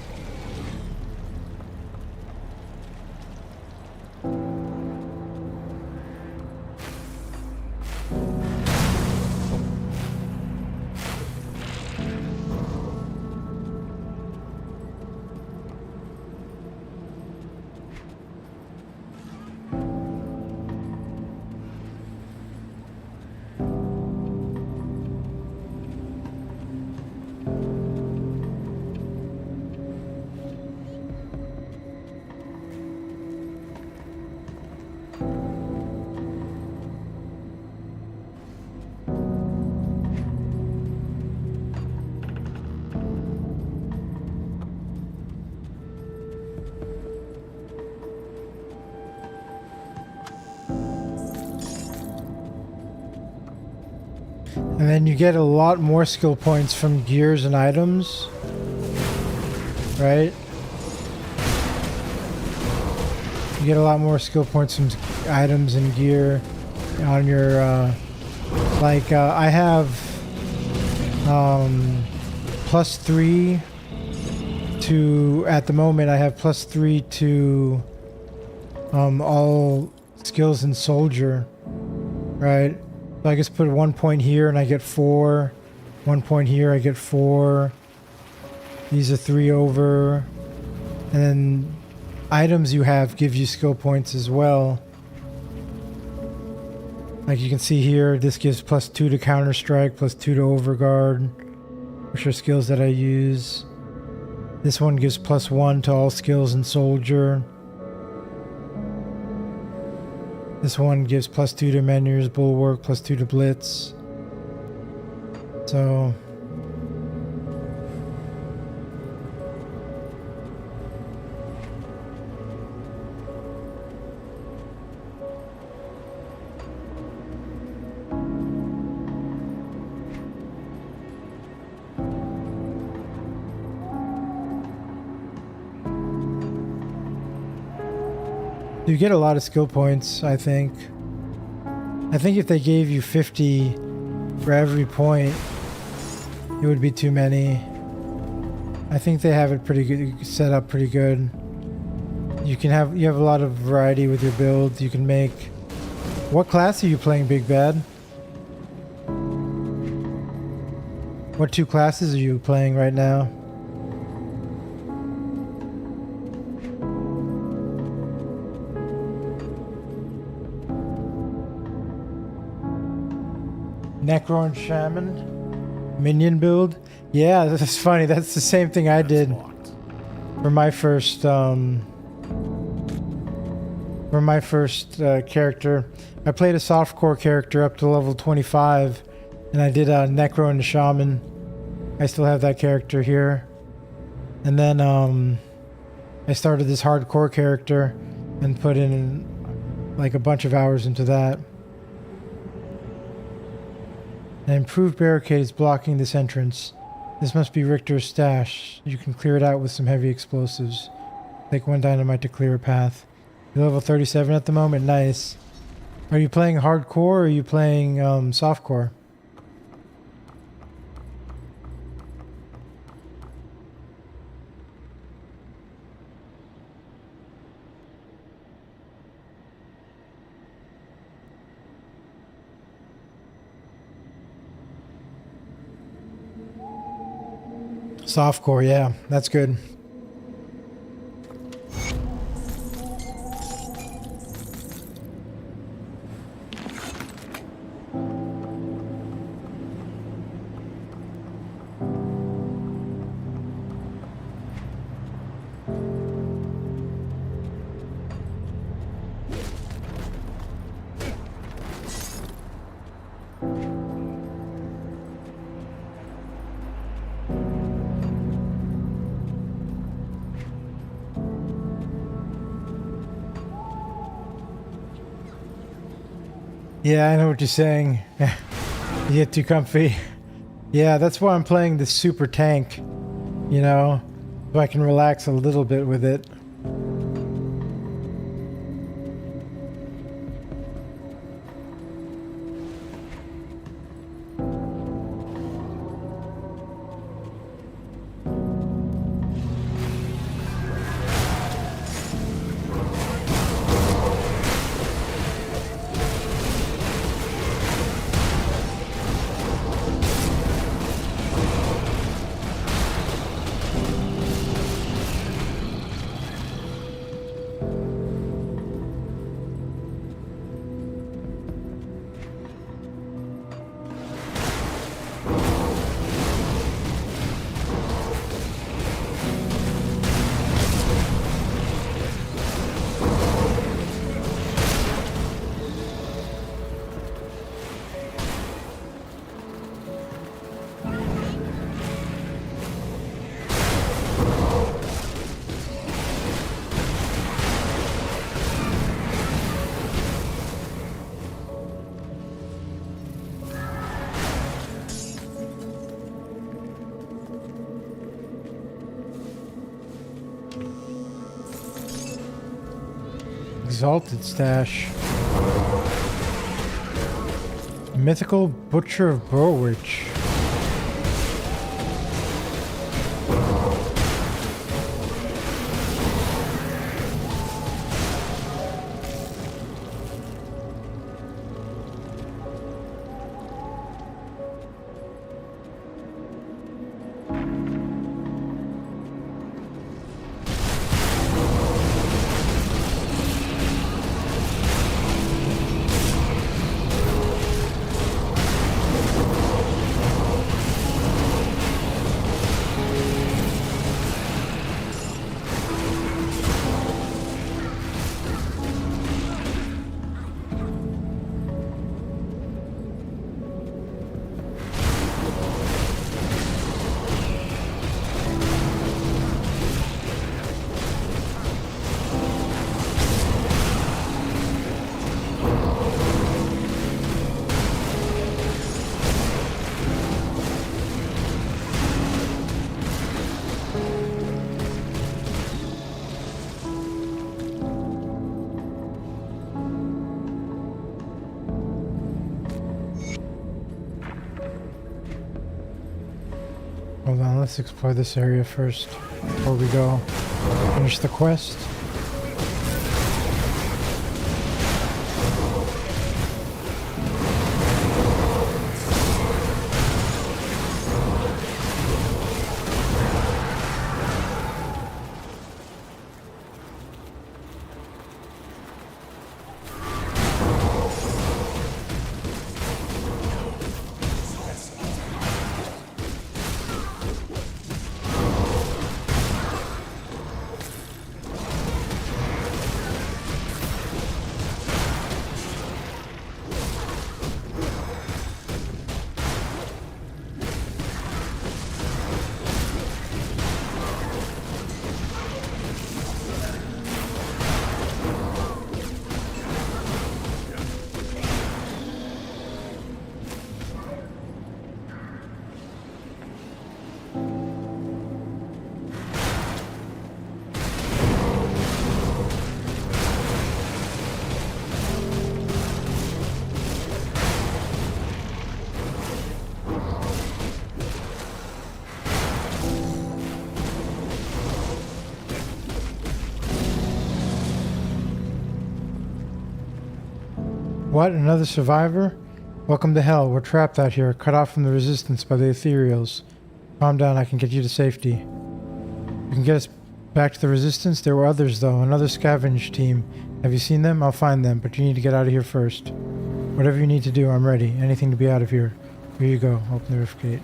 Speaker 1: And then you get a lot more skill points from gears and items, right? You get a lot more skill points from items and gear on your, I have +3 to, at the moment I have +3 to all skills in soldier, right? So I just put 1 point here and I get 4. 1 point here, I get 4. These are 3 over. And then items you have give you skill points as well. Like you can see here, this gives +2 to counter strike, +2 to overguard, which are skills that I use. This one gives +1 to all skills in soldier. This one gives +2 to menhirs, bulwark, +2 to blitz. So you get a lot of skill points, I think. I think if they gave you 50 for every point, it would be too many. I think they have it pretty good, set up pretty good. You have a lot of variety with your build. You can make... What class are you playing, Big Bad? What 2 classes are you playing right now? Necro and Shaman minion build. Yeah, that's funny. That's the same thing I did for my first character. I played a softcore character up to level 25, and I did a Necro and a Shaman. I still have that character here. And then I started this hardcore character and put in like a bunch of hours into that. An improved barricade is blocking this entrance. This must be Richter's stash. You can clear it out with some heavy explosives. Take 1 dynamite to clear a path. You're level 37 at the moment. Nice. Are you playing hardcore or are you playing softcore? Softcore, yeah, that's good. Yeah, I know what you're saying. You get too comfy. Yeah, that's why I'm playing the super tank, you know, so I can relax a little bit with it. Exalted stash. Mythical Butcher of Borwich. Hold on, let's explore this area first before we go finish the quest. What? Another survivor? Welcome to hell. We're trapped out here, cut off from the resistance by the ethereals. Calm down, I can get you to safety. You can get us back to the resistance? There were others, though. Another scavenge team. Have you seen them? I'll find them, but you need to get out of here first. Whatever you need to do, I'm ready. Anything to be out of here. Here you go. Open the rift gate.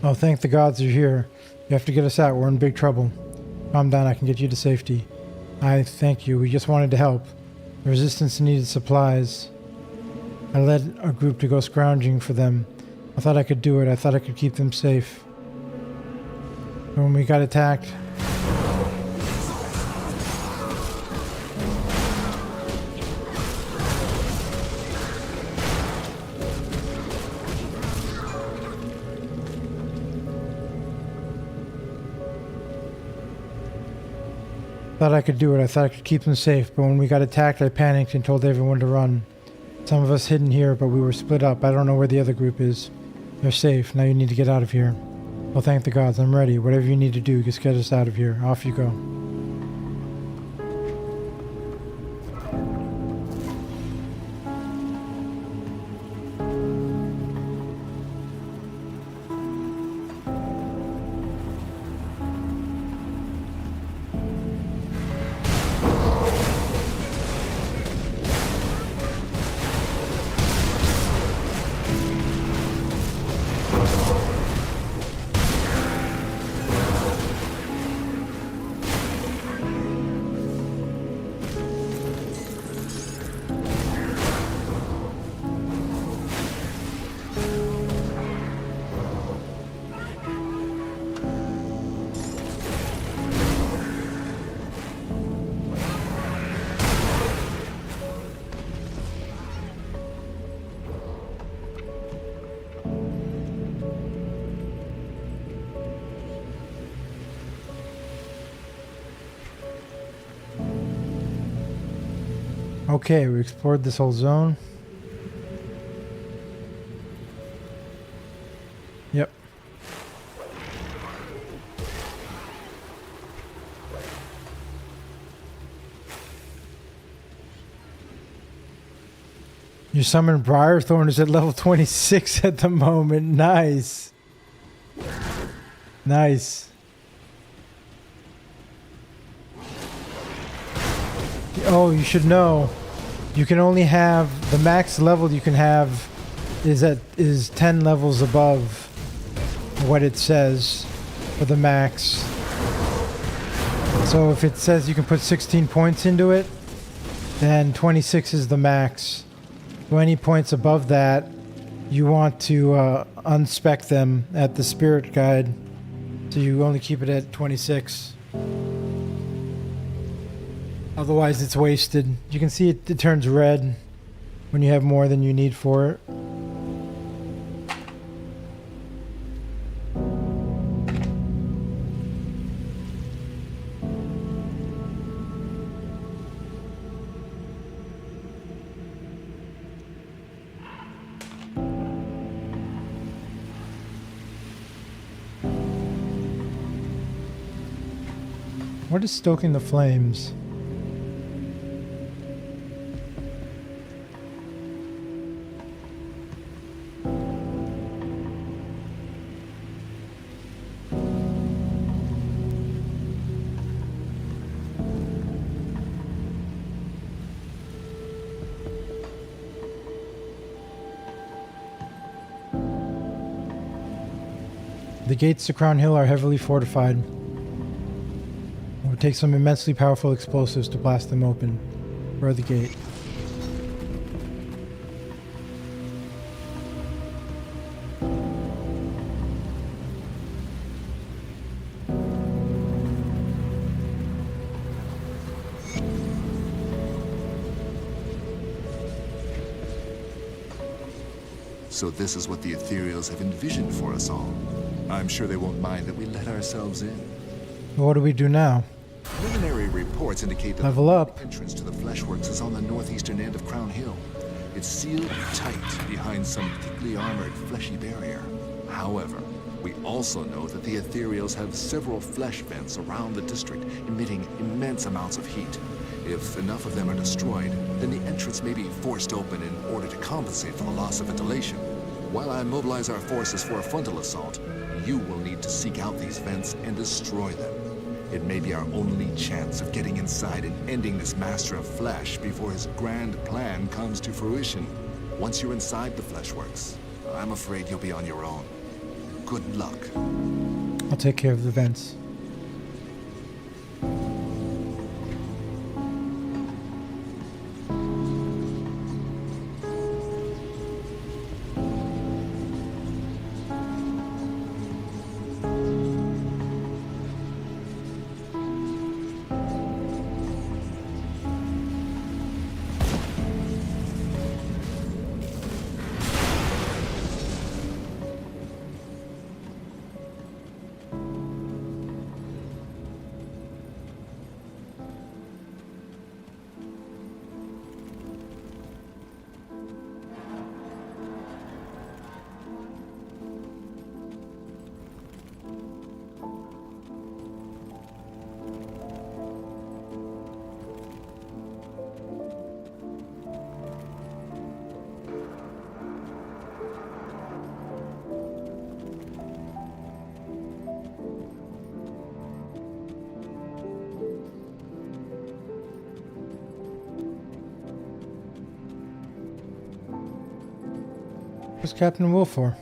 Speaker 1: Oh, thank the gods you're here. You have to get us out. We're in big trouble. Calm down. I can get you to safety. I thank you. We just wanted to help. The resistance needed supplies. I led a group to go scrounging for them. I thought I could do it. I thought I could keep them safe. When we got attacked... Thought I could do it. I thought I could keep them safe, but when we got attacked, I panicked and told everyone to run. Some of us hidden here, but we were split up. I don't know where the other group is. They're safe. Now you need to get out of here. Well, thank the gods. I'm ready. Whatever you need to do, just get us out of here. Off you go. Okay, we explored this whole zone. Yep. You summoned Briarthorn is at level 26 at the moment. Nice. Nice. Oh, you should know. You can only have the max level you can have is 10 levels above what it says for the max. So if it says you can put 16 points into it, then 26 is the max. So any points above that, you want to unspec them at the spirit guide. So you only keep it at 26. Otherwise it's wasted. You can see it turns red when you have more than you need for it. What is stoking the flames? The gates to Crown Hill are heavily fortified. It would take some immensely powerful explosives to blast them open. Where are the gate?
Speaker 11: So this is what the Ethereals have envisioned for us all. I'm sure they won't mind that we let ourselves in.
Speaker 1: What do we do now?
Speaker 11: Preliminary reports indicate that
Speaker 1: Level up.
Speaker 11: the entrance to the Fleshworks is on the northeastern end of Crown Hill. It's sealed tight behind some thickly armored, fleshy barrier. However, we also know that the Ethereals have several flesh vents around the district, emitting immense amounts of heat. If enough of them are destroyed, then the entrance may be forced open in order to compensate for the loss of ventilation. While I mobilize our forces for a frontal assault, you will need to seek out these vents and destroy them. It may be our only chance of getting inside and ending this Master of Flesh before his grand plan comes to fruition. Once you're inside the Fleshworks, I'm afraid you'll be on your own. Good luck.
Speaker 1: I'll take care of the vents. What's Captain Wolf for?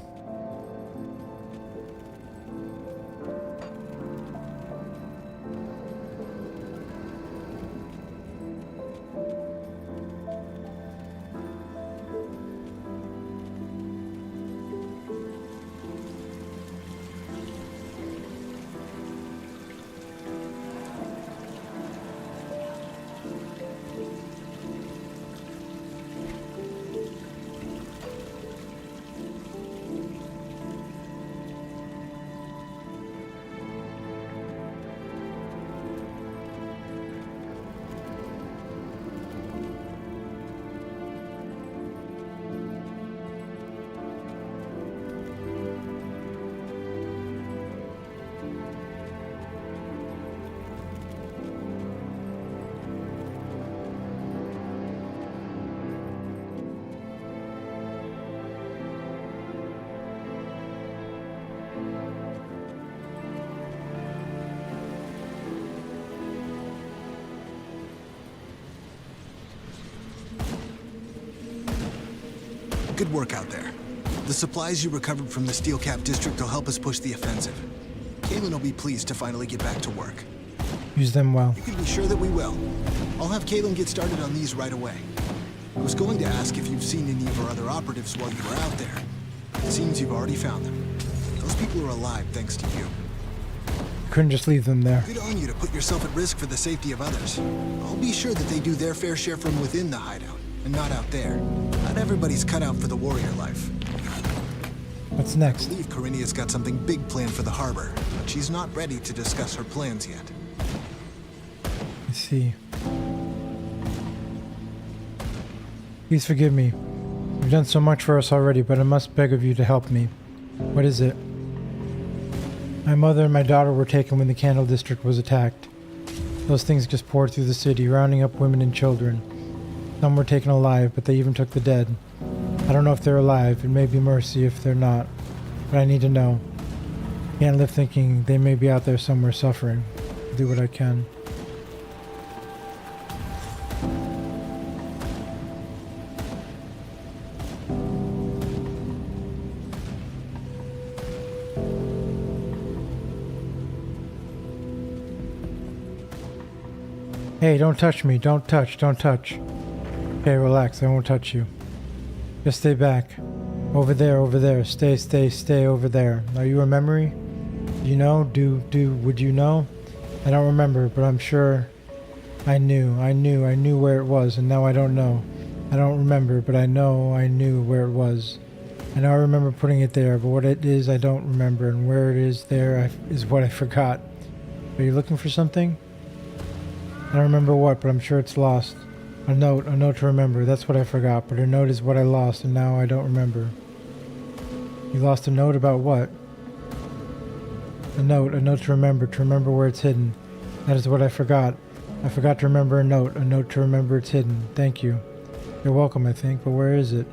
Speaker 10: Good work out there. The supplies you recovered from the Steel Cap District will help us push the offensive. Kalen will be pleased to finally get back to work.
Speaker 1: Use them well.
Speaker 10: You can be sure that we will. I'll have Kalen get started on these right away. I was going to ask if you've seen any of our other operatives while you were out there. It seems you've already found them. Those people are alive thanks to you.
Speaker 1: Couldn't just leave them there.
Speaker 10: Good on you to put yourself at risk for the safety of others. I'll be sure that they do their fair share from within the hideout, and not out there. Not everybody's cut out for the warrior life.
Speaker 1: What's next?
Speaker 10: I believe Corinia's got something big planned for the harbor, but she's not ready to discuss her plans yet.
Speaker 1: Let's see. Please forgive me. You've done so much for us already, but I must beg of you to help me. What is it? My mother and my daughter were taken when the Candle District was attacked. Those things just poured through the city, rounding up women and children. Some were taken alive, but they even took the dead. I don't know if they're alive. It may be mercy if they're not. But I need to know. Can't live thinking they may be out there somewhere suffering. I'll do what I can. Hey, don't touch me. Don't touch. Don't touch. Okay, relax. I won't touch you. Just stay back. Over there, over there. Stay, stay, stay over there. Are you a memory? Do you know? Would you know? I don't remember, but I'm sure I knew where it was, and now I don't know. I don't remember, but I know I knew where it was. I know I remember putting it there, but what it is I don't remember, and where it is there is what I forgot. Are you looking for something? I don't remember what, but I'm sure it's lost. A note to remember. That's what I forgot, but a note is what I lost, and now I don't remember. You lost a note about what? A note to remember where it's hidden. That is what I forgot. I forgot to remember a note to remember it's hidden. Thank you. You're welcome, I think, but where is it?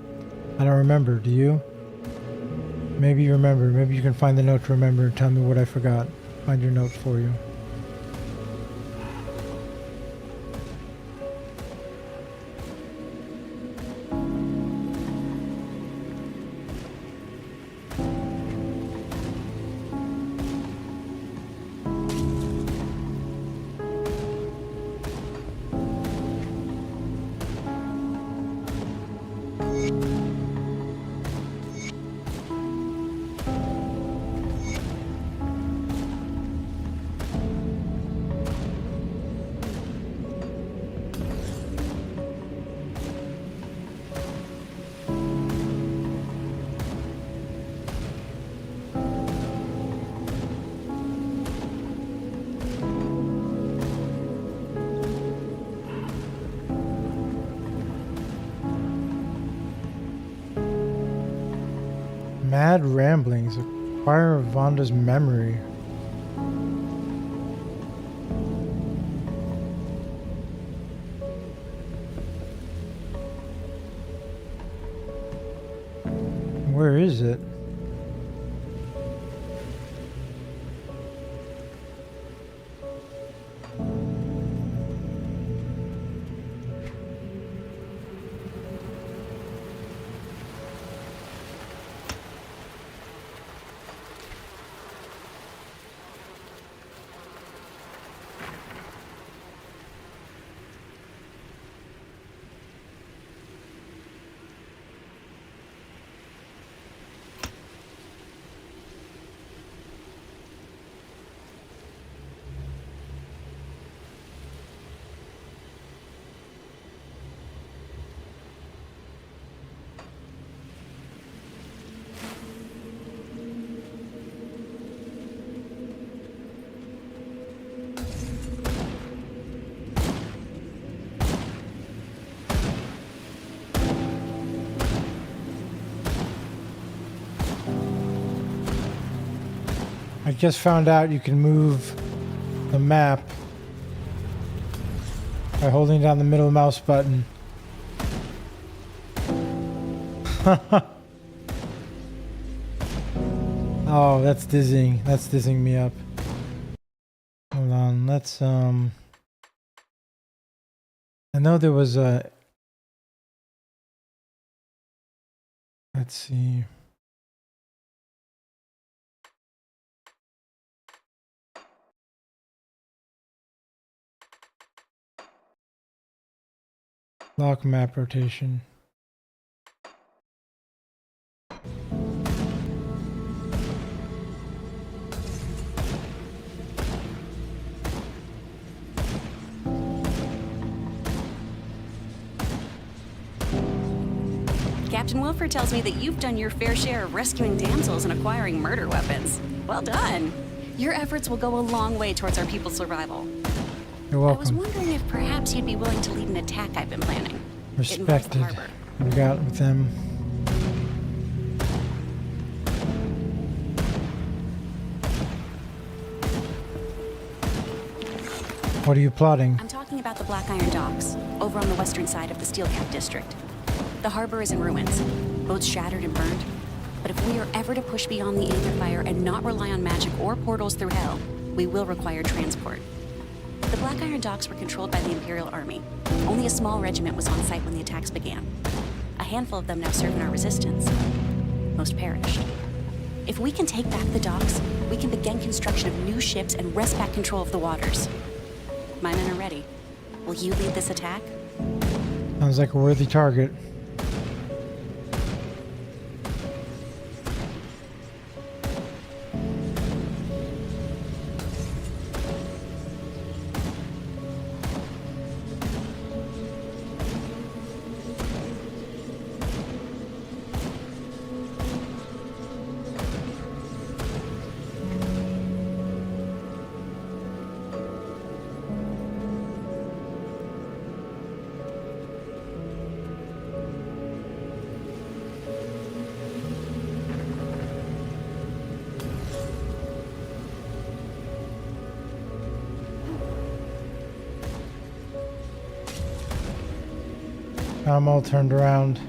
Speaker 1: I don't remember, do you? Maybe you remember. Maybe you can find the note to remember and tell me what I forgot. Find your note for you. Mad ramblings. Acquire Vonda's memory. Where is it? I just found out you can move the map by holding down the middle mouse button. Oh, that's dizzying. That's dizzying me up. Hold on, let's I know there was a... Let's see. Lock map rotation.
Speaker 9: Captain Wilford tells me that you've done your fair share of rescuing damsels and acquiring murder weapons. Well done. Your efforts will go a long way towards our people's survival.
Speaker 1: You're welcome.
Speaker 9: I was wondering if perhaps you'd be willing to lead an attack I've been planning.
Speaker 1: Respected. We got with them. What are you plotting?
Speaker 9: I'm talking about the Black Iron Docks, over on the western side of the Steel Cap District. The harbor is in ruins, boats shattered and burned. But if we are ever to push beyond the Aether Fire and not rely on magic or portals through hell, we will require transport. The Black Iron Docks were controlled by the Imperial Army. Only a small regiment was on site when the attacks began. A handful of them now serve in our resistance. Most perished. If we can take back the docks, we can begin construction of new ships and wrest back control of the waters. My men are ready. Will you lead this attack?
Speaker 1: Sounds like a worthy target. I'm all turned around.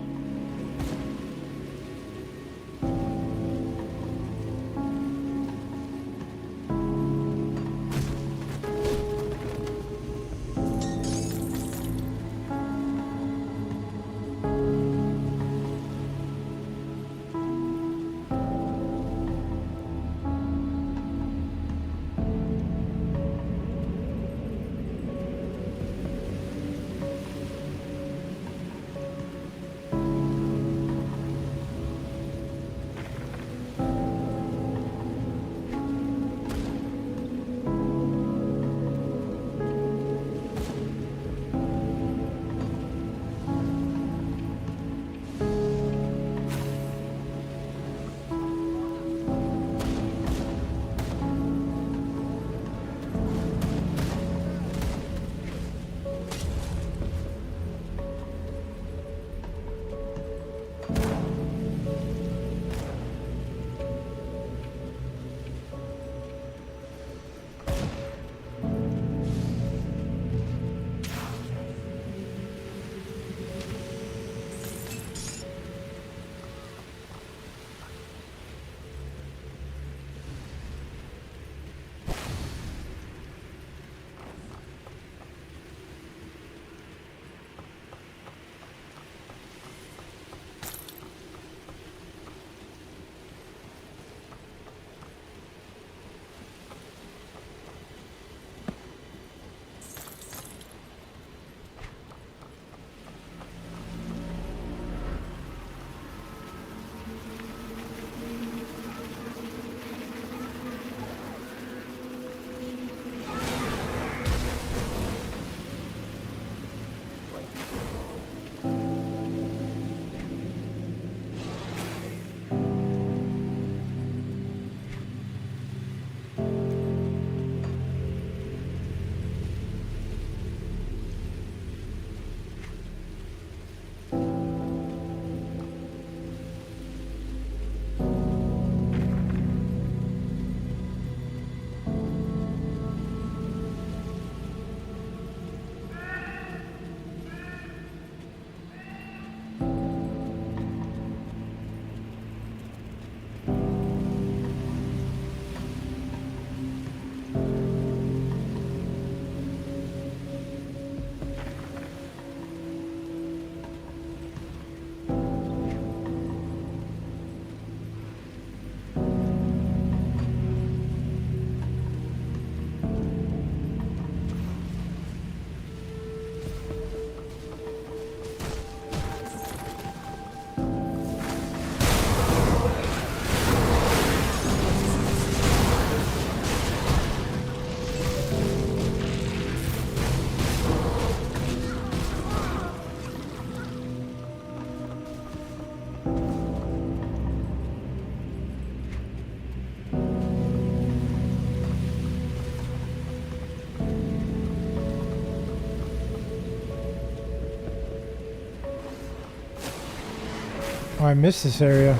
Speaker 1: Oh, I missed this area.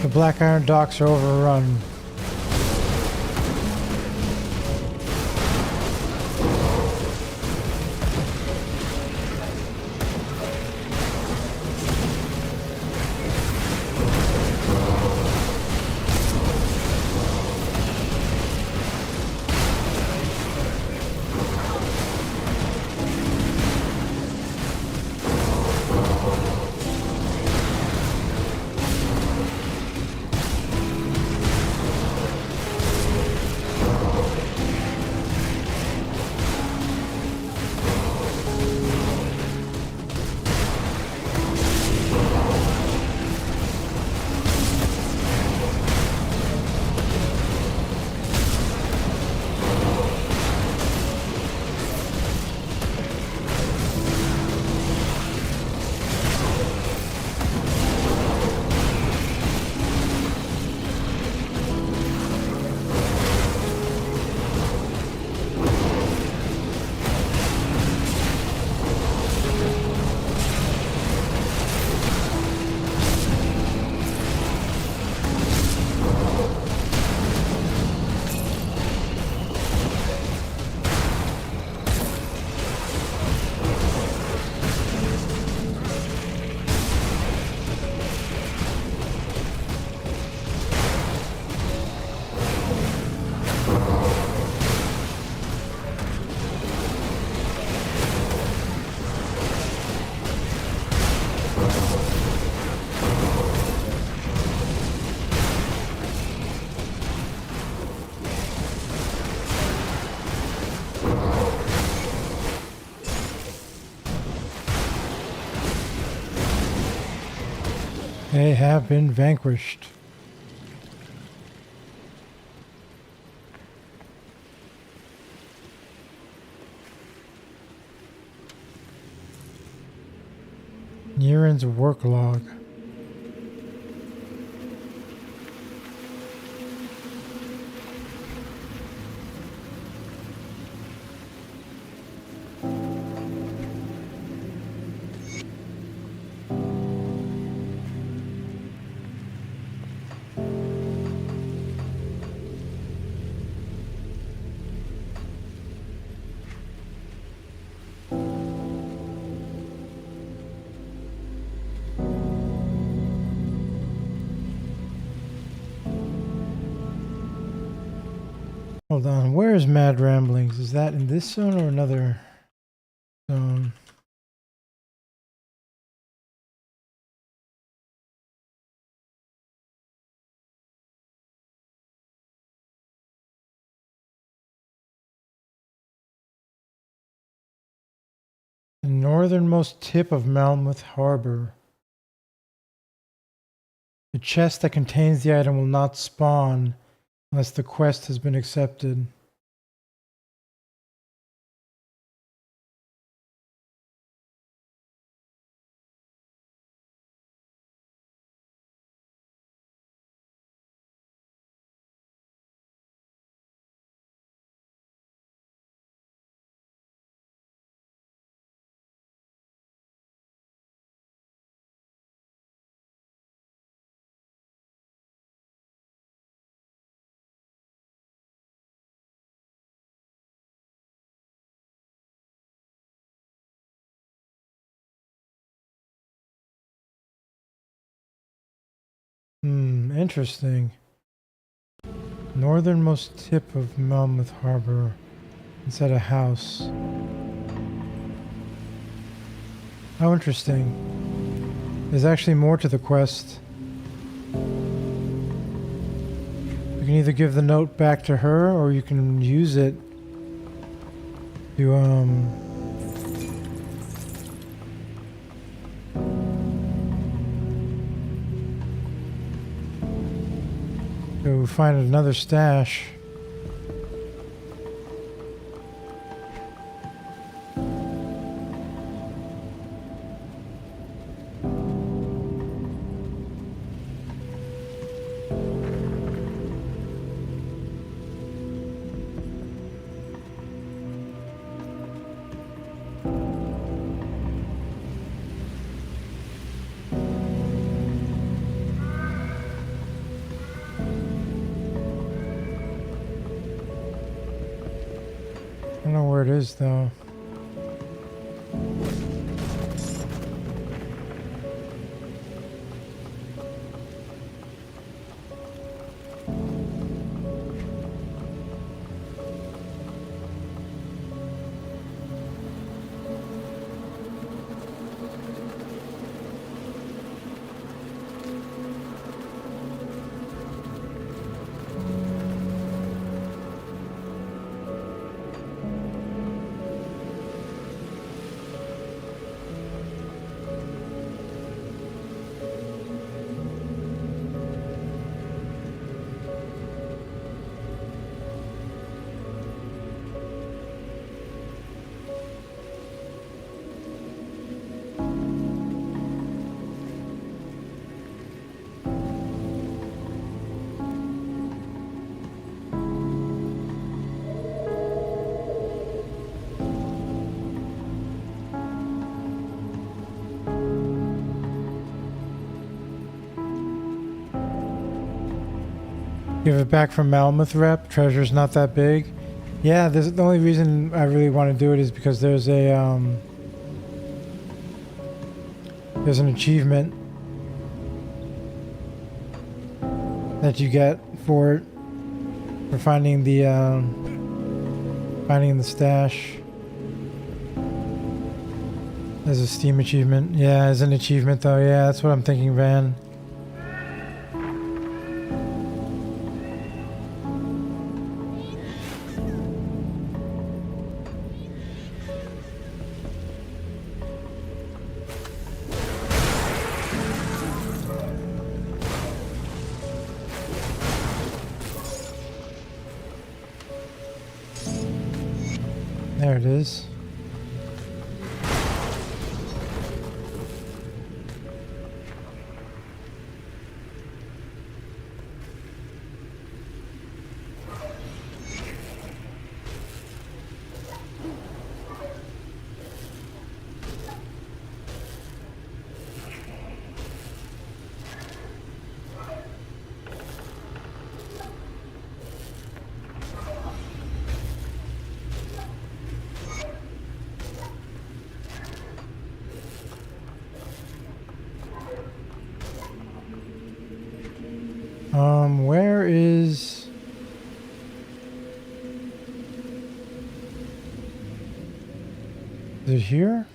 Speaker 1: The Black Iron docks are overrun. They have been vanquished. Niren's work log. Hold on, where is Mad Ramblings? Is that in this zone or another zone? The northernmost tip of Malmouth Harbor. The chest that contains the item will not spawn unless the quest has been accepted. Interesting. Northernmost tip of Malmouth Harbor. Inside a house. How interesting. There's actually more to the quest. You can either give the note back to her or you can use it to go find another stash. I don't know where it is though. Give it back from Malmuth rep. Treasure's not that big. Yeah, the only reason I really want to do it is because there's an achievement that you get for it, for finding the stash. There's a Steam achievement. Yeah, there's an achievement though. Yeah, that's what I'm thinking, Van. There it is. Where is... Is it here?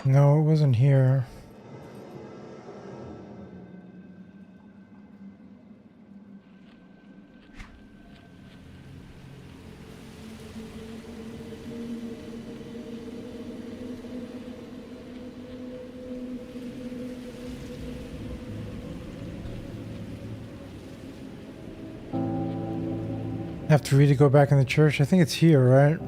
Speaker 1: No, it wasn't here. Have to read to go back in the church. I think it's here, right?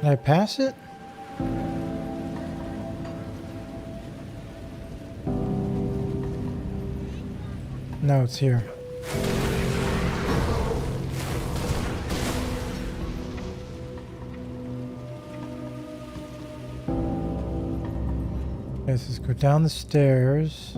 Speaker 1: Can I pass it? No, it's here. Okay, let's go down the stairs.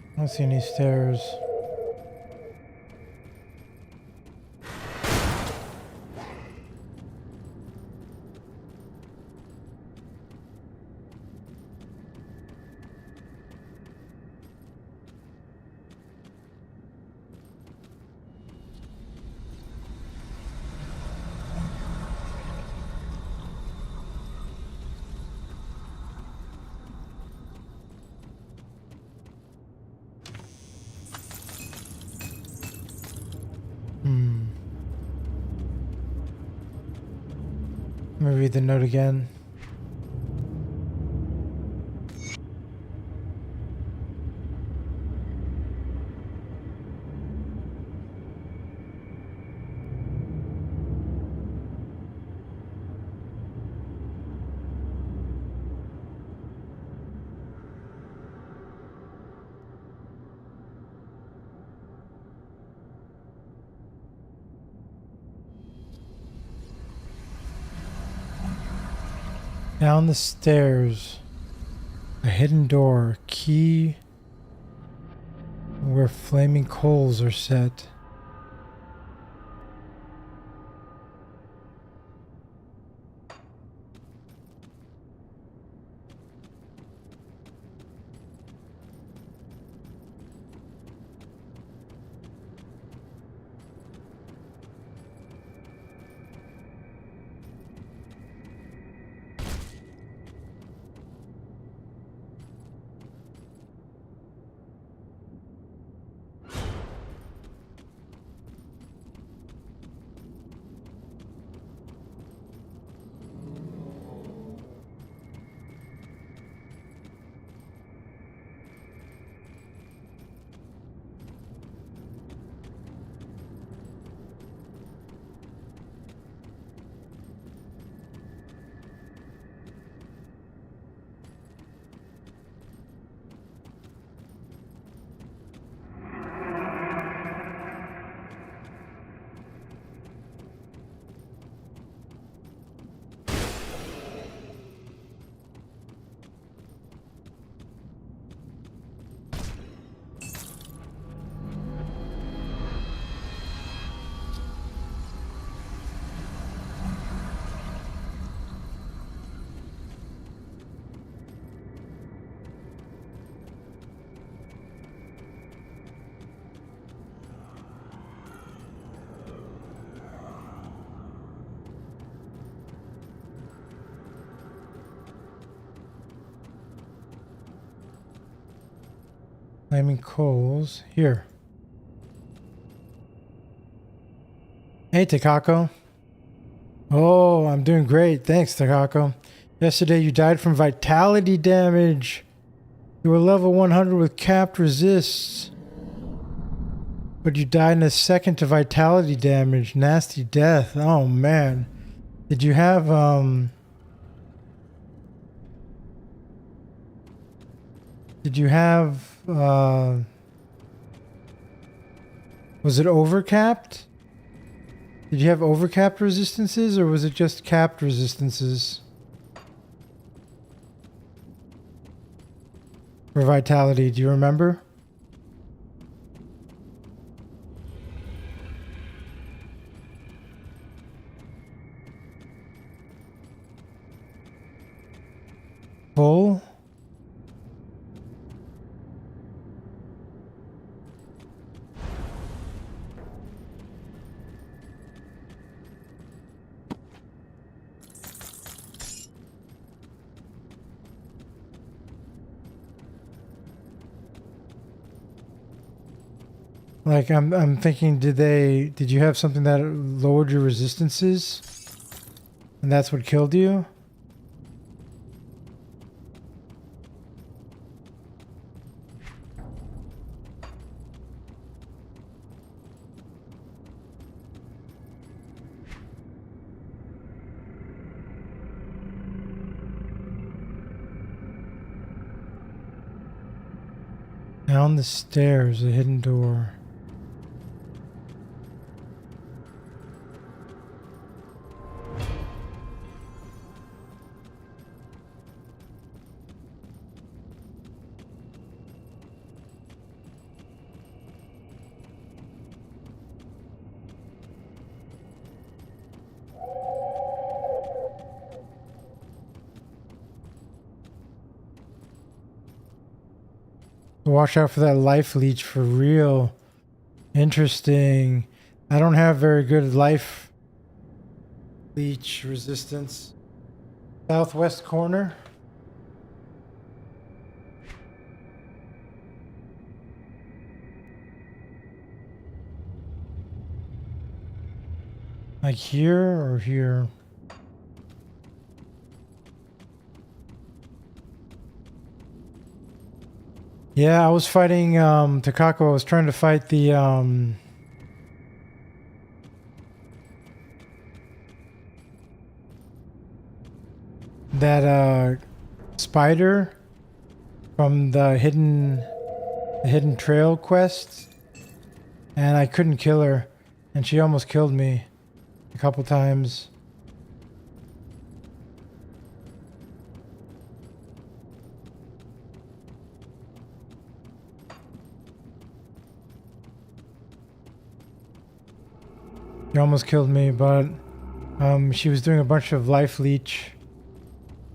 Speaker 1: I don't see any stairs. Let me read the note again. Down the stairs, a hidden door, key where flaming coals are set. Flaming coals. Here. Hey, Takako. Oh, I'm doing great. Thanks, Takako. Yesterday you died from vitality damage. You were level 100 with capped resists. But you died in a second to vitality damage. Nasty death. Oh, man. Did you have, was it overcapped? Did you have overcapped resistances, or was it just capped resistances? For vitality, do you remember? Full? Like, I'm thinking, did you have something that lowered your resistances? And that's what killed you? Down the stairs, a hidden door. Watch out for that life leech for real. Interesting. I don't have very good life leech resistance. Southwest corner. Like here or here? Yeah, I was fighting Takako. I was trying to fight the that spider from the hidden trail quest, and I couldn't kill her, and she almost killed me a couple times. She almost killed me, but she was doing a bunch of life leech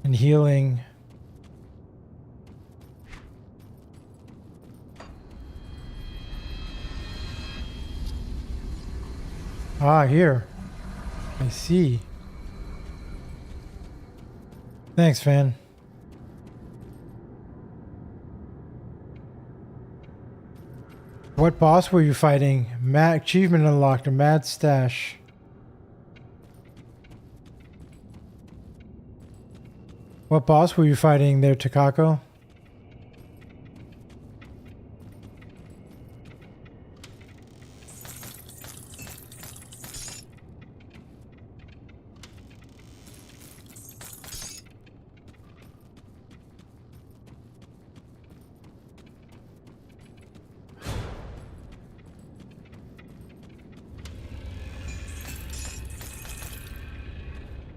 Speaker 1: and healing. Ah, here. I see. Thanks, fan. What boss were you fighting? Achievement unlocked, a mad stash. What boss were you fighting there, Takako?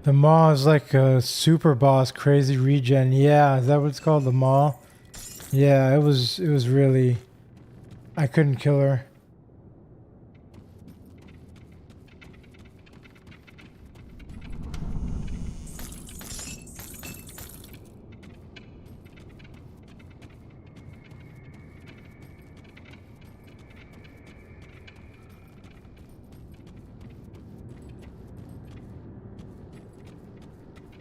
Speaker 1: The Maw is like a super boss, crazy regen. Yeah, is that what it's called? The Maw? Yeah, it was really... I couldn't kill her.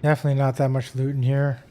Speaker 1: Definitely not that much loot in here.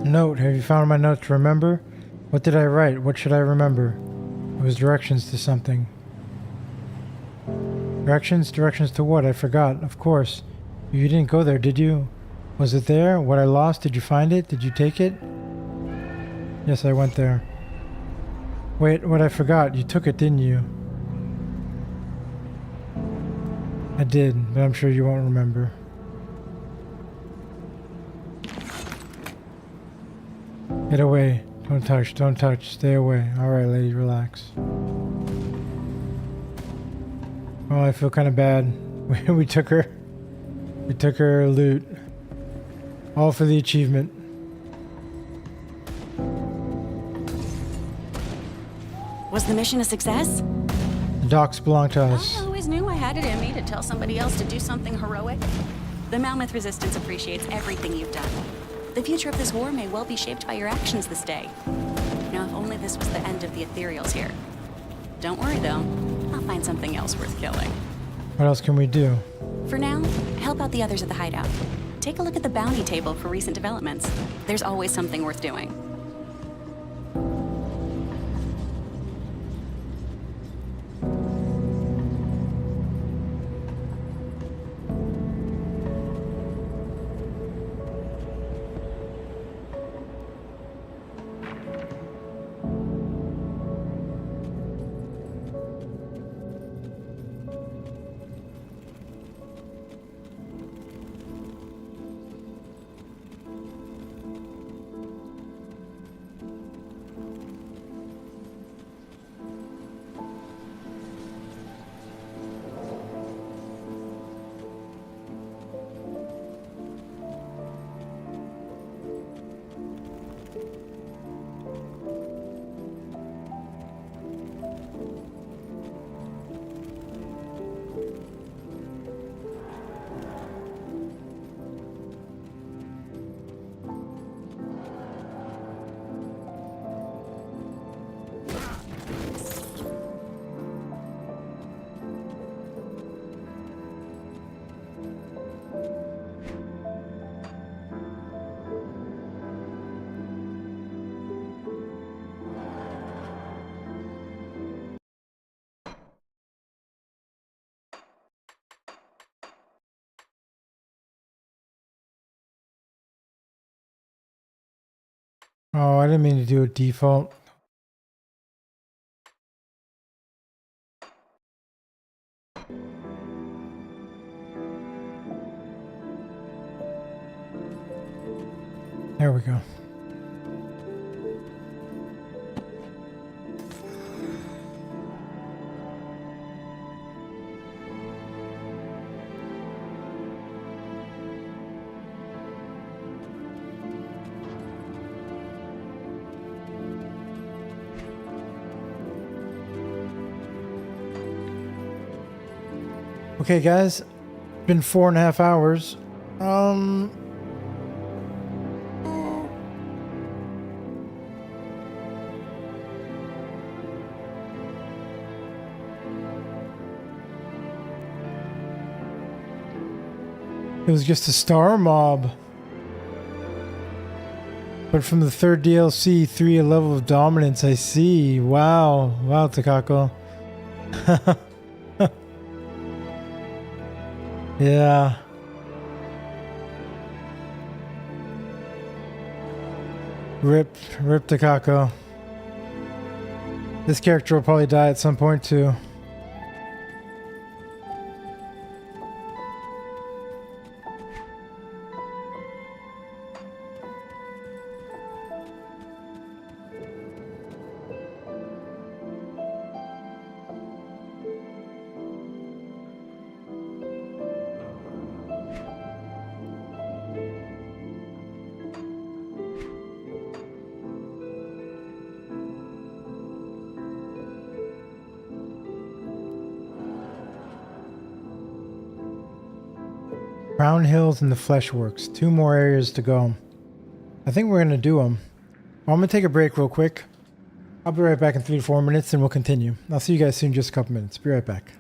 Speaker 1: Note, have you found my note to remember? What did I write? What should I remember? It was directions to something. Directions? Directions to what? I forgot. Of course. You didn't go there, did you? Was it there? What I lost? Did you find it? Did you take it? Yes, I went there. Wait, what I forgot? You took it, didn't you? I did, but I'm sure you won't remember. Get away. Don't touch. Don't touch. Stay away. Alright, lady, relax. Oh, I feel kind of bad. We took her. We took her loot. All for the achievement.
Speaker 9: Was the mission a success?
Speaker 1: The docks belong to
Speaker 9: I
Speaker 1: us.
Speaker 9: always knew I had it in me to tell somebody else to do something heroic. The Mammoth Resistance appreciates everything you've done. The future of this war may well be shaped by your actions this day. Now, if only this was the end of the ethereals here. Don't worry, though. I'll find something else worth killing.
Speaker 1: What else can we do?
Speaker 9: For now, help out the others at the hideout. Take a look at the bounty table for recent developments. There's always something worth doing.
Speaker 1: Oh, I didn't mean to do a default. There we go. Okay, guys, it's been 4.5 hours. It was just a star mob. But from the third DLC, 3 a level of dominance, I see. Wow. Wow, Takako. Yeah. Rip Takako. This character will probably die at some point too. Crown Hills and the Fleshworks. 2 more areas to go. I think we're going to do them. Well, I'm going to take a break real quick. I'll be right back in 3 to 4 minutes and we'll continue. I'll see you guys soon in just a couple minutes. Be right back.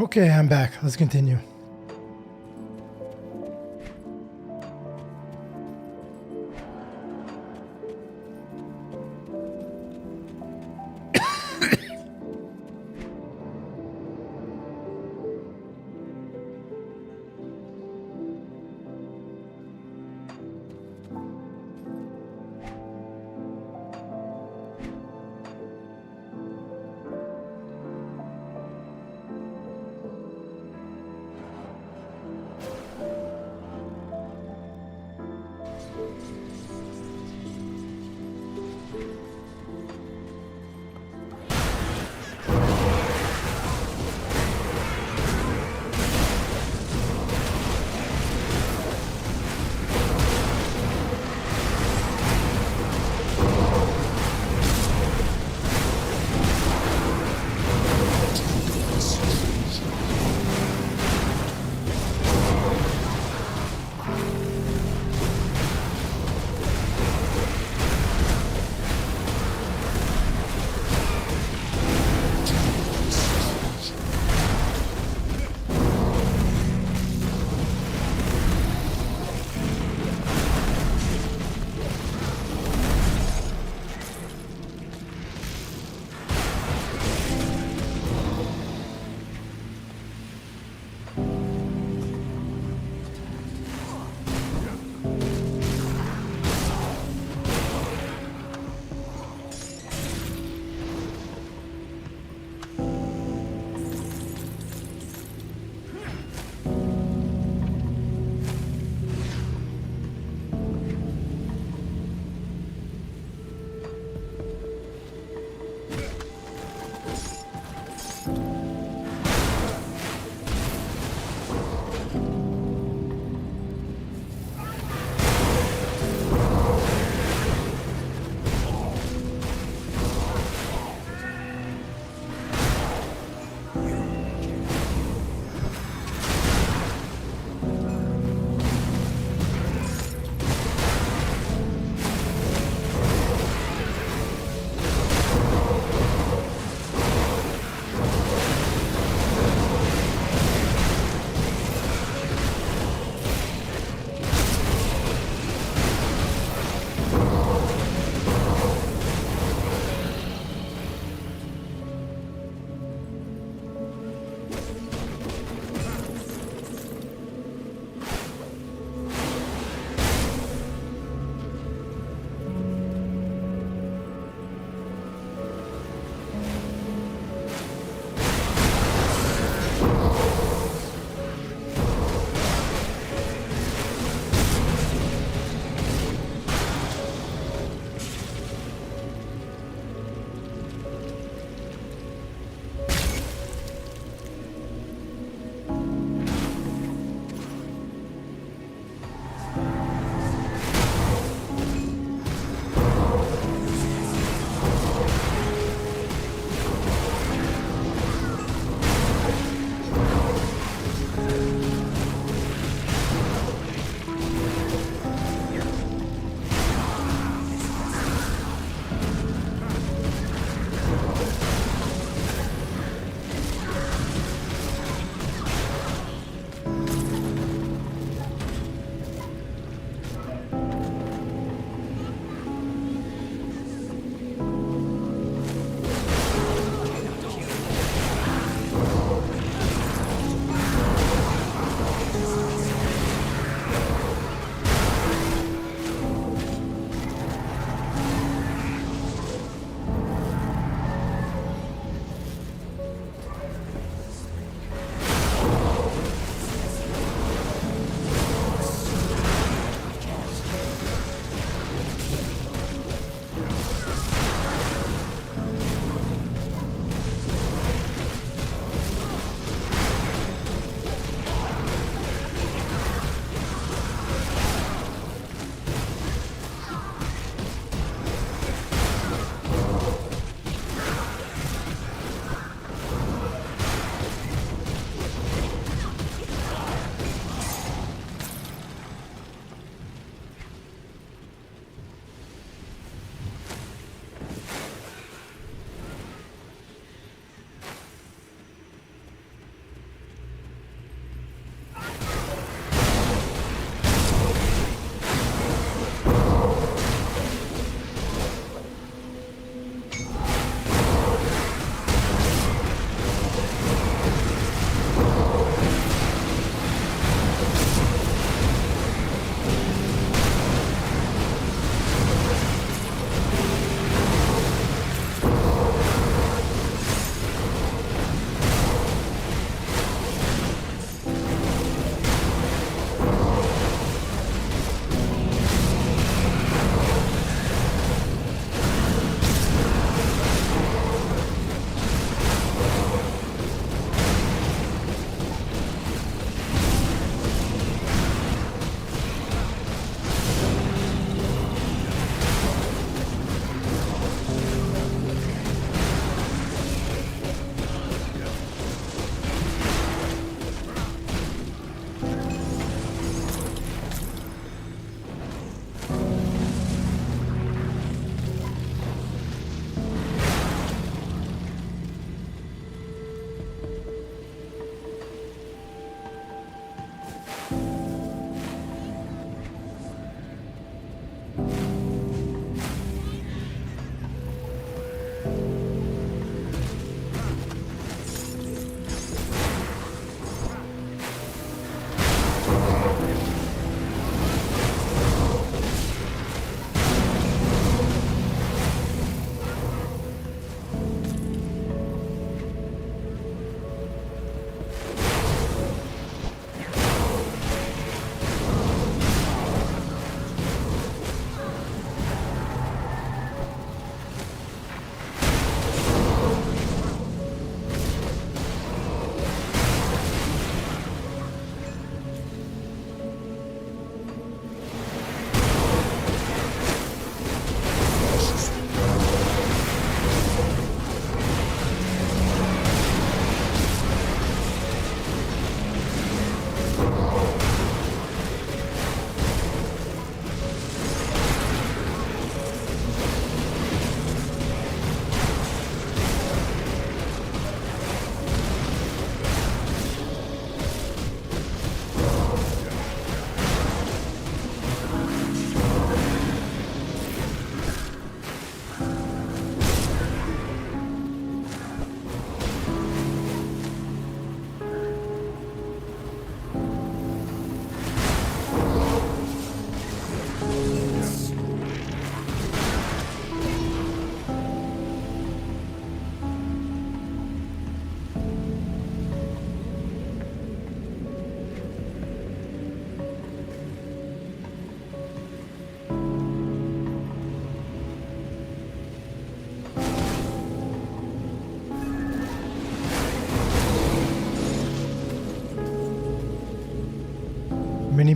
Speaker 1: Okay, I'm back. Let's continue.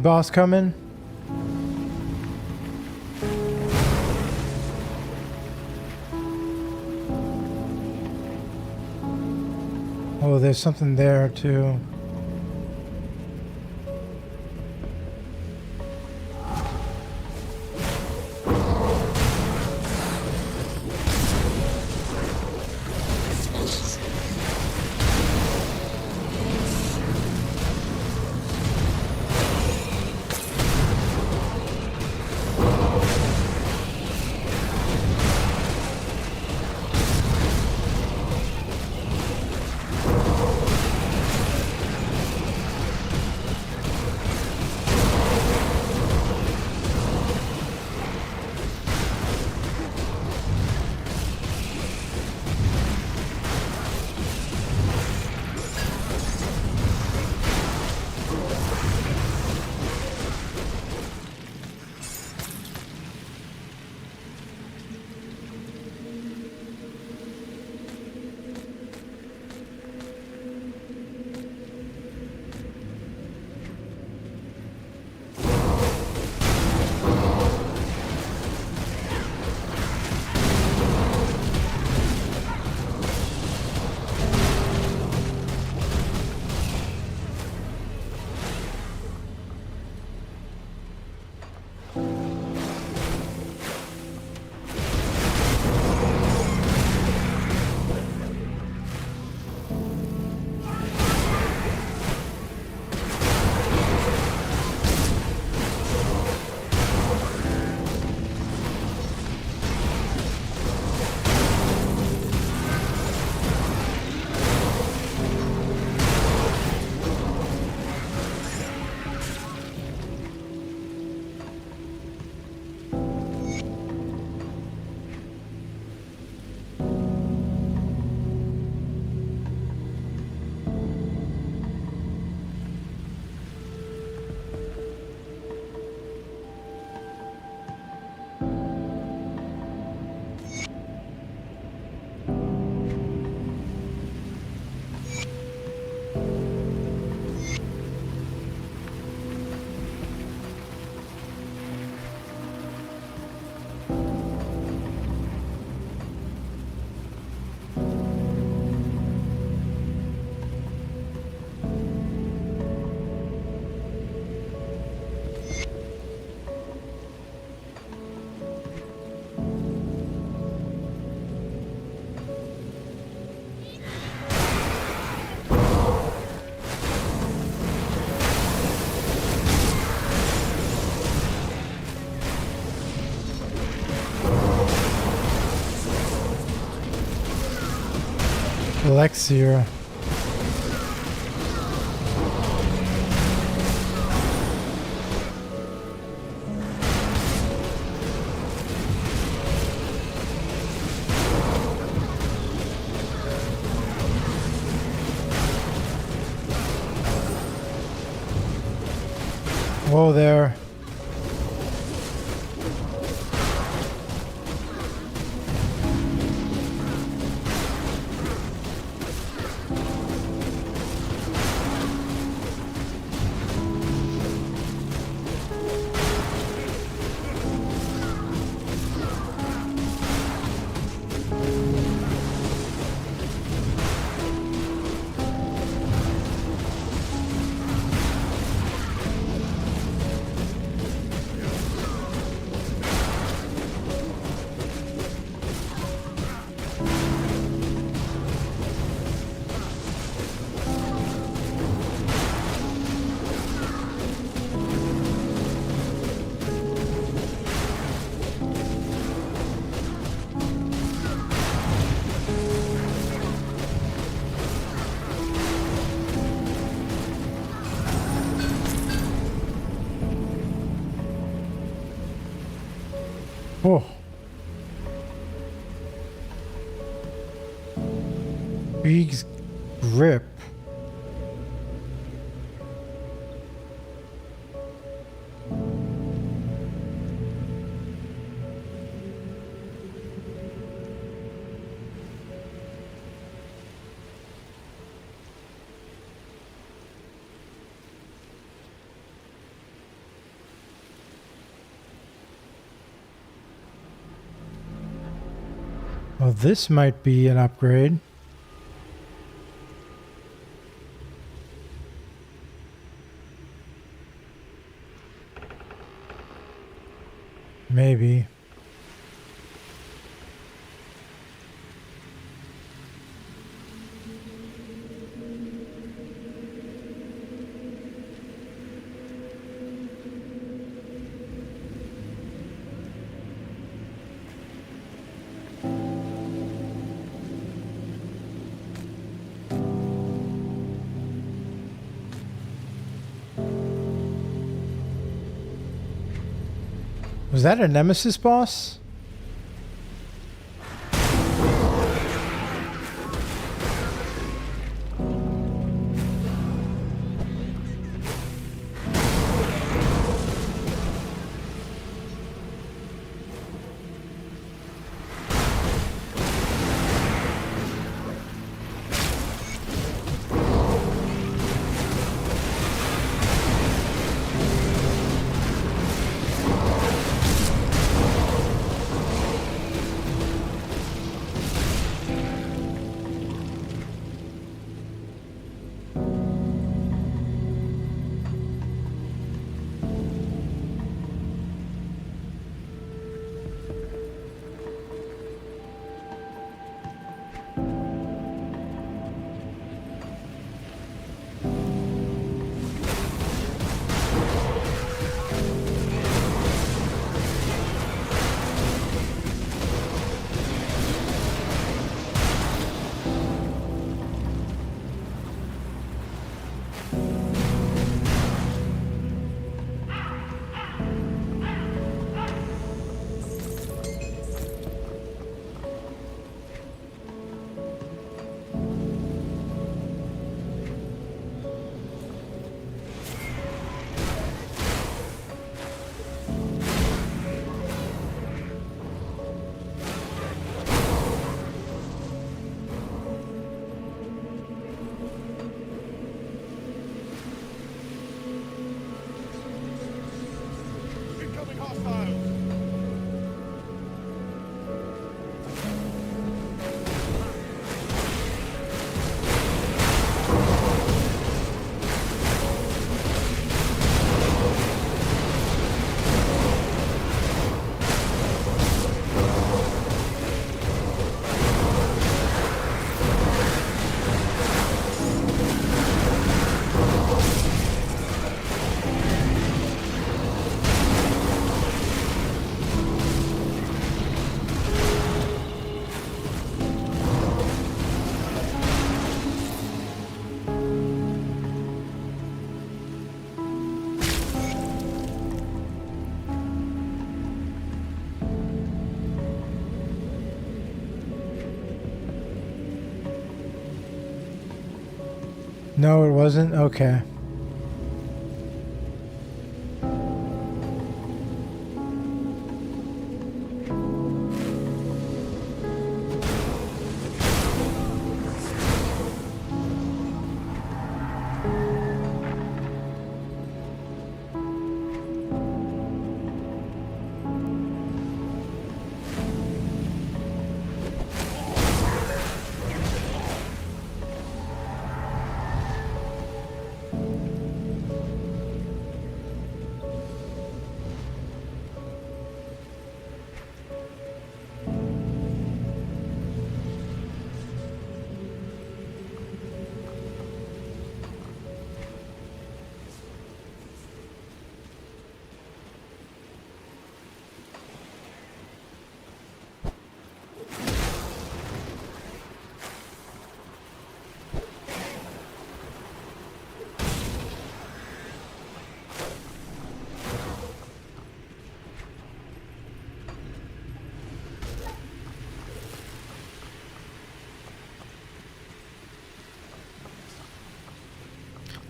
Speaker 1: boss coming? Oh, there's something there too. Elixir. Whoa there. Oh. Big's grip. Oh, this might be an upgrade. Maybe. Was that a Nemesis boss? No, it wasn't? Okay.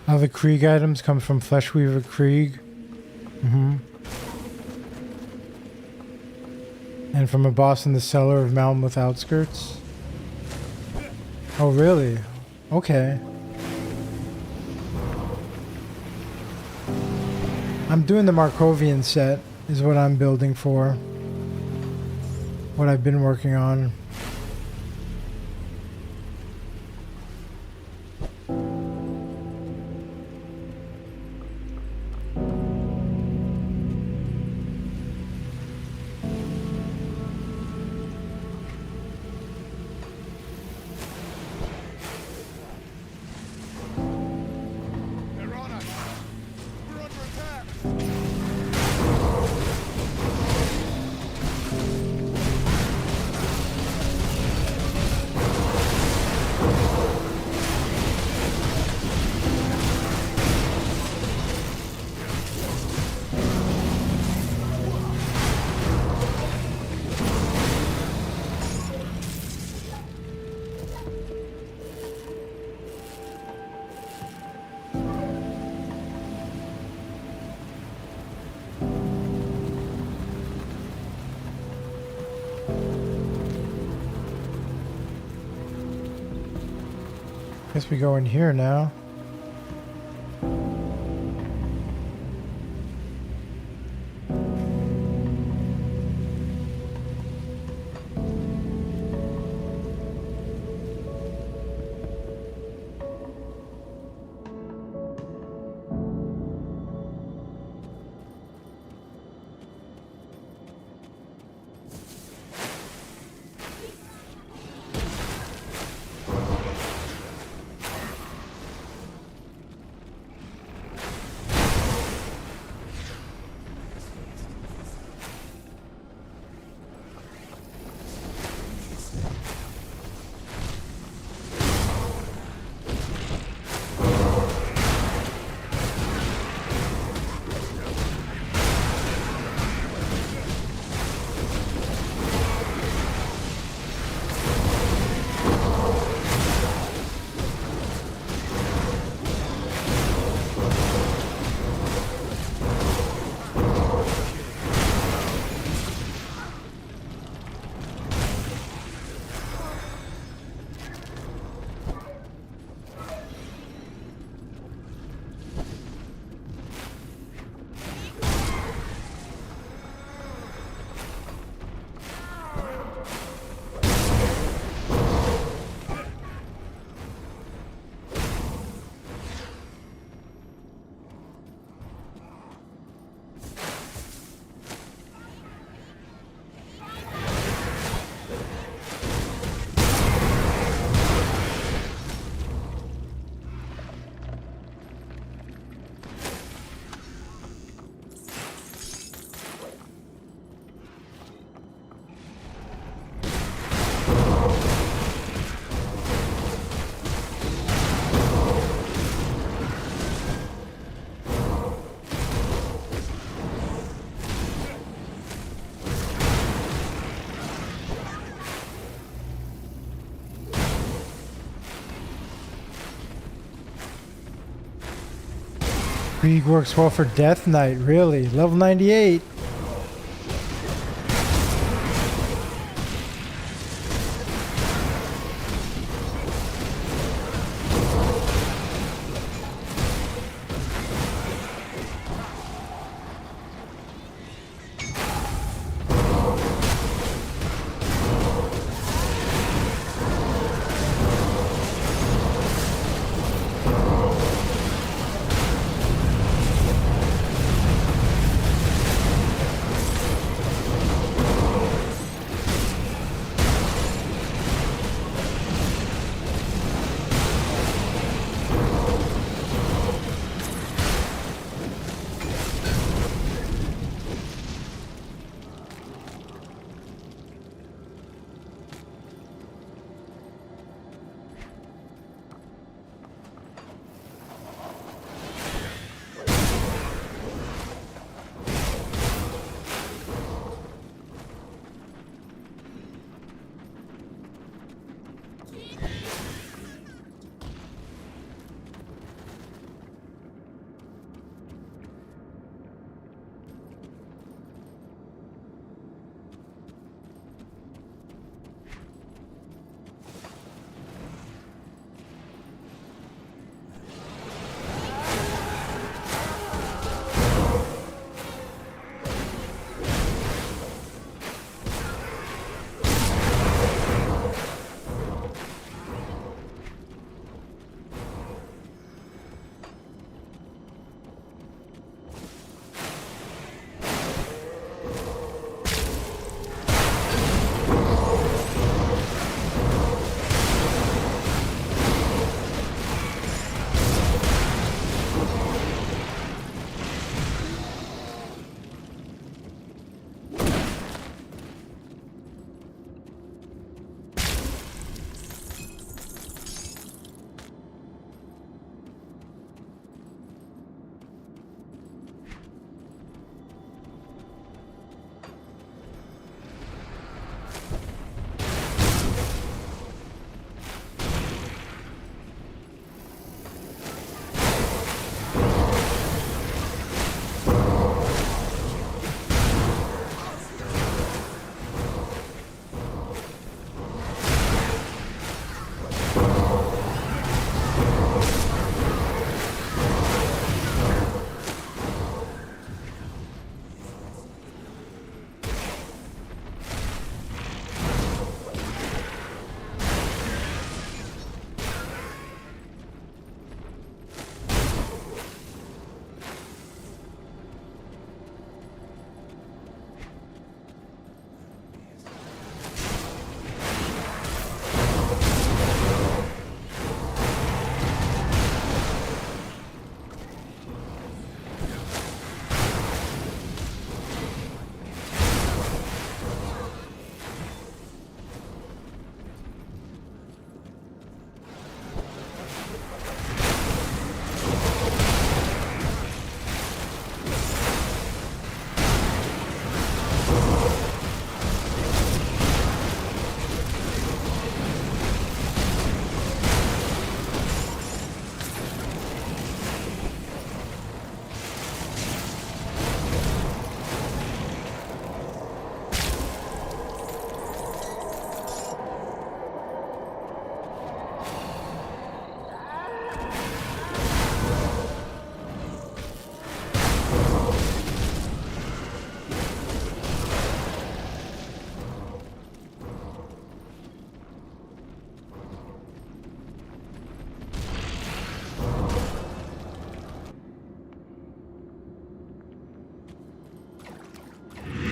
Speaker 1: All the Krieg items come from Fleshweaver Krieg. And from a boss in the cellar of Malmouth Outskirts. Oh, really? Okay. I'm doing the Markovian set, is what I'm building for. What I've been working on. Guess we go in here now. Krieg works well for Death Knight, really. Level 98.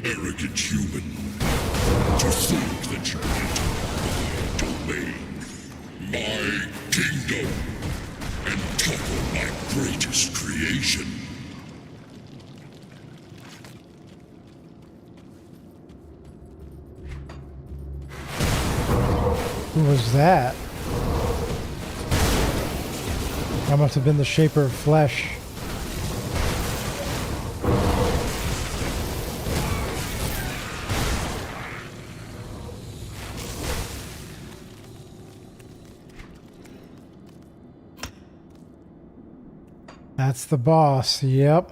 Speaker 12: arrogant human. To think that you enter my domain, my kingdom, and topple my greatest creation.
Speaker 1: Who was that? That must have been the Shaper of Flesh. That's the boss, yep.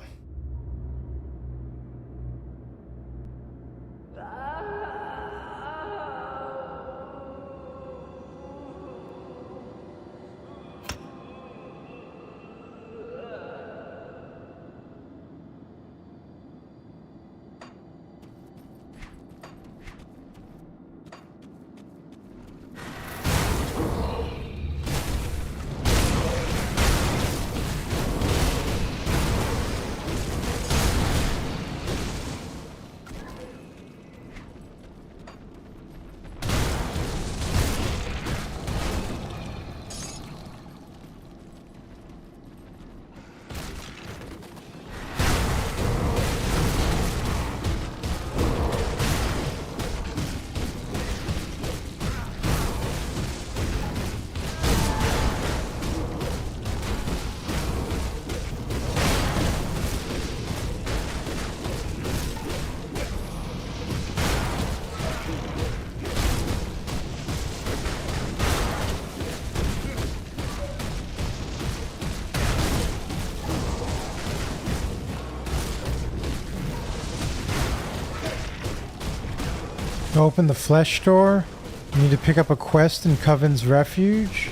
Speaker 1: To open the flesh door, you need to pick up a quest in Coven's Refuge.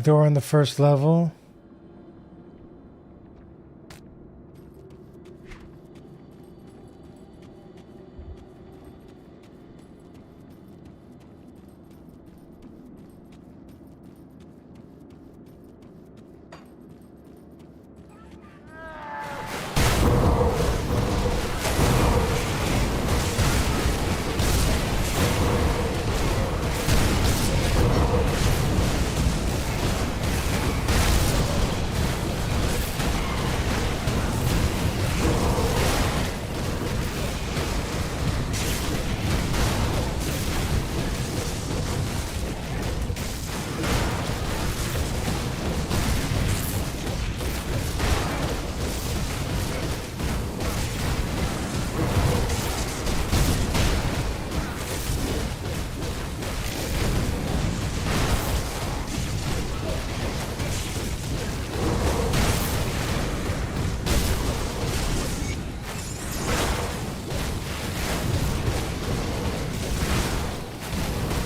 Speaker 1: Door on the first level.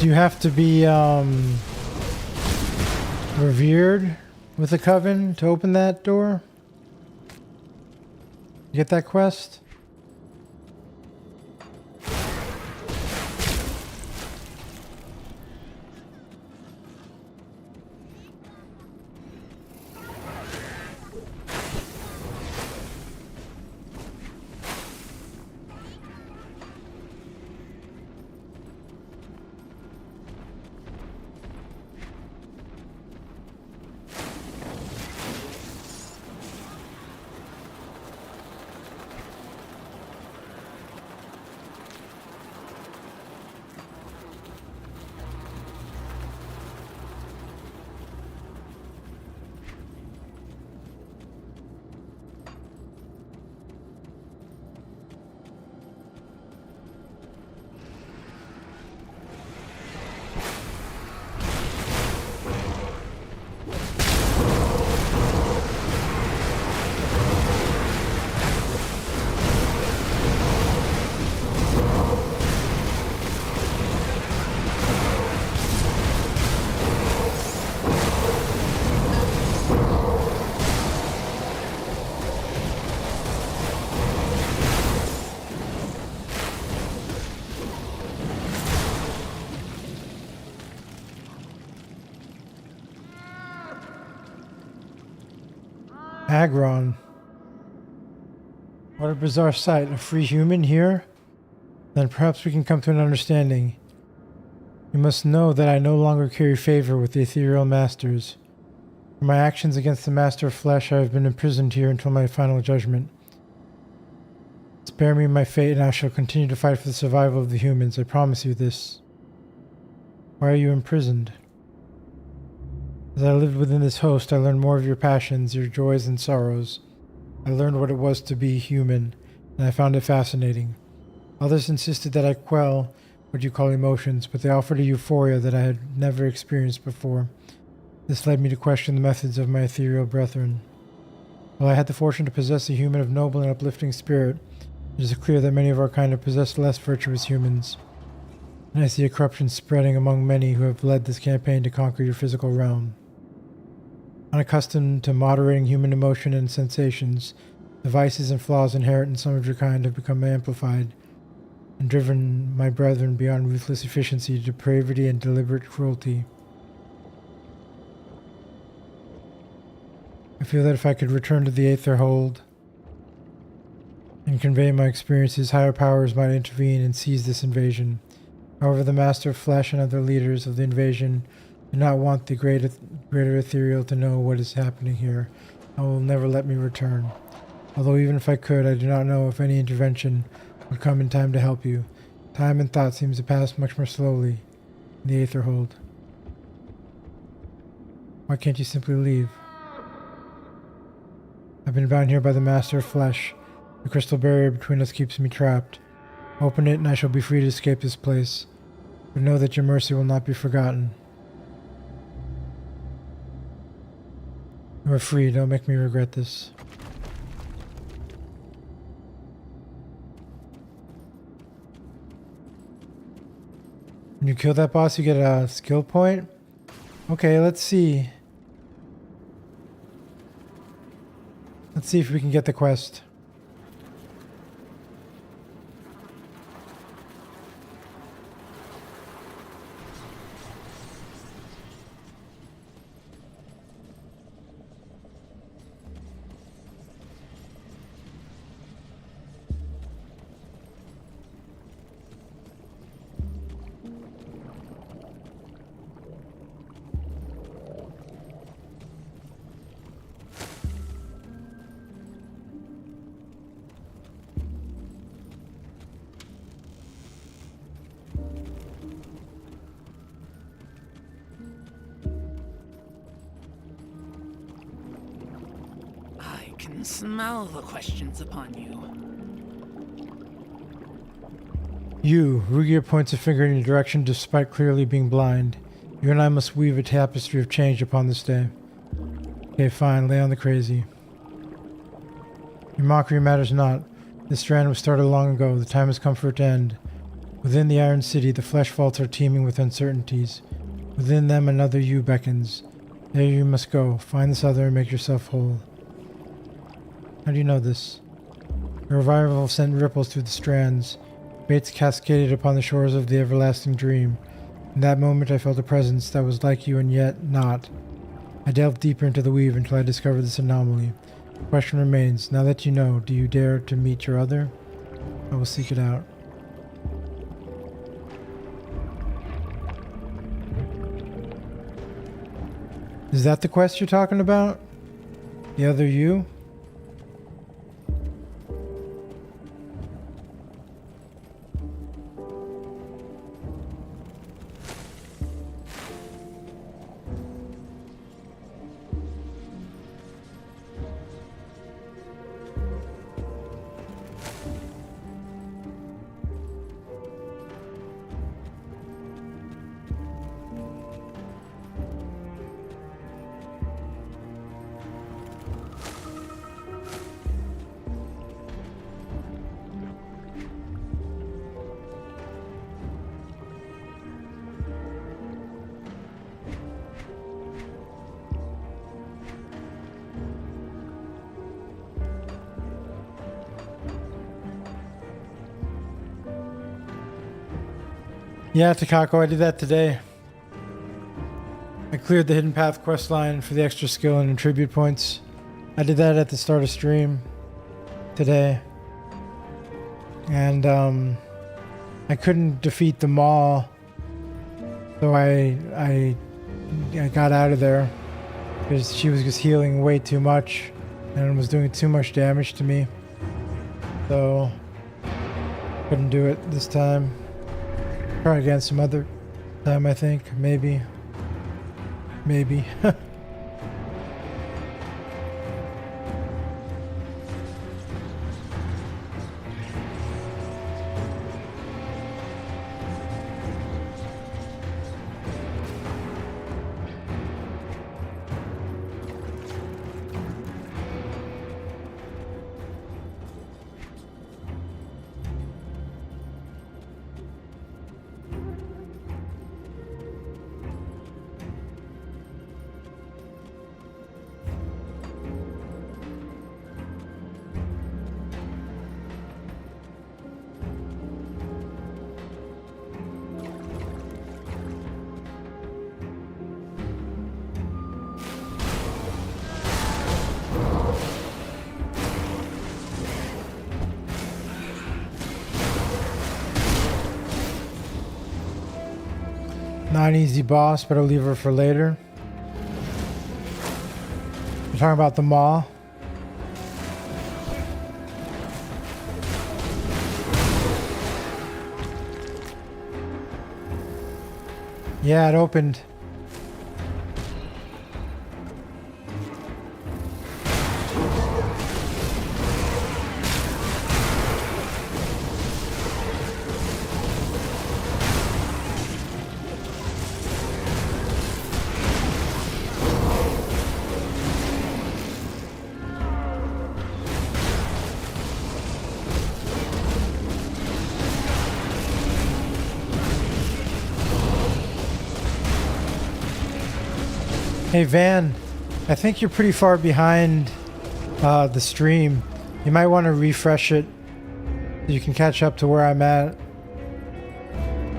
Speaker 1: Do you have to be revered with the Coven to open that door? You get that quest? Agron. What a bizarre sight. A free human here? Then perhaps we can come to an understanding. You must know that I no longer carry favor with the ethereal masters. For my actions against the master of flesh, I have been imprisoned here until my final judgment. Spare me my fate, and I shall continue to fight for the survival of the humans. I promise you this. Why are you imprisoned? As I lived within this host, I learned more of your passions, your joys and sorrows. I learned what it was to be human, and I found it fascinating. Others insisted that I quell what you call emotions, but they offered a euphoria that I had never experienced before. This led me to question the methods of my ethereal brethren. While I had the fortune to possess a human of noble and uplifting spirit, it is clear that many of our kind have possessed less virtuous humans. And I see a corruption spreading among many who have led this campaign to conquer your physical realm. Unaccustomed to moderating human emotion and sensations, the vices and flaws inherent in some of your kind have become amplified and driven my brethren beyond ruthless efficiency to depravity and deliberate cruelty. I feel that if I could return to the Aether Hold and convey my experiences, higher powers might intervene and seize this invasion. However, the Master of Flesh and other leaders of the invasion do not want the greater ethereal to know what is happening here and will never let me return. Although even if I could, I do not know if any intervention would come in time to help you. Time and thought seems to pass much more slowly in the Aether Hold. Why can't you simply leave? I've been bound here by the Master of Flesh. The crystal barrier between us keeps me trapped. Open it and I shall be free to escape this place. But know that your mercy will not be forgotten. You are free, don't make me regret this. When you kill that boss, you get a skill point? Okay, let's see. Let's see if we can get the quest.
Speaker 13: I can smell the questions upon you.
Speaker 1: You, Rugia points a finger in your direction despite clearly being blind. You and I must weave a tapestry of change upon this day. Okay, fine, lay on the crazy. Your mockery matters not. This strand was started long ago. The time has come for it to end. Within the Iron City, the flesh vaults are teeming with uncertainties. Within them, another you beckons. There you must go. Find this other and make yourself whole. How do you know this? The revival sent ripples through the strands. Baits cascaded upon the shores of the everlasting dream. In that moment I felt a presence that was like you and yet not. I delved deeper into the weave until I discovered this anomaly. The question remains, now that you know, do you dare to meet your other? I will seek it out. Is that the quest you're talking about? The other you? Yeah, Takako, I did that today. I cleared the Hidden Path quest line for the extra skill and attribute points. I did that at the start of stream today. And I couldn't defeat the Maw. So I got out of there because she was just healing way too much and was doing too much damage to me. So couldn't do it this time. Try again some other time, I think. Maybe. Not an easy boss, but I'll leave her for later. You're talking about the Maw? Yeah, it opened. Hey Van, I think you're pretty far behind the stream. You might want to refresh it so you can catch up to where I'm at.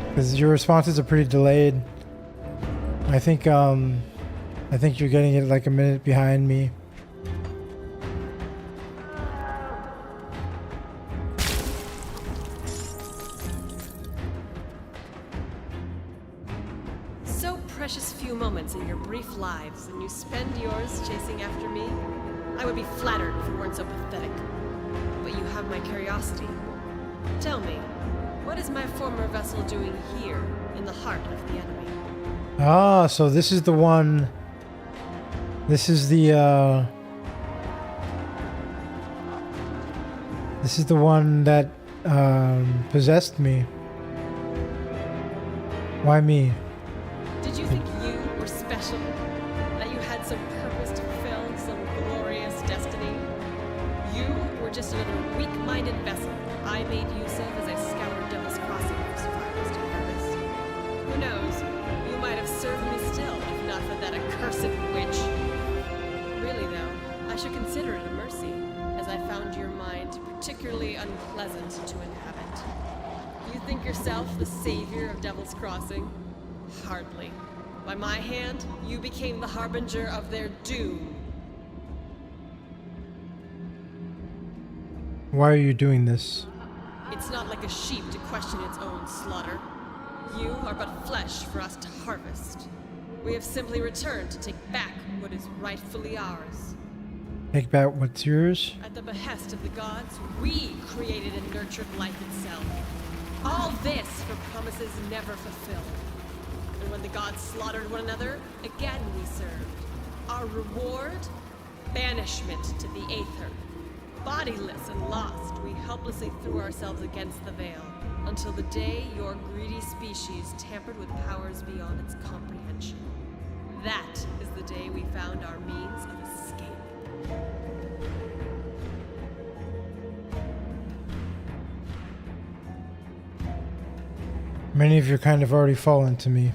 Speaker 1: Because your responses are pretty delayed. I think you're getting it like a minute behind me.
Speaker 14: Precious few moments in your brief lives, and you spend yours chasing after me? I would be flattered if you weren't so pathetic. But you have my curiosity. Tell me, what is my former vessel doing here, in the heart of the enemy?
Speaker 1: Ah, so this is the one... This is the, This is the one that, possessed me. Why me?
Speaker 14: Did you think you were special? That you had some purpose to fulfill, some glorious destiny? You were just another weak-minded vessel I made use of as I scoured Devil's Crossing for survivors to harvest. Who knows? You might have served me still, if not for that accursed witch. Really, though, I should consider it a mercy, as I found your mind particularly unpleasant to inhabit. You think yourself the savior of Devil's Crossing? Hardly. By my hand, you became the harbinger of their doom.
Speaker 1: Why are you doing this?
Speaker 14: It's not like a sheep to question its own slaughter. You are but flesh for us to harvest. We have simply returned to take back what is rightfully ours.
Speaker 1: Take back what's yours?
Speaker 14: At the behest of the gods, we created and nurtured life itself. All this for promises never fulfilled. And when the gods slaughtered one another, again we served. Our reward? Banishment to the Aether. Bodiless and lost, we helplessly threw ourselves against the veil, until the day your greedy species tampered with powers beyond its comprehension. That is the day we found our means of escape.
Speaker 1: Many of your kind have already fallen to me.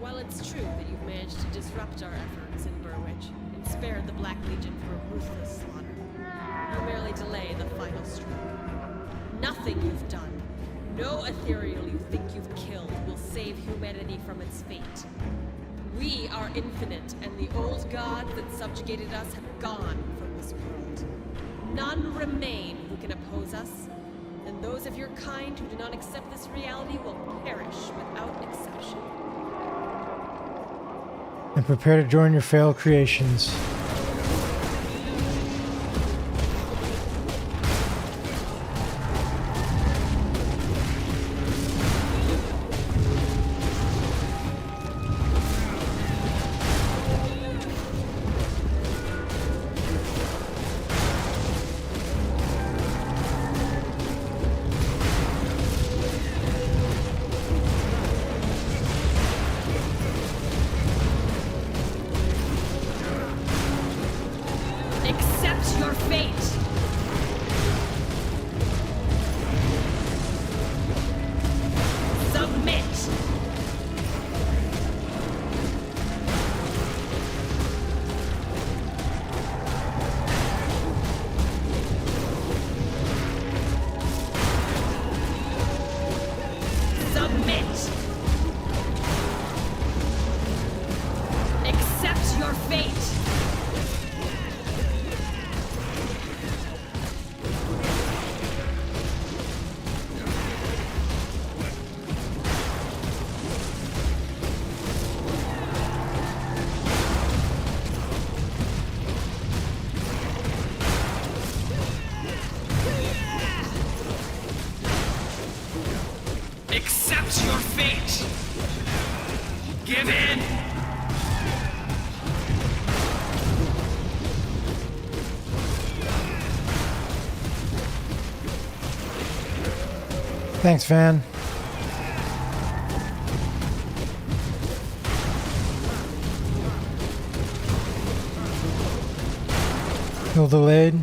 Speaker 14: While it's true that you've managed to disrupt our efforts in Burwich and spared the Black Legion for a ruthless slaughter, you merely delay the final stroke. Nothing you've done, no ethereal you think you've killed, will save humanity from its fate. We are infinite, and the old gods that subjugated us have gone from this world. None remain who can oppose us, and those of your kind who do not accept this reality will perish without exception.
Speaker 1: And prepare to join your failed creations.
Speaker 14: Accept your fate! Submit! Submit! Accept your fate! Accept your fate! Give in!
Speaker 1: Thanks, Van. Kill delayed.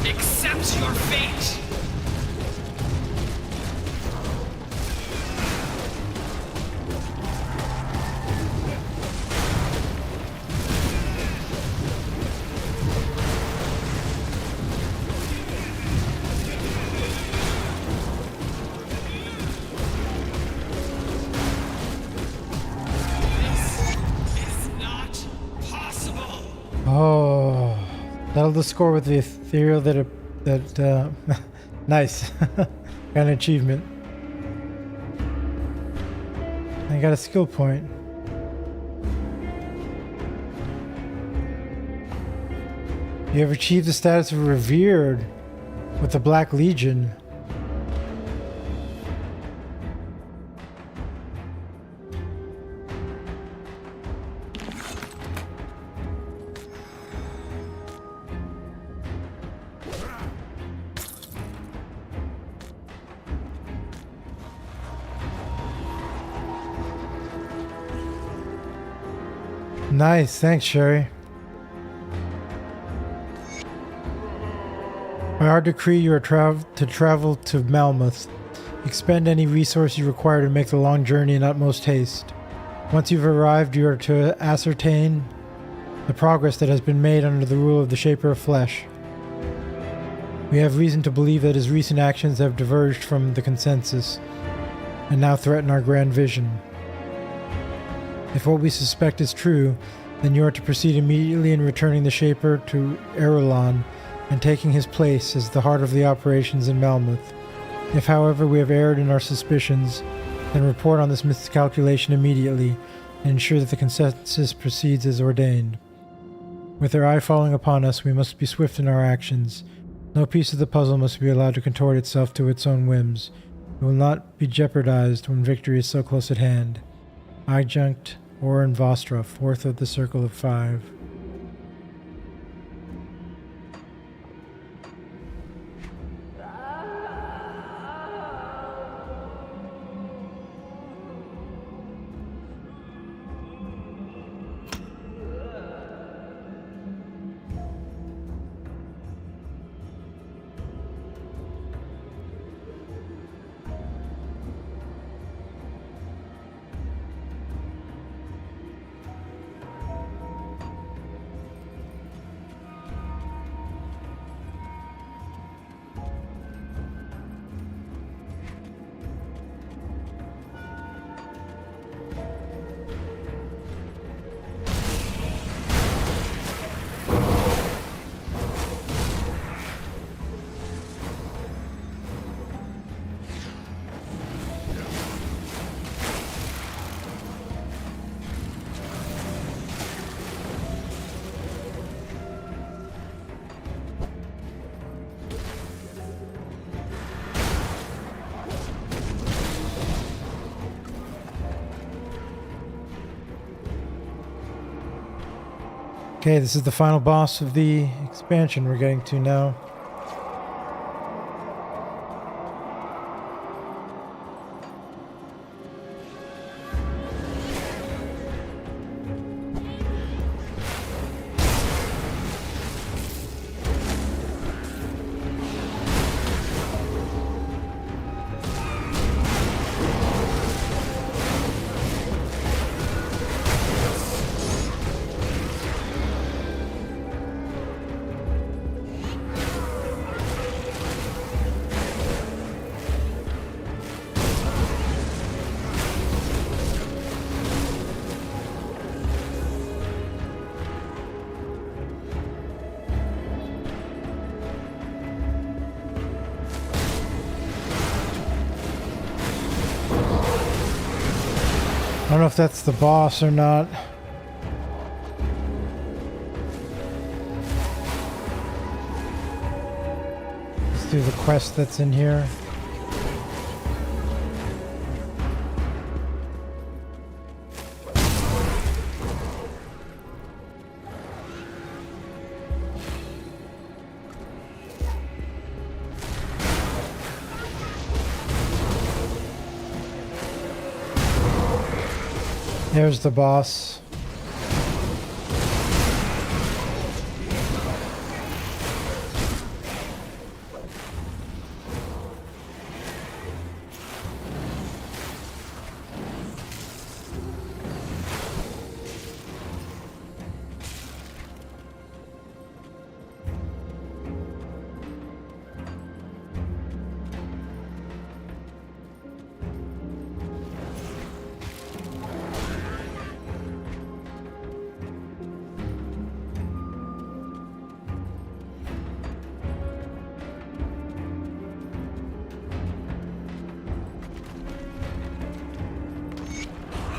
Speaker 14: Accept your fate! This is not possible!
Speaker 1: Oh, that'll the score with the ethereal that nice. Got an achievement. I got a skill point. You have achieved the status of revered with the Black Legion. Nice, thanks, Sherry. By our decree, you are to travel to Malmuth. Expend any resource you require to make the long journey in utmost haste. Once you've arrived, you are to ascertain the progress that has been made under the rule of the Shaper of Flesh. We have reason to believe that his recent actions have diverged from the consensus, and now threaten our grand vision. If what we suspect is true, then you are to proceed immediately in returning the Shaper to Erulon and taking his place as the heart of the operations in Malmuth. If, however, we have erred in our suspicions, then report on this miscalculation immediately and ensure that the consensus proceeds as ordained. With their eye falling upon us, we must be swift in our actions. No piece of the puzzle must be allowed to contort itself to its own whims. It will not be jeopardized when victory is so close at hand. Adjunct Oren Vostra, 4th of the Circle of 5. Okay, this is the final boss of the expansion we're getting to now. I don't know if that's the boss or not. Let's do the quest that's in here. There's the boss.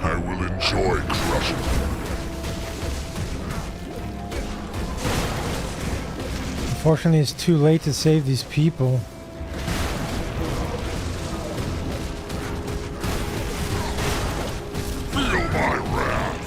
Speaker 12: I will enjoy crushing you.
Speaker 1: Unfortunately, it's too late to save these people.
Speaker 12: Feel my wrath.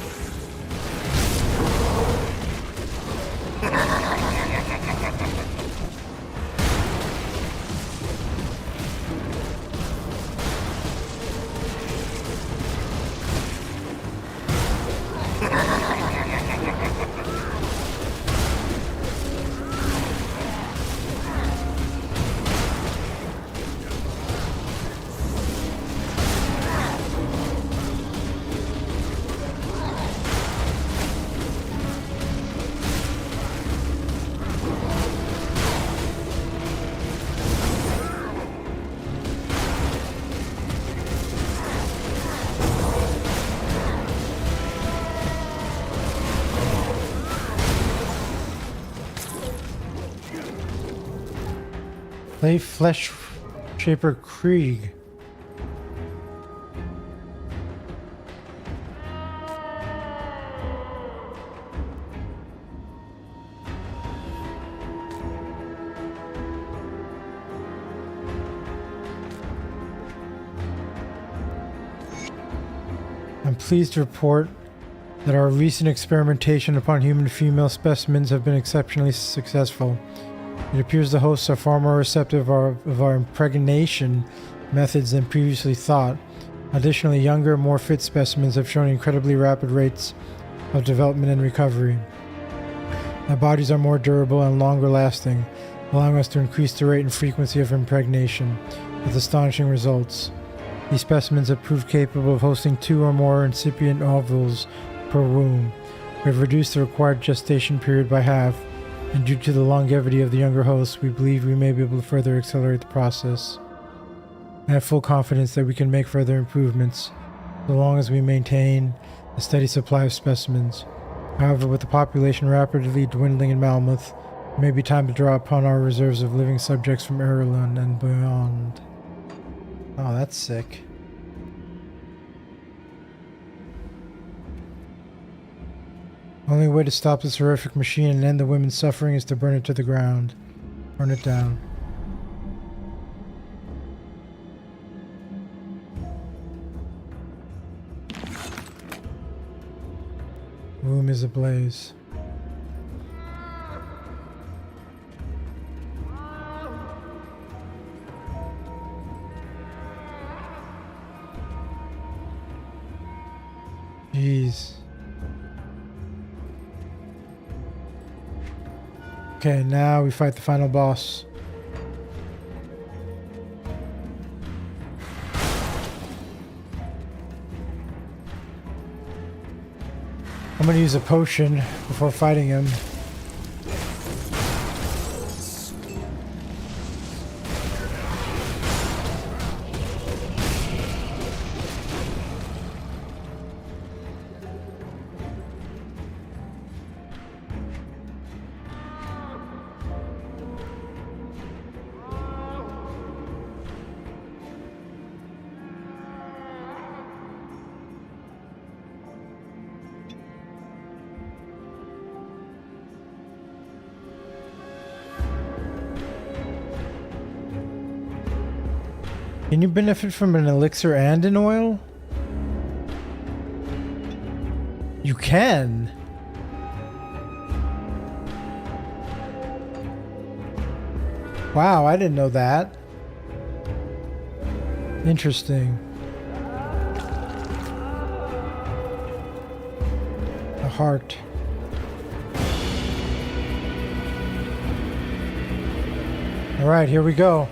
Speaker 1: Play Flesh Shaper Krieg. I'm pleased to report that our recent experimentation upon human female specimens have been exceptionally successful. It appears the hosts are far more receptive of our impregnation methods than previously thought. Additionally, younger, more fit specimens have shown incredibly rapid rates of development and recovery. Their bodies are more durable and longer lasting, allowing us to increase the rate and frequency of impregnation, with astonishing results. These specimens have proved capable of hosting 2 or more incipient ovules per womb. We have reduced the required gestation period by half, and due to the longevity of the younger hosts, we believe we may be able to further accelerate the process. I have full confidence that we can make further improvements, so long as we maintain a steady supply of specimens. However, with the population rapidly dwindling in Malmuth, it may be time to draw upon our reserves of living subjects from Ireland and beyond. Oh, that's sick. Only way to stop this horrific machine and end the women's suffering is to burn it to the ground. Burn it down. Room is ablaze. Jeez. Okay, now we fight the final boss. I'm gonna use a potion before fighting him. Can you benefit from an elixir and an oil? You can. Wow, I didn't know that. Interesting. A heart. All right, here we go.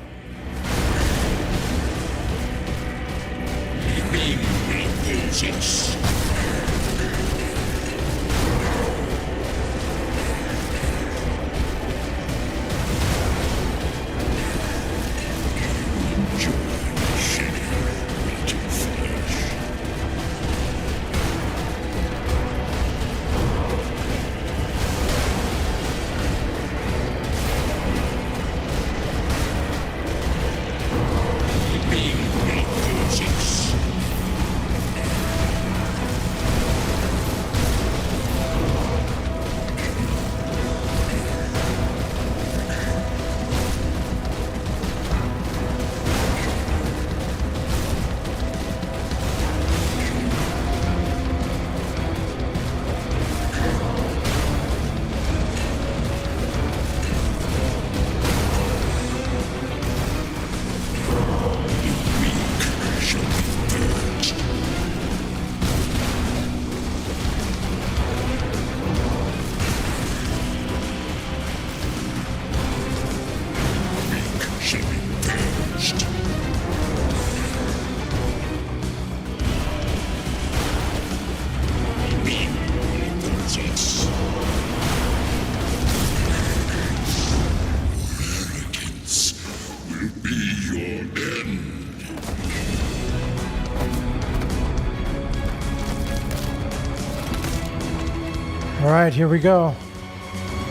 Speaker 1: All right, here we go.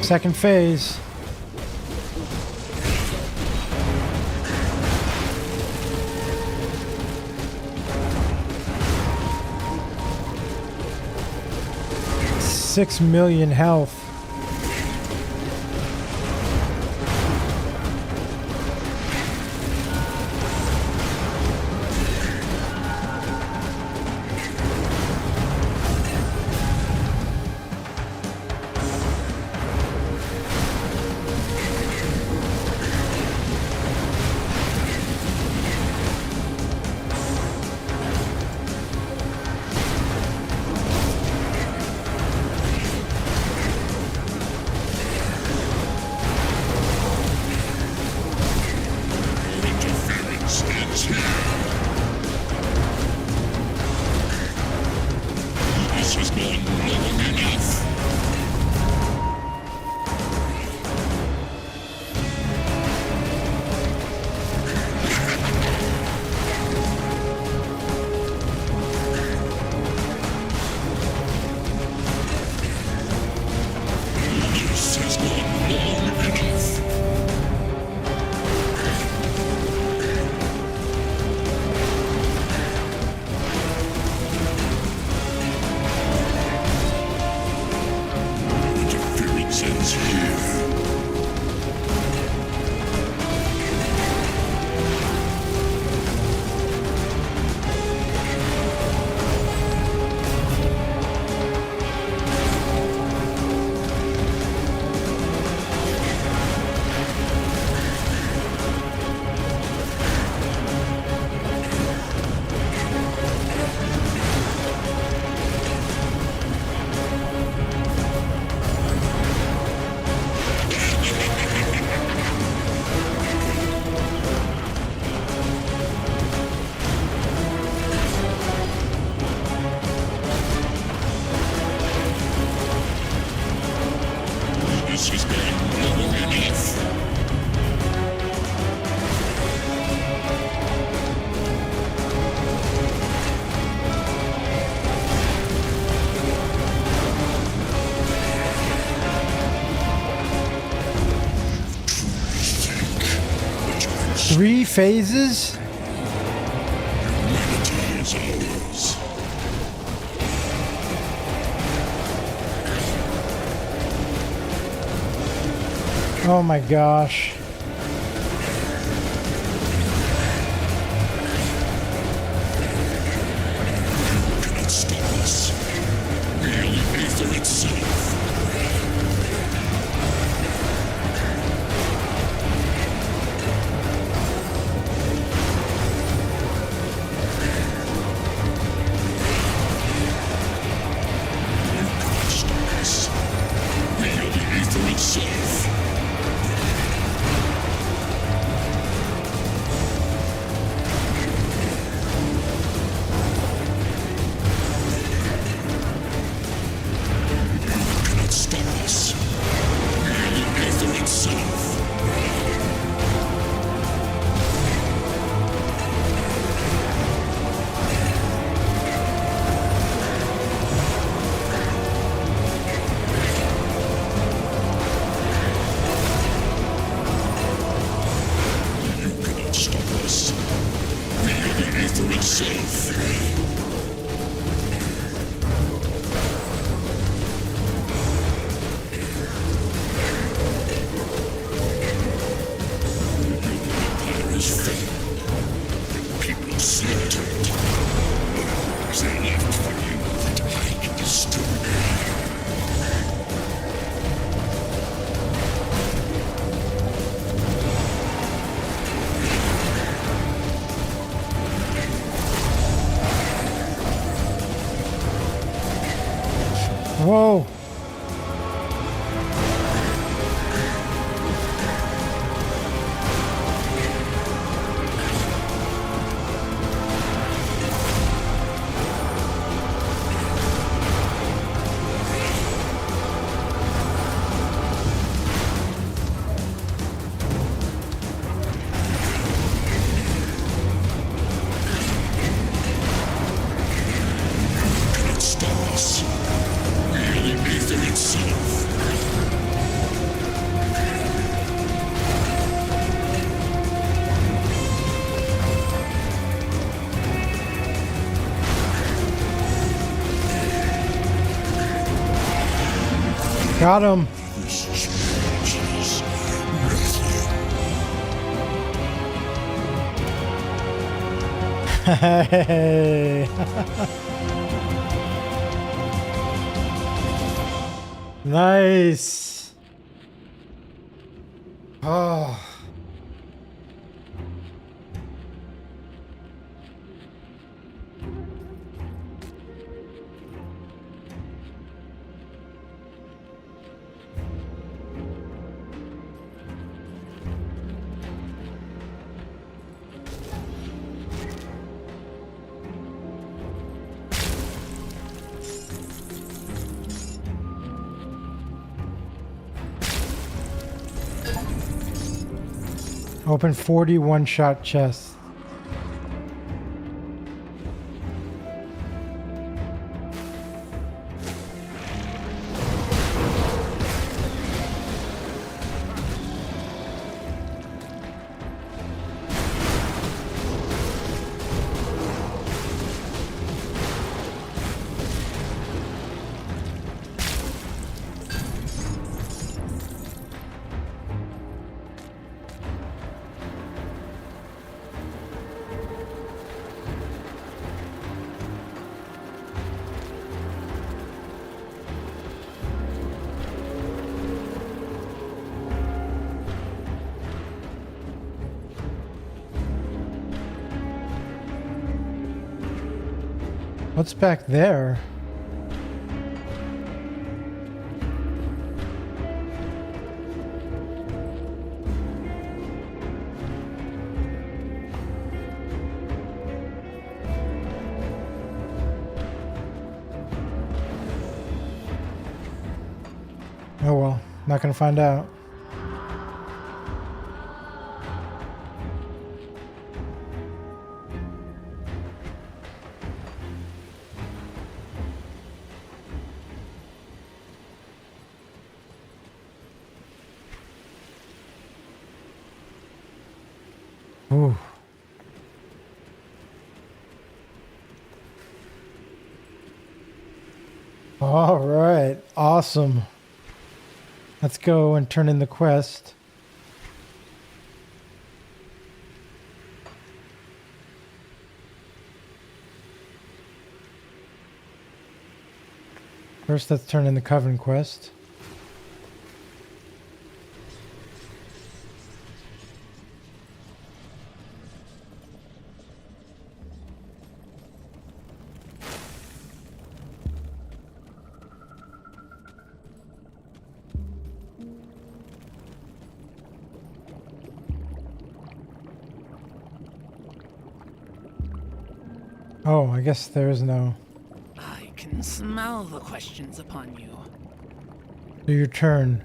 Speaker 1: Second phase. $6 million health.
Speaker 12: This has been long enough.
Speaker 1: Three phases?
Speaker 12: Humanity is ours.
Speaker 1: Oh my gosh.
Speaker 12: You cannot stop us. We are the ether itself.
Speaker 1: Whoa. Got him. Hey. Nice. Oh. Open 40 one-shot chests. What's back there? Oh well. Not gonna find out. Ooh. All right, awesome. Let's go and turn in the quest. First, let's turn in the Coven quest. Oh, I guess there is no.
Speaker 13: I can smell the questions upon you.
Speaker 1: Do your turn.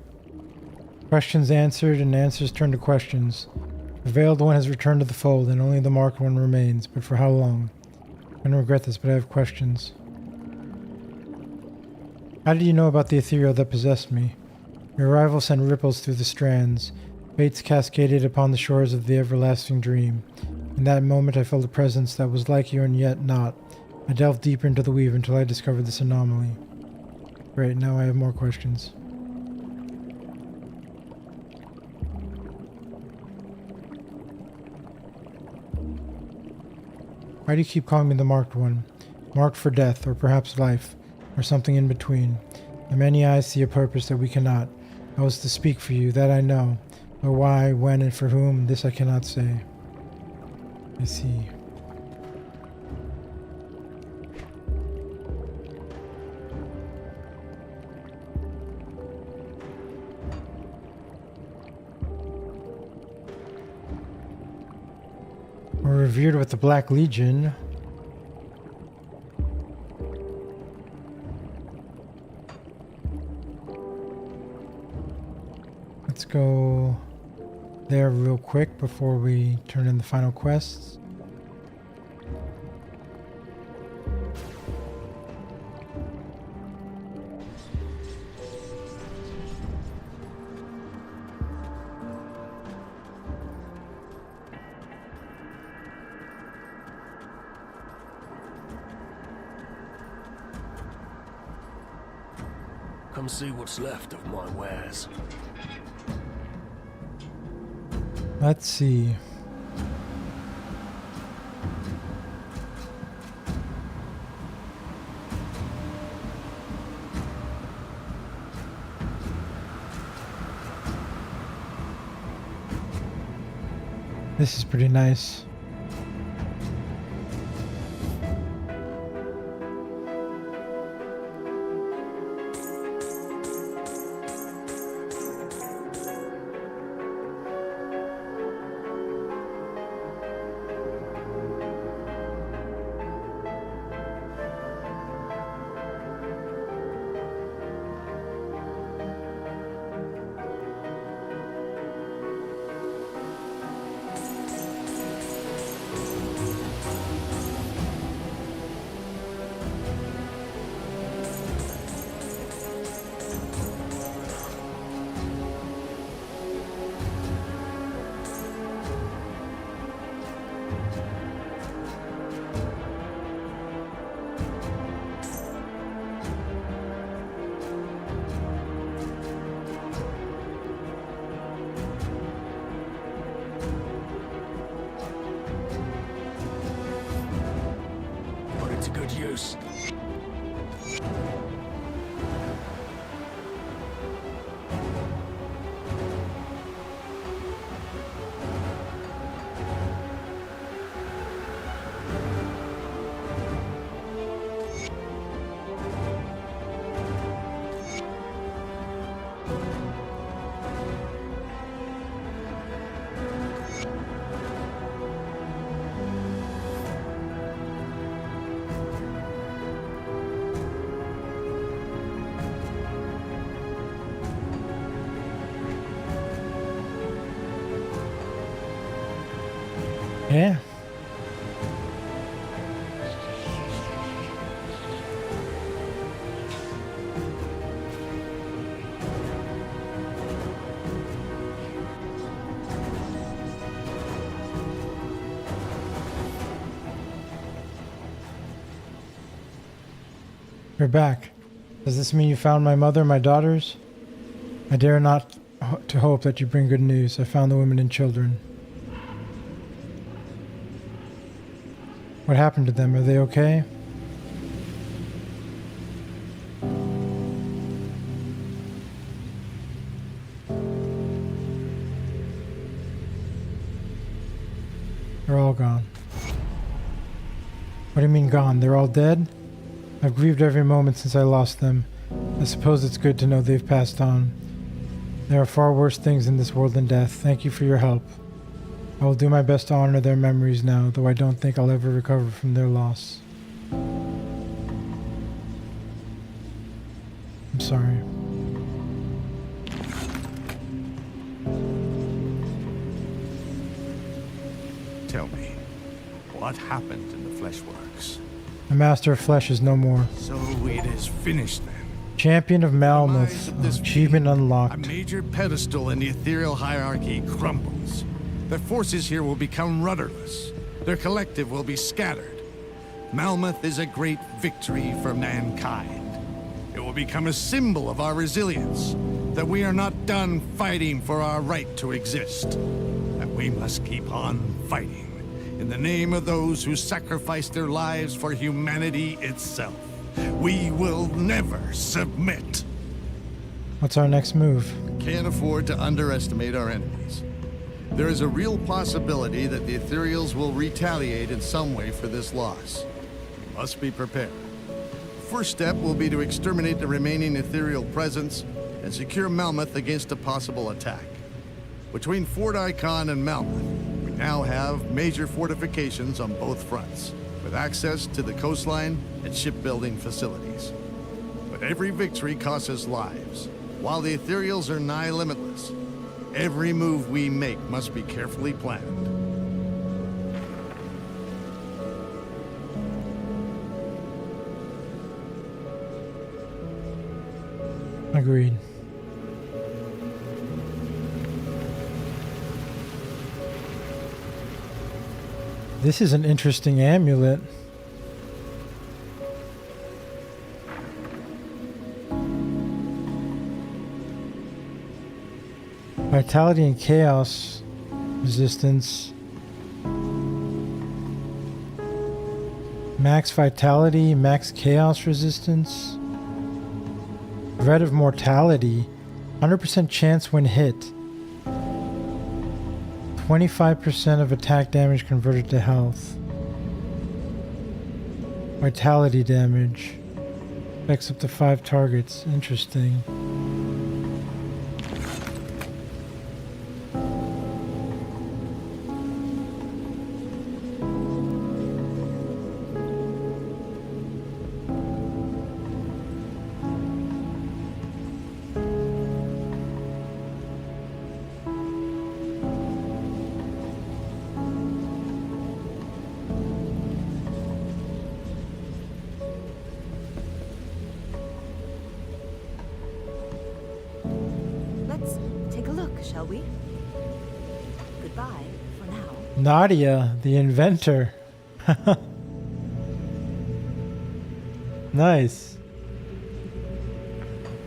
Speaker 1: Questions answered and answers turn to questions. The veiled one has returned to the fold and only the marked one remains, but for how long? I'm gonna regret this, but I have questions. How did you know about the ethereal that possessed me? Your arrival sent ripples through the strands. Fates cascaded upon the shores of the everlasting dream. In that moment I felt a presence that was like you and yet not. I delved deeper into the weave until I discovered this anomaly. Great, now I have more questions. Why do you keep calling me the marked one? Marked for death, or perhaps life, or something in between. The many eyes see a purpose that we cannot. I was to speak for you, that I know. But why, when, and for whom, this I cannot say. I see. We're revered with the Black Legion. Let's go there real quick before we turn in the final quests.
Speaker 2: Come see what's left of my wares.
Speaker 1: Let's see. This is pretty nice.
Speaker 2: Put it to good use.
Speaker 1: Yeah. You're back. Does this mean you found my mother, my daughters? I dare not to hope that you bring good news. I found the women and children. What happened to them? Are they okay? They're all gone. What do you mean gone? They're all dead? I've grieved every moment since I lost them. I suppose it's good to know they've passed on. There are far worse things in this world than death. Thank you for your help. I will do my best to honor their memories now, though I don't think I'll ever recover from their loss. I'm sorry.
Speaker 8: Tell me, what happened in the Fleshworks?
Speaker 1: The Master of Flesh is no more.
Speaker 8: So it is finished then.
Speaker 1: Champion of Malmuth. Achievement unlocked.
Speaker 8: A major pedestal in the ethereal hierarchy crumbles. Their forces here will become rudderless. Their collective will be scattered. Malmuth is a great victory for mankind. It will become a symbol of our resilience, that we are not done fighting for our right to exist, that we must keep on fighting in the name of those who sacrificed their lives for humanity itself. We will never submit.
Speaker 1: What's our next move?
Speaker 8: Can't afford to underestimate our enemies. There is a real possibility that the Ethereals will retaliate in some way for this loss. We must be prepared. First step will be to exterminate the remaining Ethereal presence and secure Malmuth against a possible attack. Between Fort Icon and Malmuth, we now have major fortifications on both fronts, with access to the coastline and shipbuilding facilities. But every victory costs us lives. While the Ethereals are nigh limitless, every move we make must be carefully planned.
Speaker 1: Agreed. This is an interesting amulet. Vitality and chaos resistance. Max vitality, max chaos resistance. Dread of mortality. 100% chance when hit. 25% of attack damage converted to health. Vitality damage. Affects up to 5 targets. Interesting.
Speaker 7: Let's take a look, shall we? Goodbye for now.
Speaker 1: Nadia, the inventor. Nice.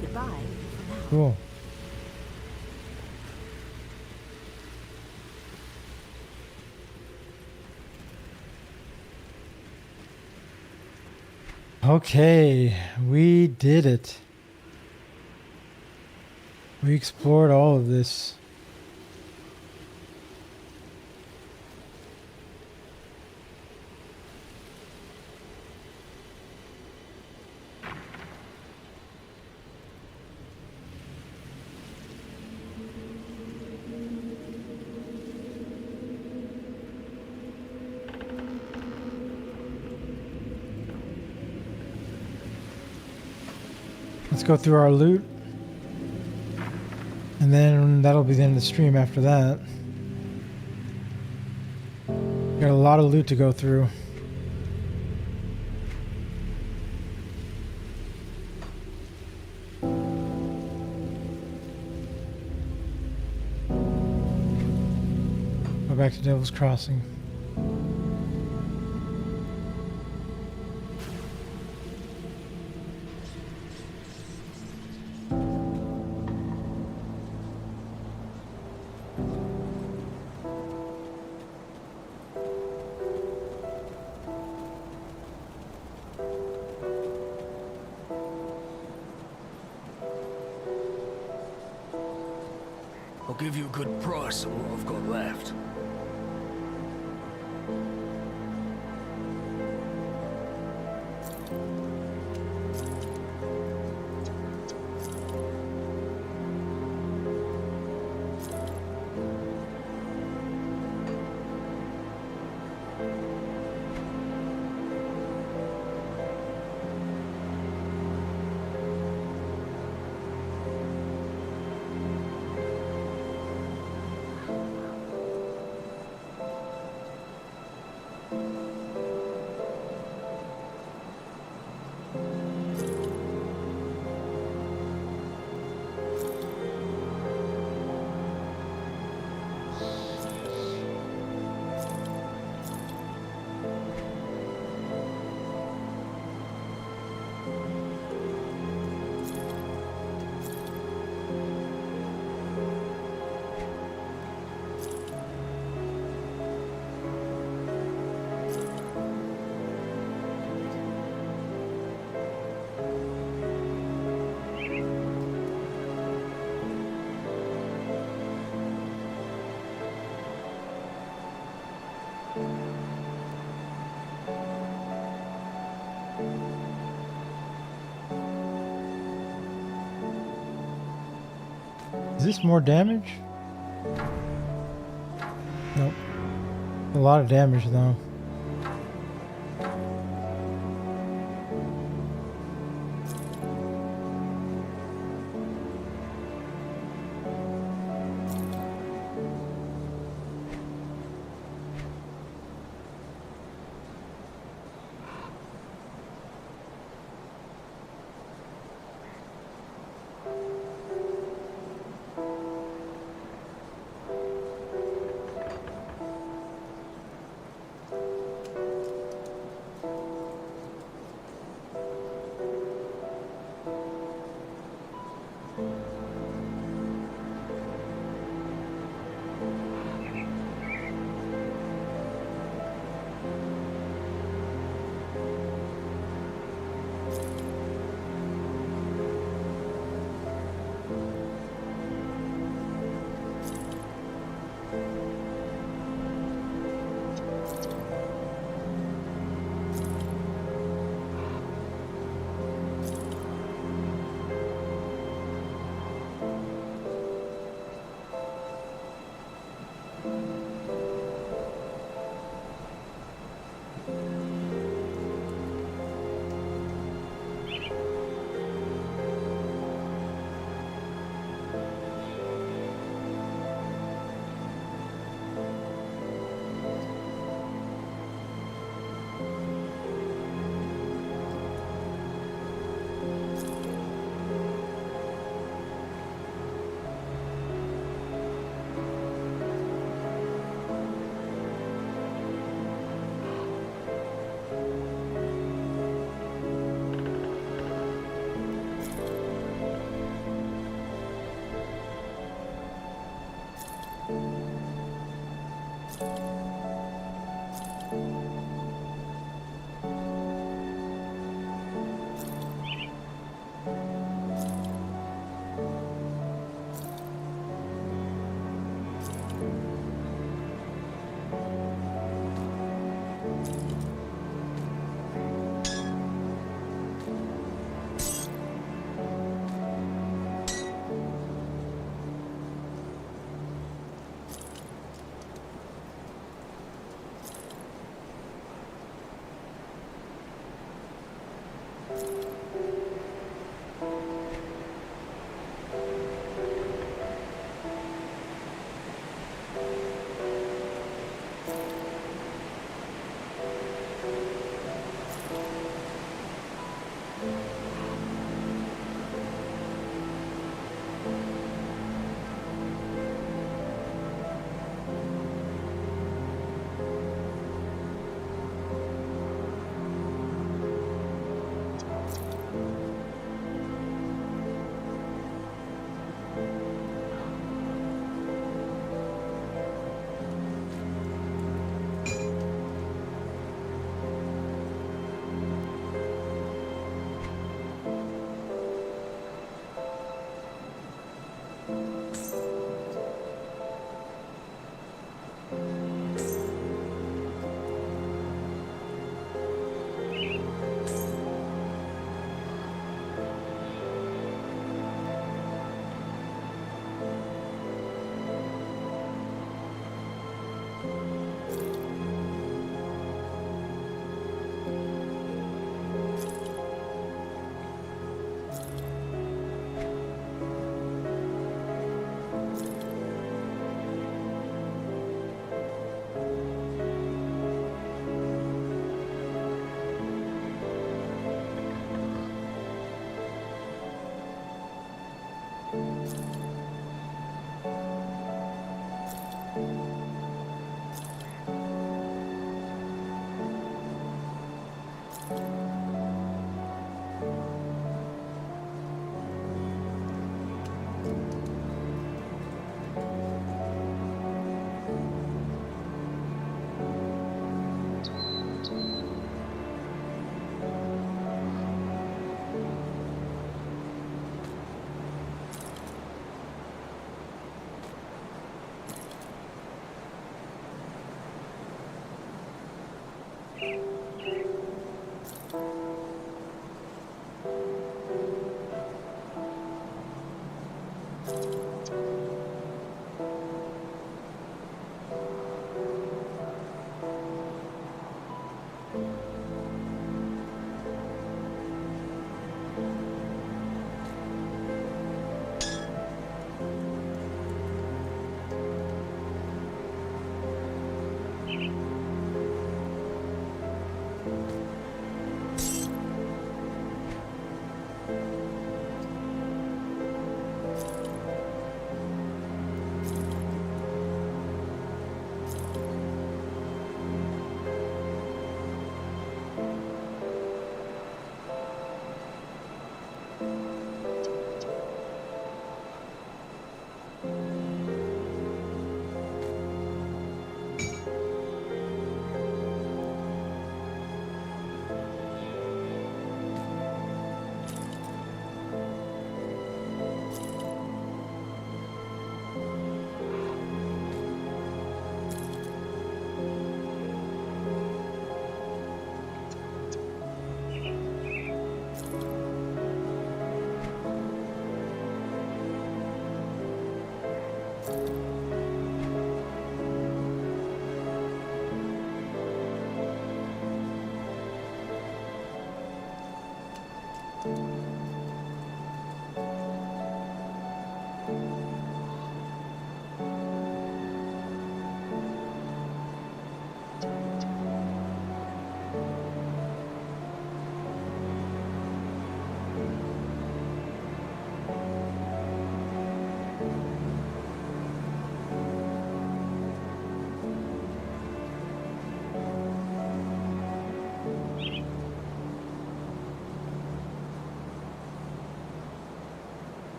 Speaker 7: Goodbye for now.
Speaker 1: Cool. Okay, we did it. We explored all of this. Let's go through our loot. And then that'll be the end of the stream after that. Got a lot of loot to go through. Go back to Devil's Crossing.
Speaker 2: I'll give you a good price on what I've got left.
Speaker 1: Is this more damage? Nope. A lot of damage though.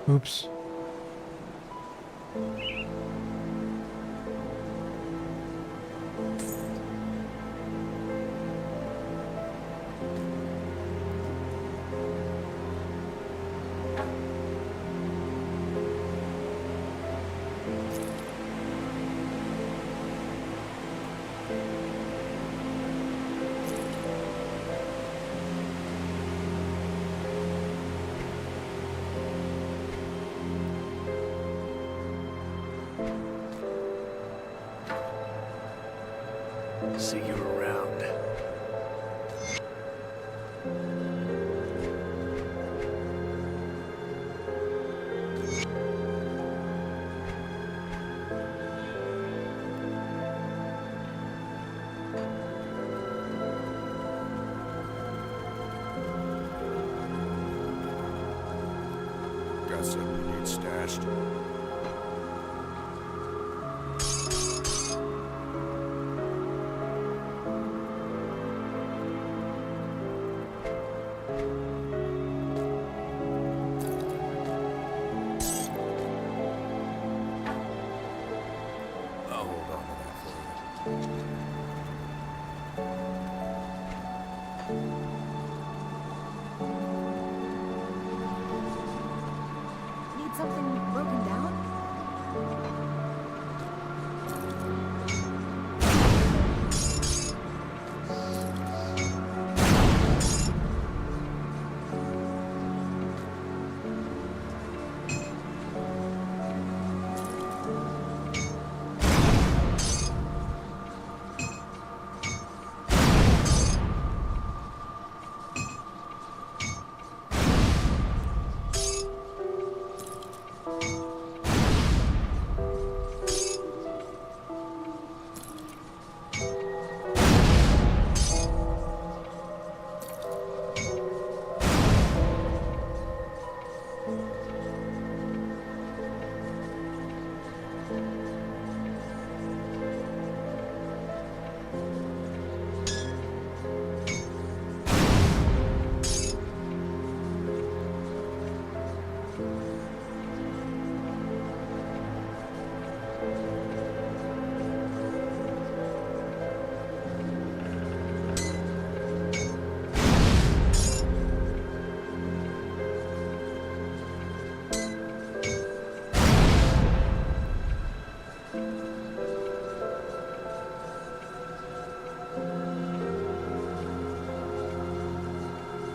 Speaker 1: Oops.
Speaker 2: See you around.
Speaker 3: Got something you need stashed? I'll hold on to that for you.
Speaker 7: Need something broken down?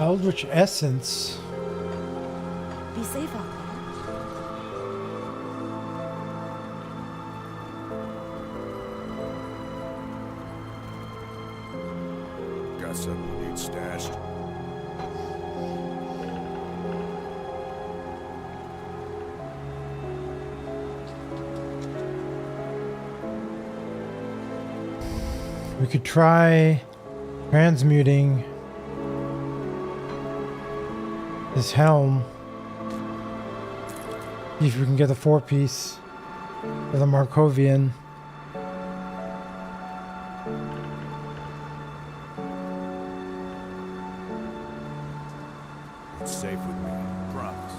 Speaker 1: Eldritch Essence.
Speaker 7: Be safe out
Speaker 3: Got something you need stashed?
Speaker 1: We could try transmuting this helm. See if we can get the 4-piece for the Markovian.
Speaker 3: It's safe with me. Promise.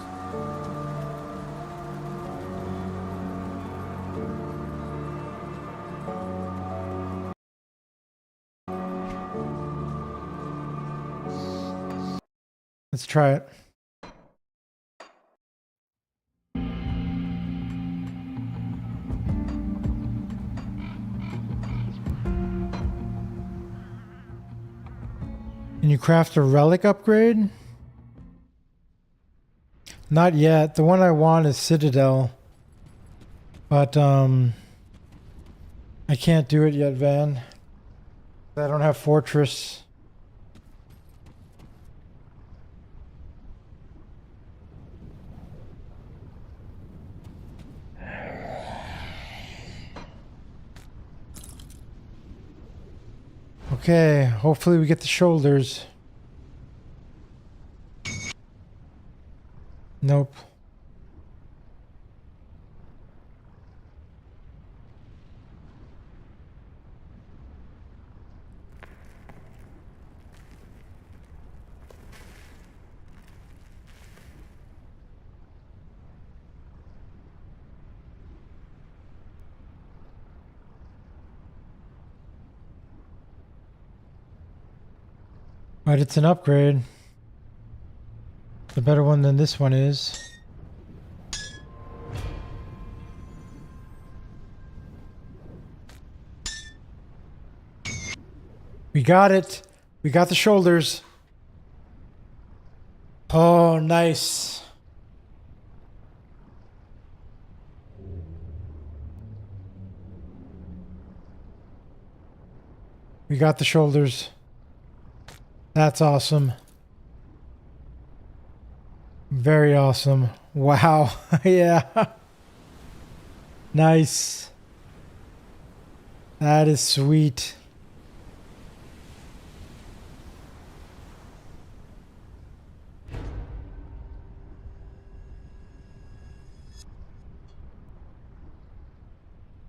Speaker 1: Let's try it. Can you craft a relic upgrade? Not yet. The one I want is Citadel. But, I can't do it yet, Van. I don't have Fortress. Okay, hopefully we get the shoulders. Nope. But it's an upgrade. It's a better one than this one is. We got it. We got the shoulders. Oh, nice. We got the shoulders. That's awesome. Very awesome. Wow. Yeah. Nice. That is sweet.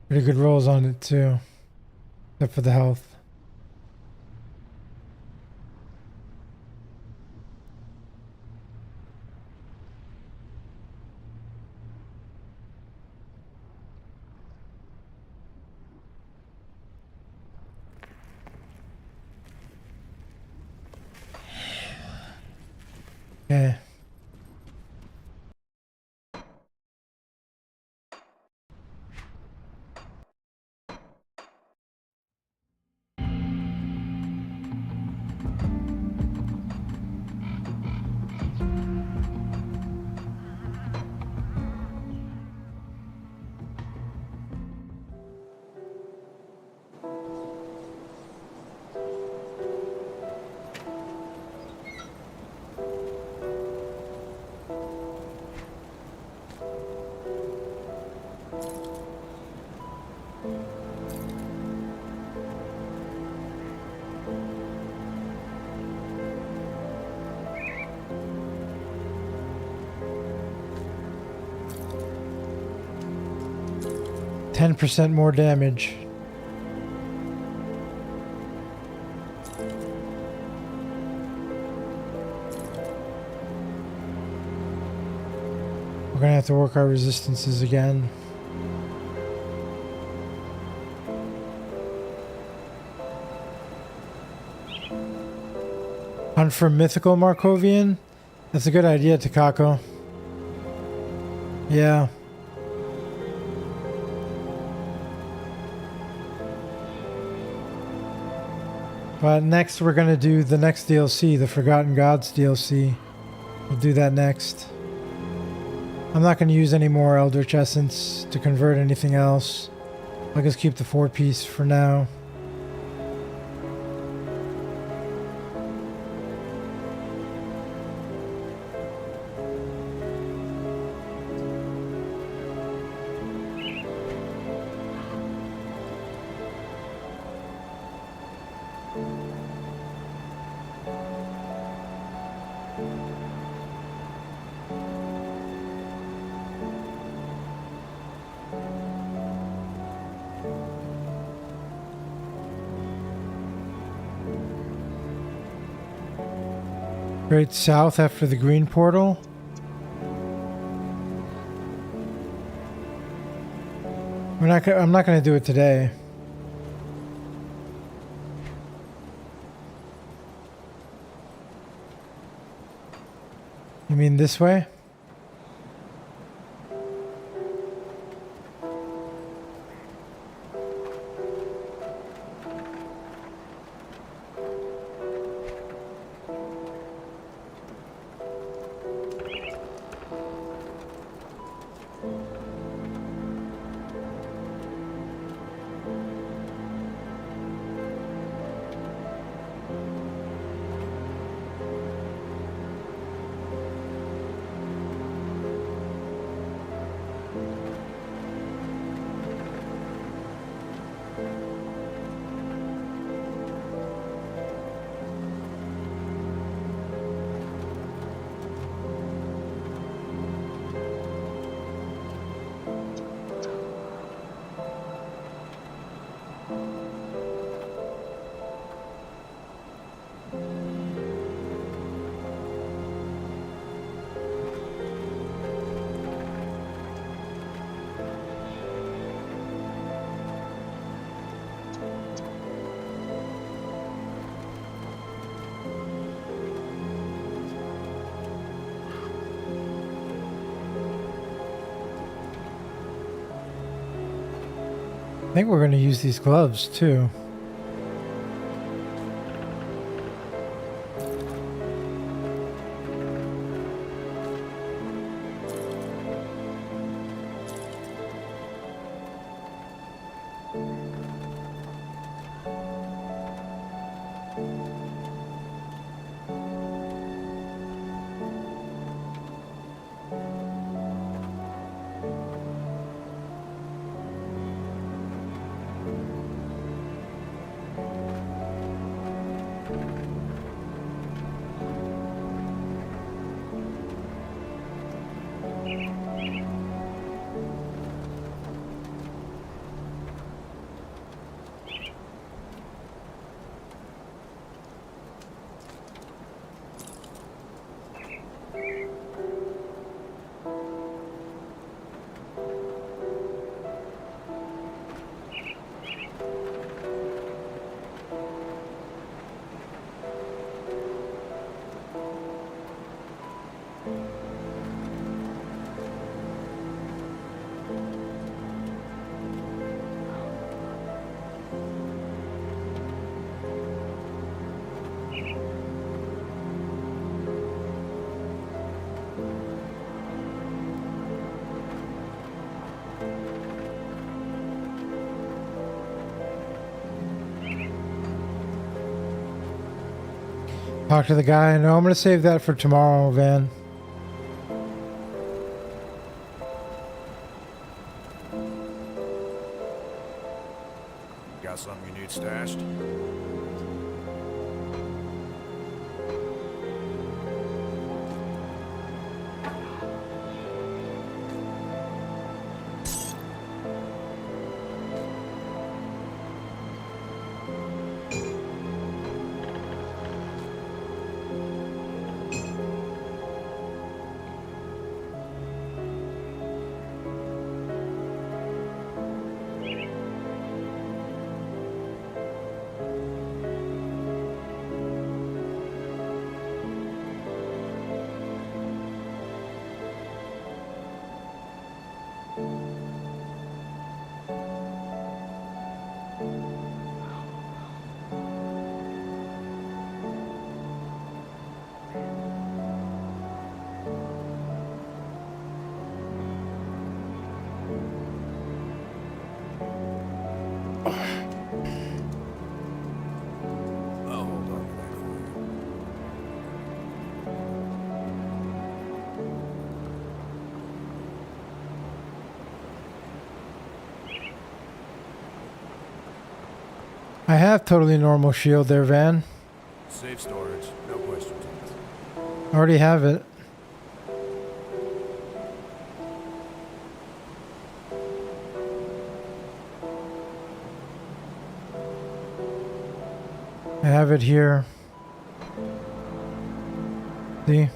Speaker 1: Pretty good rolls on it too. Except for the health. Okay. %10 more damage. We're gonna have to work our resistances again. Hunt for mythical Markovian? That's a good idea, Takako. Yeah. But next we're going to do the next DLC, the Forgotten Gods DLC. We'll do that next. I'm not going to use any more Eldritch Essence to convert anything else. I'll just keep the 4-piece for now. Straight south after the green portal. I'm not going to do it today. You mean this way? I think we're going to use these gloves too. Talk to the guy. No, I'm going to save that for tomorrow, Van.
Speaker 3: Got something you need stashed?
Speaker 1: I have totally normal shield there, Van.
Speaker 3: Safe storage, no questions asked.
Speaker 1: Already have it. I have it here. See?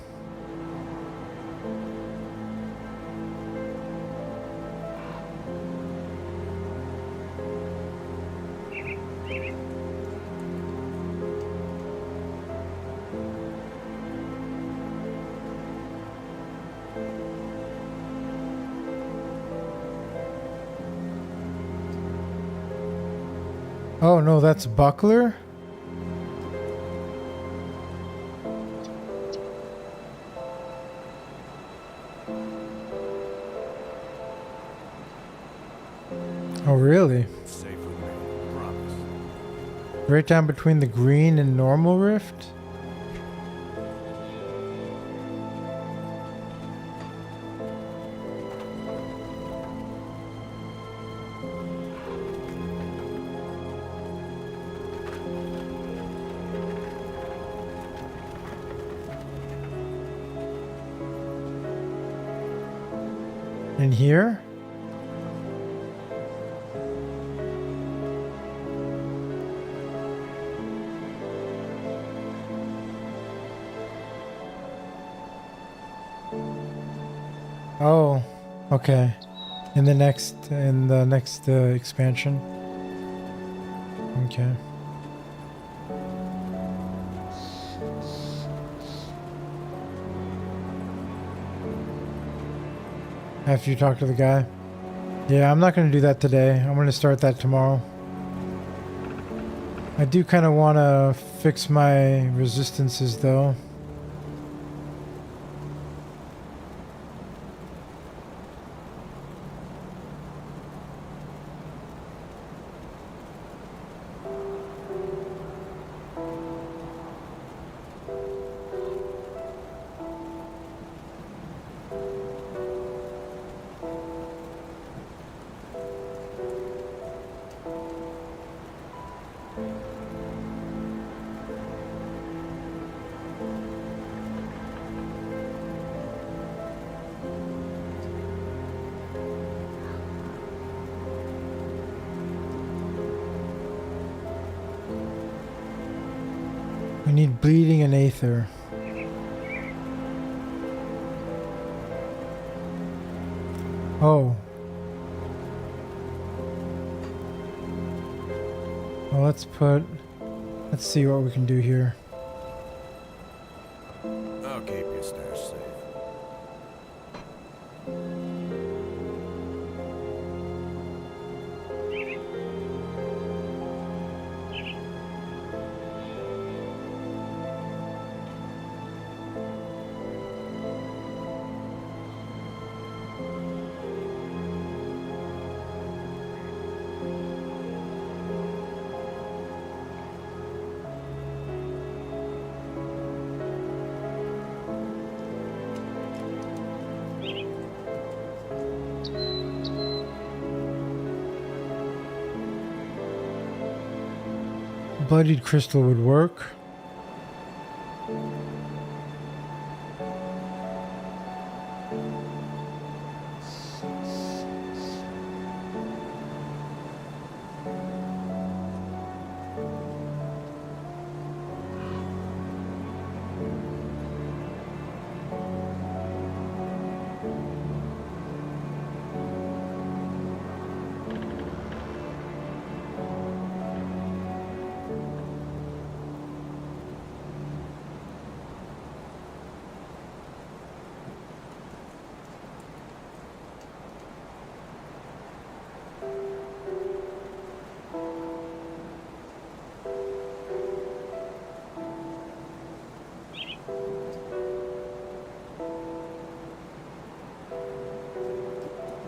Speaker 1: Oh no, that's Buckler? Oh really?
Speaker 3: Safe with me, promise.
Speaker 1: Right down between the green and normal rift? In here? Oh, okay. In the next expansion. Okay. After you talk to the guy? Yeah, I'm not going to do that today. I'm going to start that tomorrow. I do kind of want to fix my resistances though. I need bleeding and aether. Oh. Well, let's see what we can do here.
Speaker 3: I'll keep your stash safe.
Speaker 1: Bloodied crystal would work.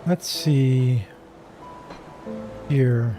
Speaker 1: Let's see here.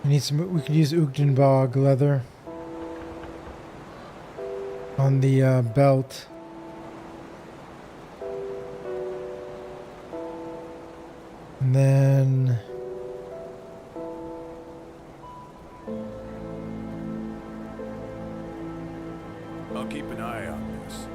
Speaker 1: We need some. We could use Ugdenbog leather on the belt. And then
Speaker 3: I'll keep an eye on this.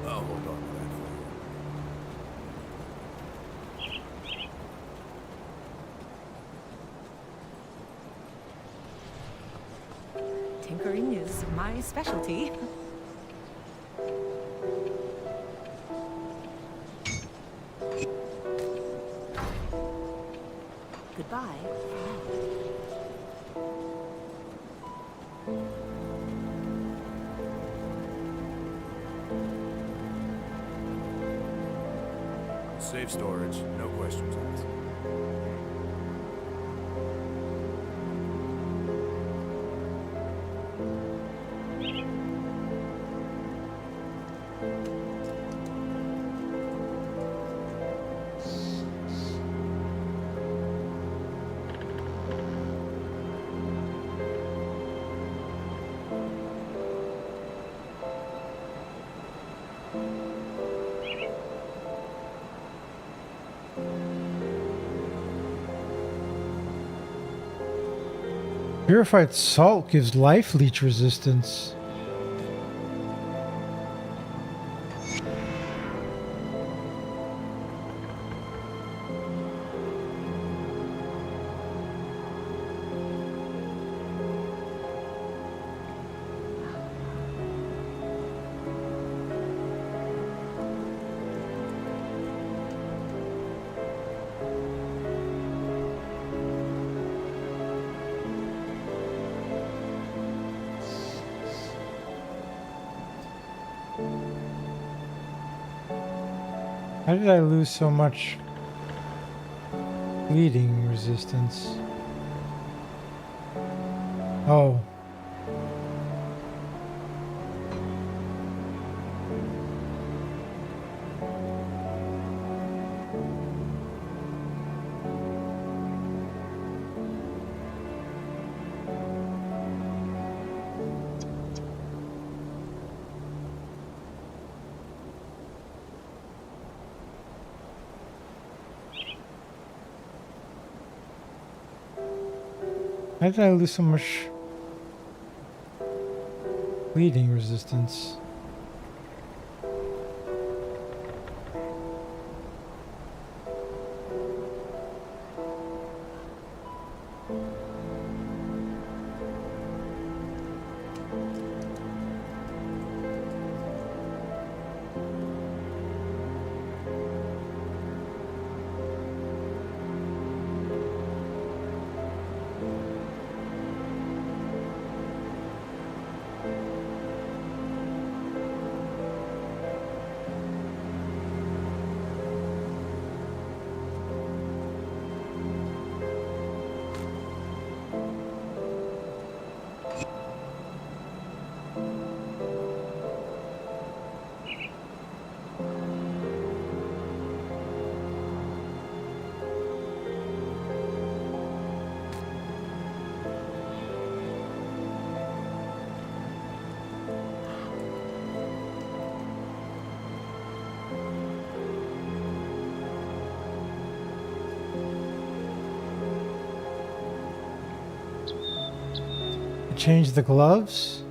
Speaker 3: I'll hold on to that for you.
Speaker 7: Tinkering is my specialty. Goodbye.
Speaker 3: Safe storage, no questions asked.
Speaker 1: Purified salt gives life leech resistance. How did I lose so much bleeding resistance? Oh. How did I lose so much bleeding resistance? change the gloves?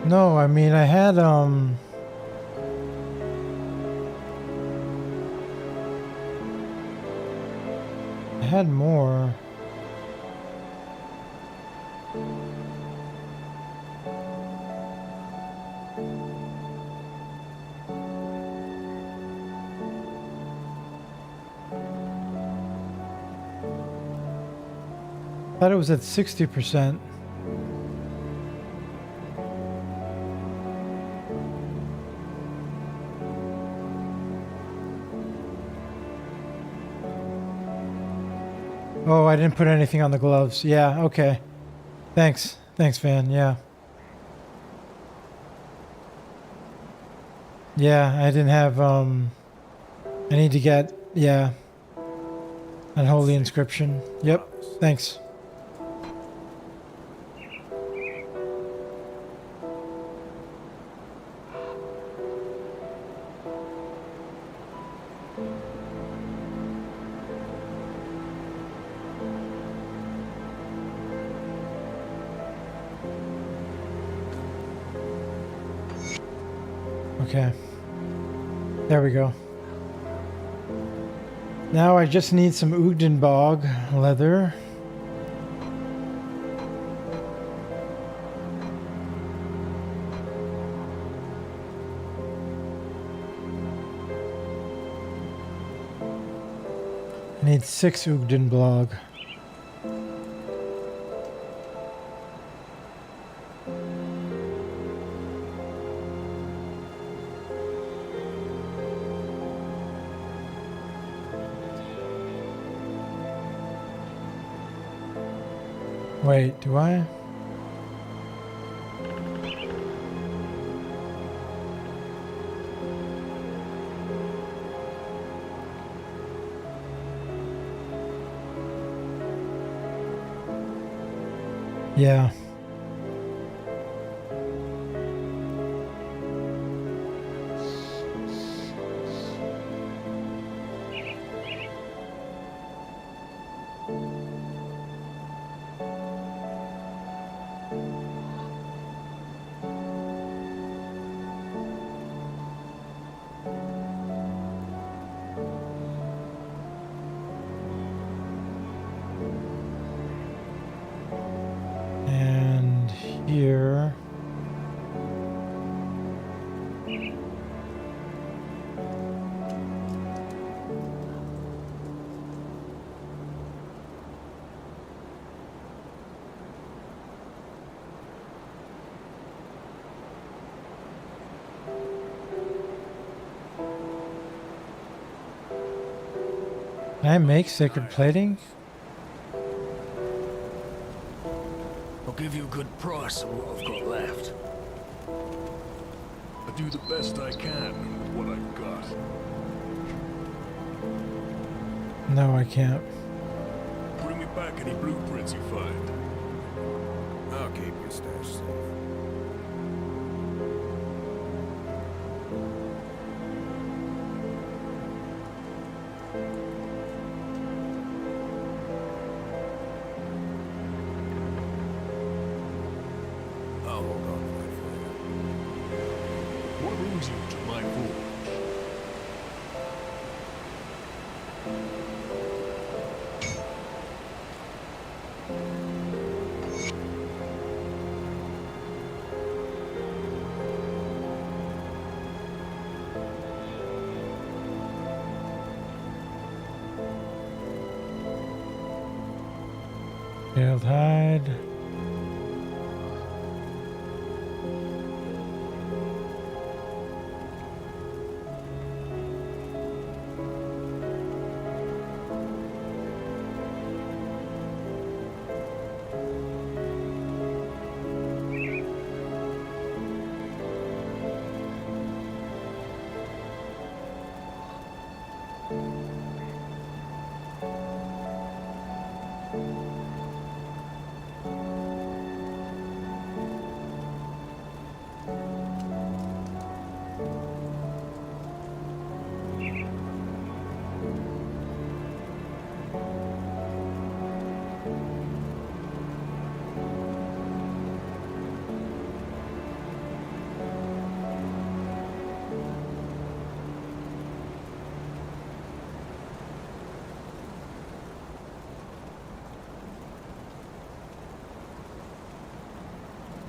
Speaker 1: No, I mean, I had, I had more. I thought it was at 60%. Oh, I didn't put anything on the gloves. Yeah, okay. Thanks. Thanks, Van. Yeah. Yeah, I didn't have, I need to get, yeah. Unholy inscription. Yep. Thanks. Okay. There we go. Now I just need some Ugdenbog leather. I need 6 Ugdenbog. Wait, do I? Yeah. And here. Can I make sacred plating?
Speaker 2: I'll give you a good price on what I've got left.
Speaker 3: I do the best I can with what I've got.
Speaker 1: No, I can't.
Speaker 3: Bring me back any blueprints you find. I'll keep your stash safe. I'll hold on to that for you. What brings you to my forge?
Speaker 1: Scaled hide.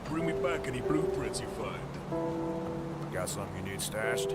Speaker 3: Bring me back any blueprints you find. Got something you need stashed?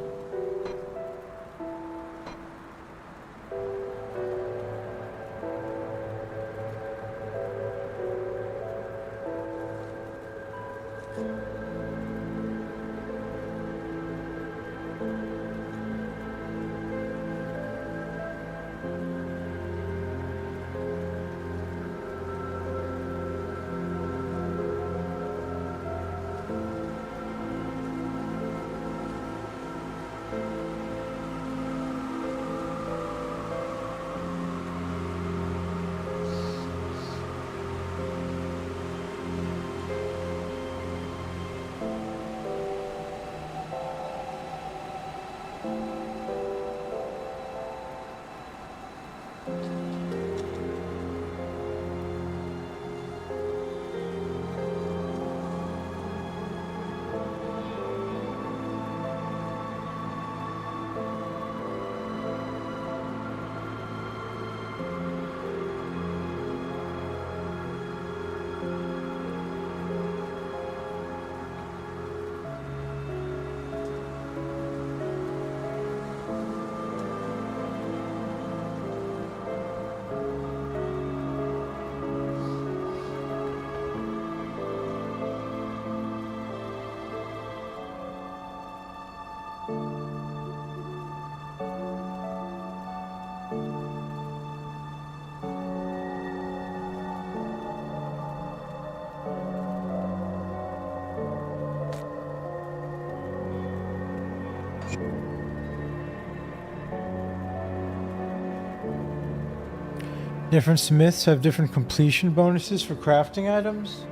Speaker 1: Different smiths have different completion bonuses for crafting items?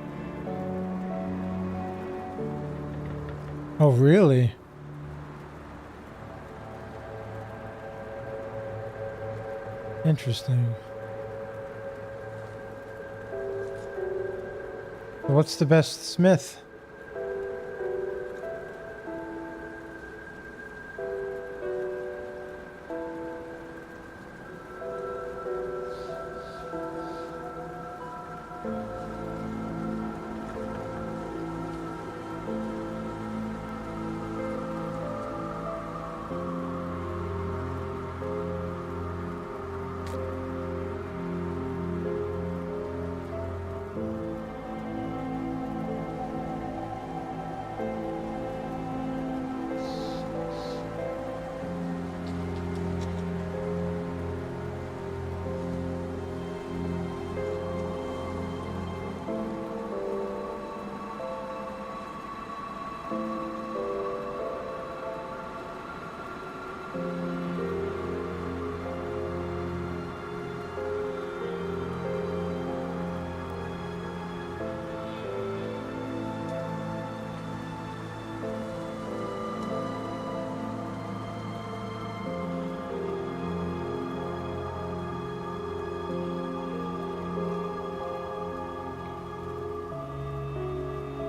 Speaker 1: Oh, really? Interesting. What's the best smith?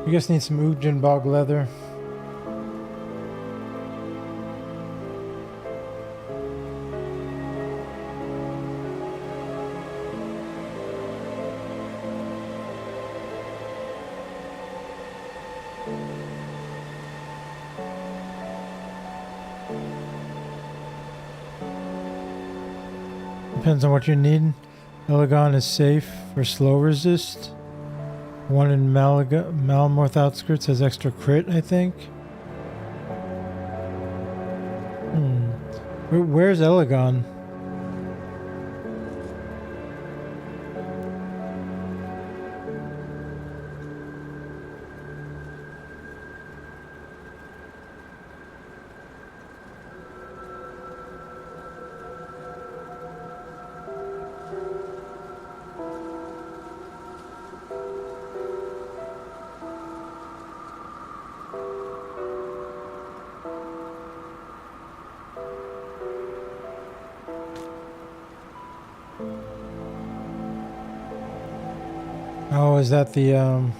Speaker 1: You guys need some Ujin bog leather. Depends on what you need. Elagon is safe for slow resist. One in Malmorth Outskirts has extra crit, I think. Where's Elagon? Oh, is that the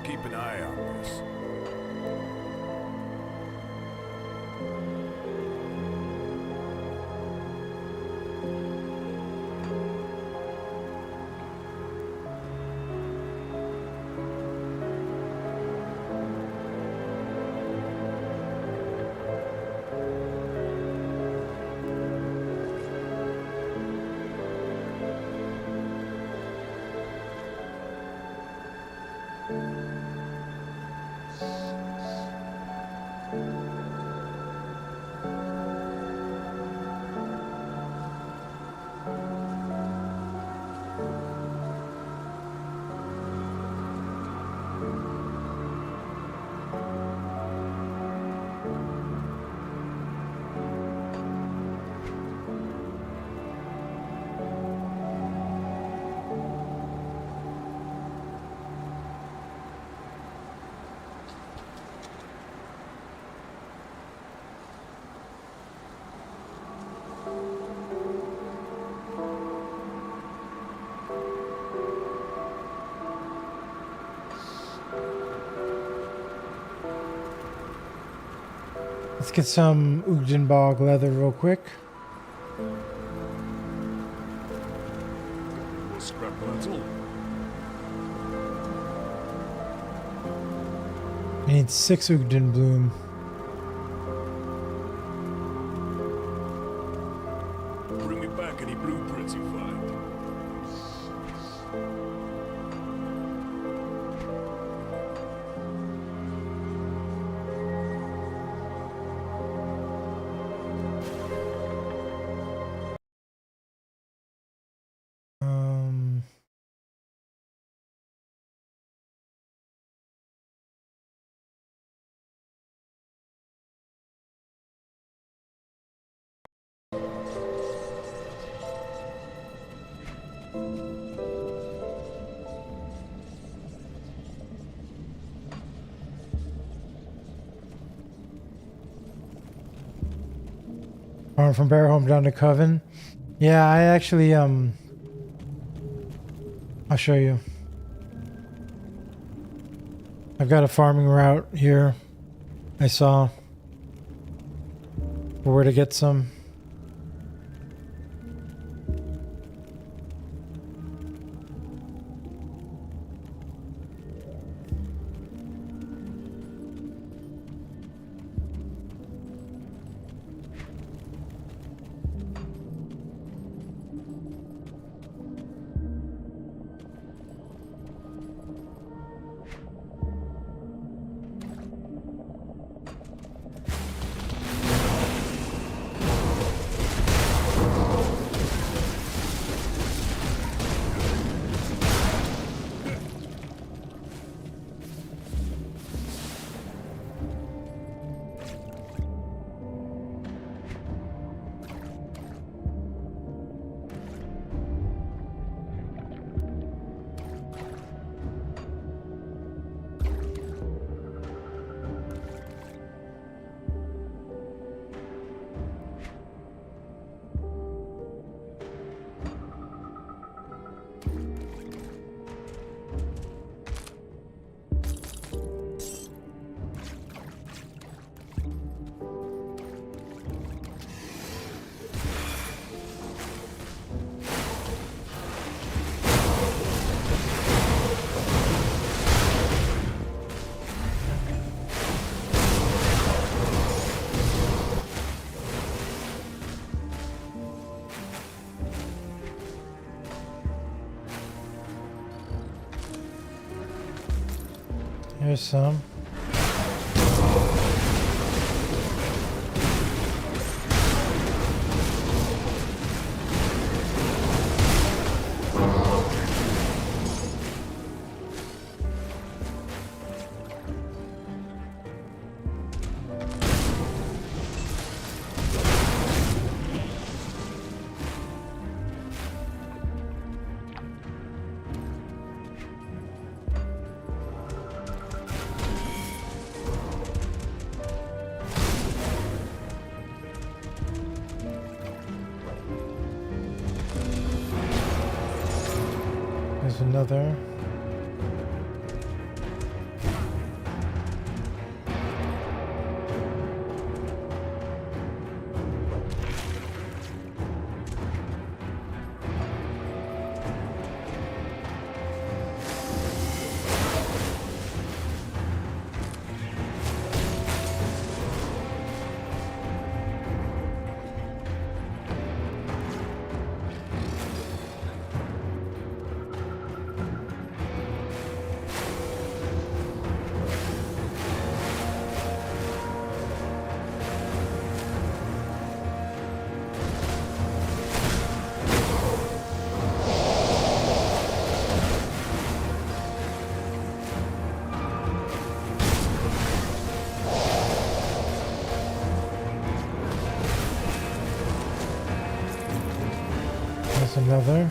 Speaker 3: keep an eye on this.
Speaker 1: Let's get some Ugdenbog leather real quick.
Speaker 3: Scrap metal.
Speaker 1: I need 6 Ugden bloom.
Speaker 3: Bring me back any blueprints you find.
Speaker 1: From Bear Home down to Coven. Yeah, I actually, I'll show you. I've got a farming route here. I saw where to get some. Here's some. There's another. another.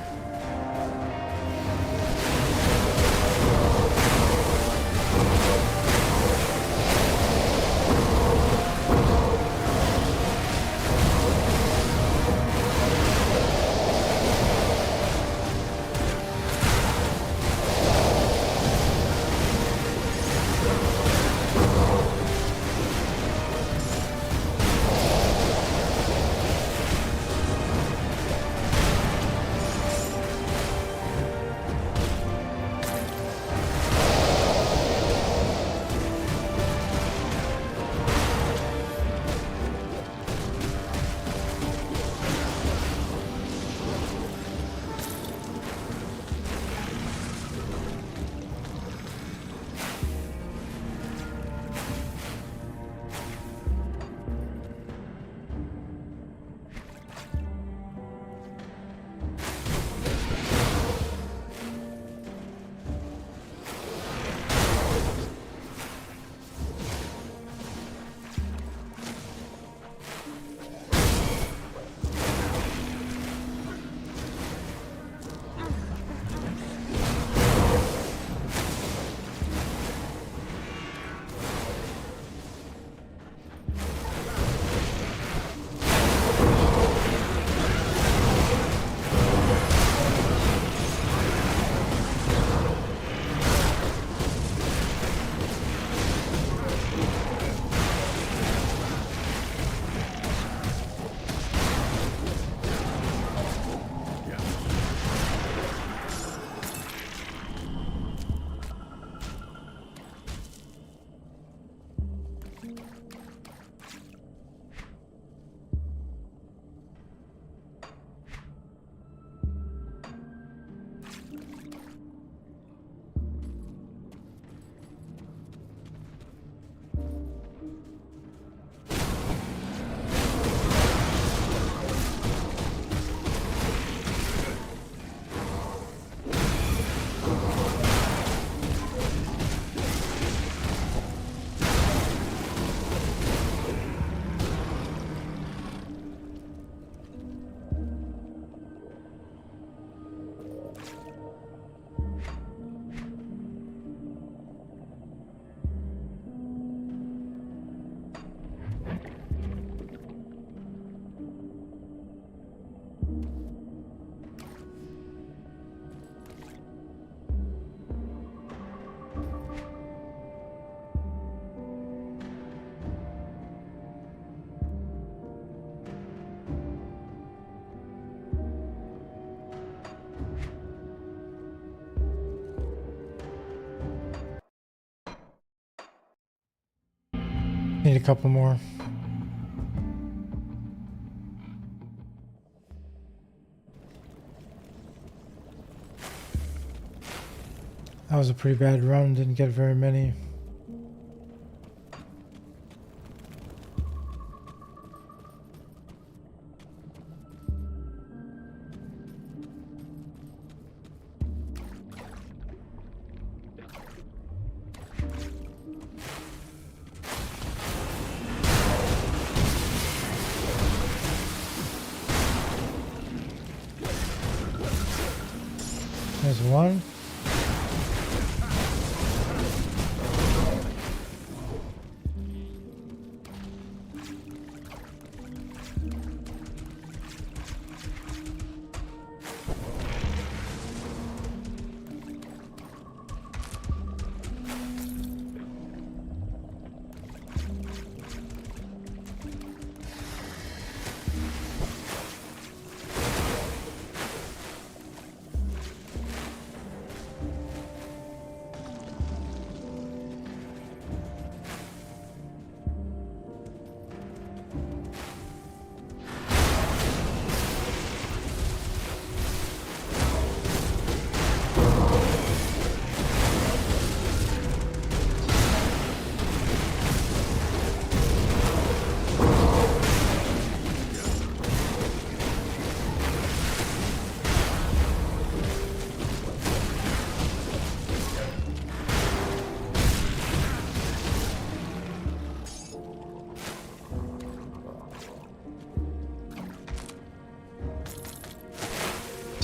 Speaker 1: Need a couple more. That was a pretty bad run, didn't get very many. There's one.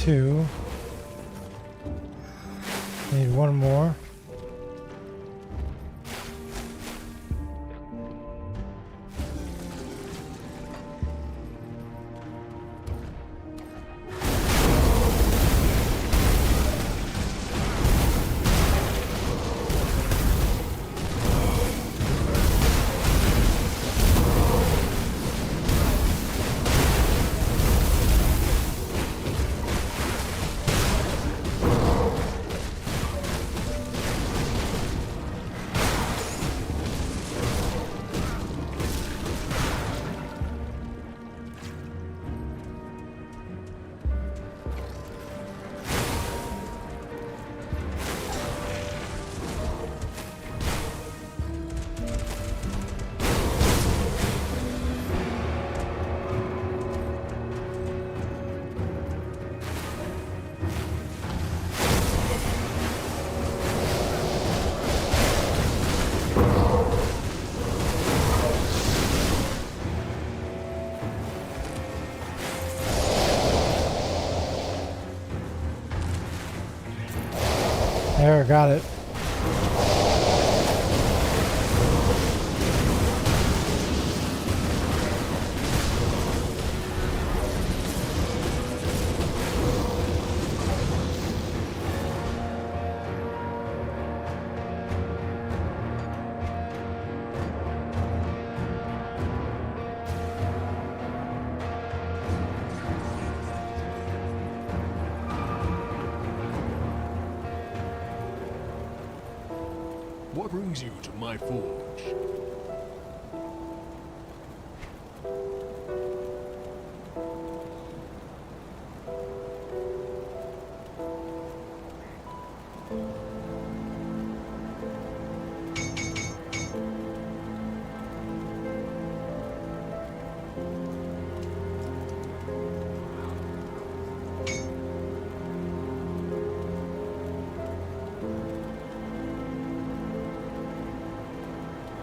Speaker 1: 2. Need one more. There, got it.
Speaker 3: What brings you to my forge?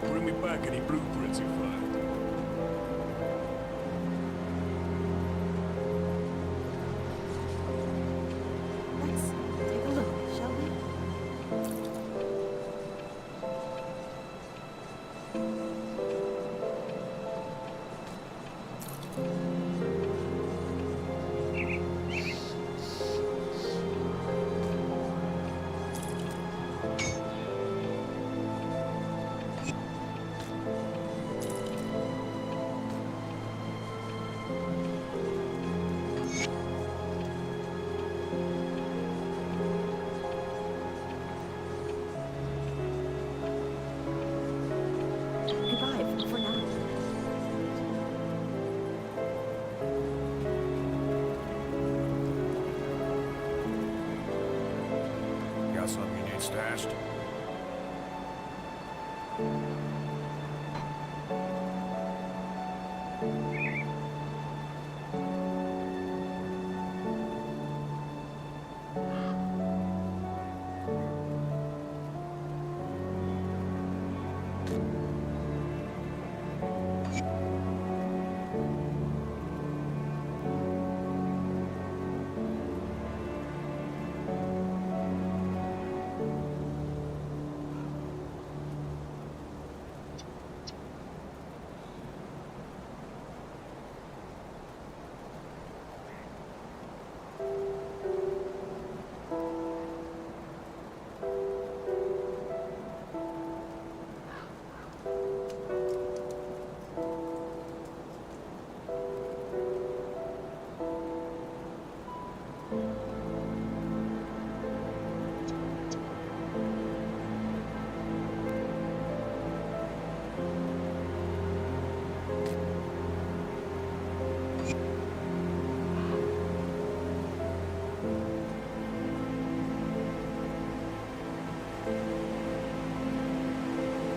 Speaker 3: Bring me back any blueprints you find.
Speaker 7: Let's take a look, shall we? Goodbye for now.
Speaker 3: Got something you need stashed?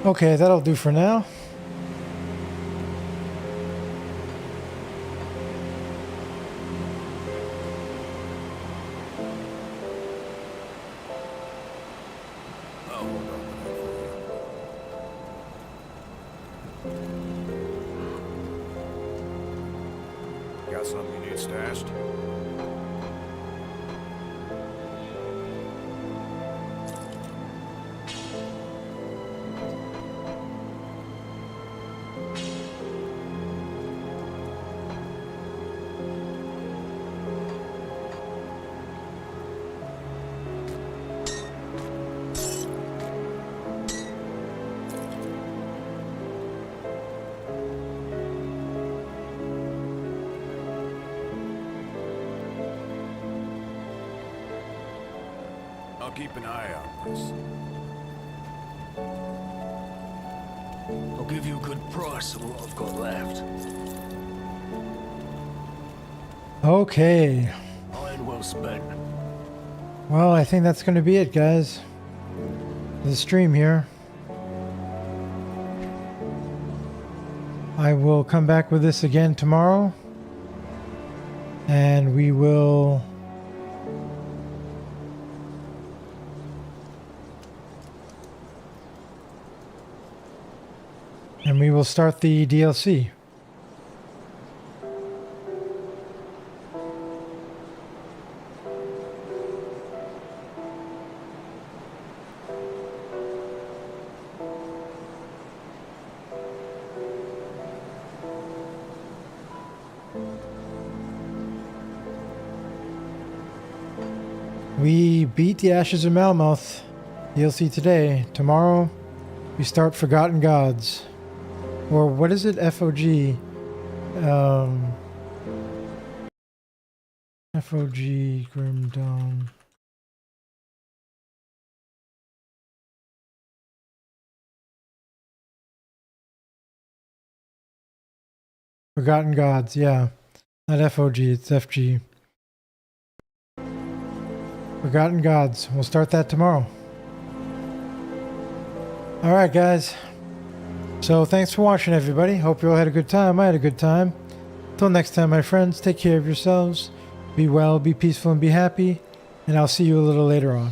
Speaker 1: Okay, that'll do for now.
Speaker 3: Got something you need stashed? keep an eye out, Bruce.
Speaker 2: I'll give you a good price on what I've got left.
Speaker 1: Okay.
Speaker 2: Iron well spent.
Speaker 1: Well, I think that's going to be it, guys. The stream here. I will come back with this again tomorrow. And we will... And we will start the DLC. We beat the Ashes of Malmouth DLC today. Tomorrow, we start Forgotten Gods. Or what is it? FOG. FOG Grim Dawn. Forgotten Gods, yeah. Not FOG, it's FG. Forgotten Gods. We'll start that tomorrow. Alright, guys. So, thanks for watching, everybody. Hope you all had a good time. I had a good time. Till next time, my friends, take care of yourselves. Be well, be peaceful, and be happy. And I'll see you a little later on.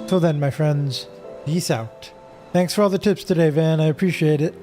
Speaker 1: Till then, my friends, peace out. Thanks for all the tips today, Van. I appreciate it.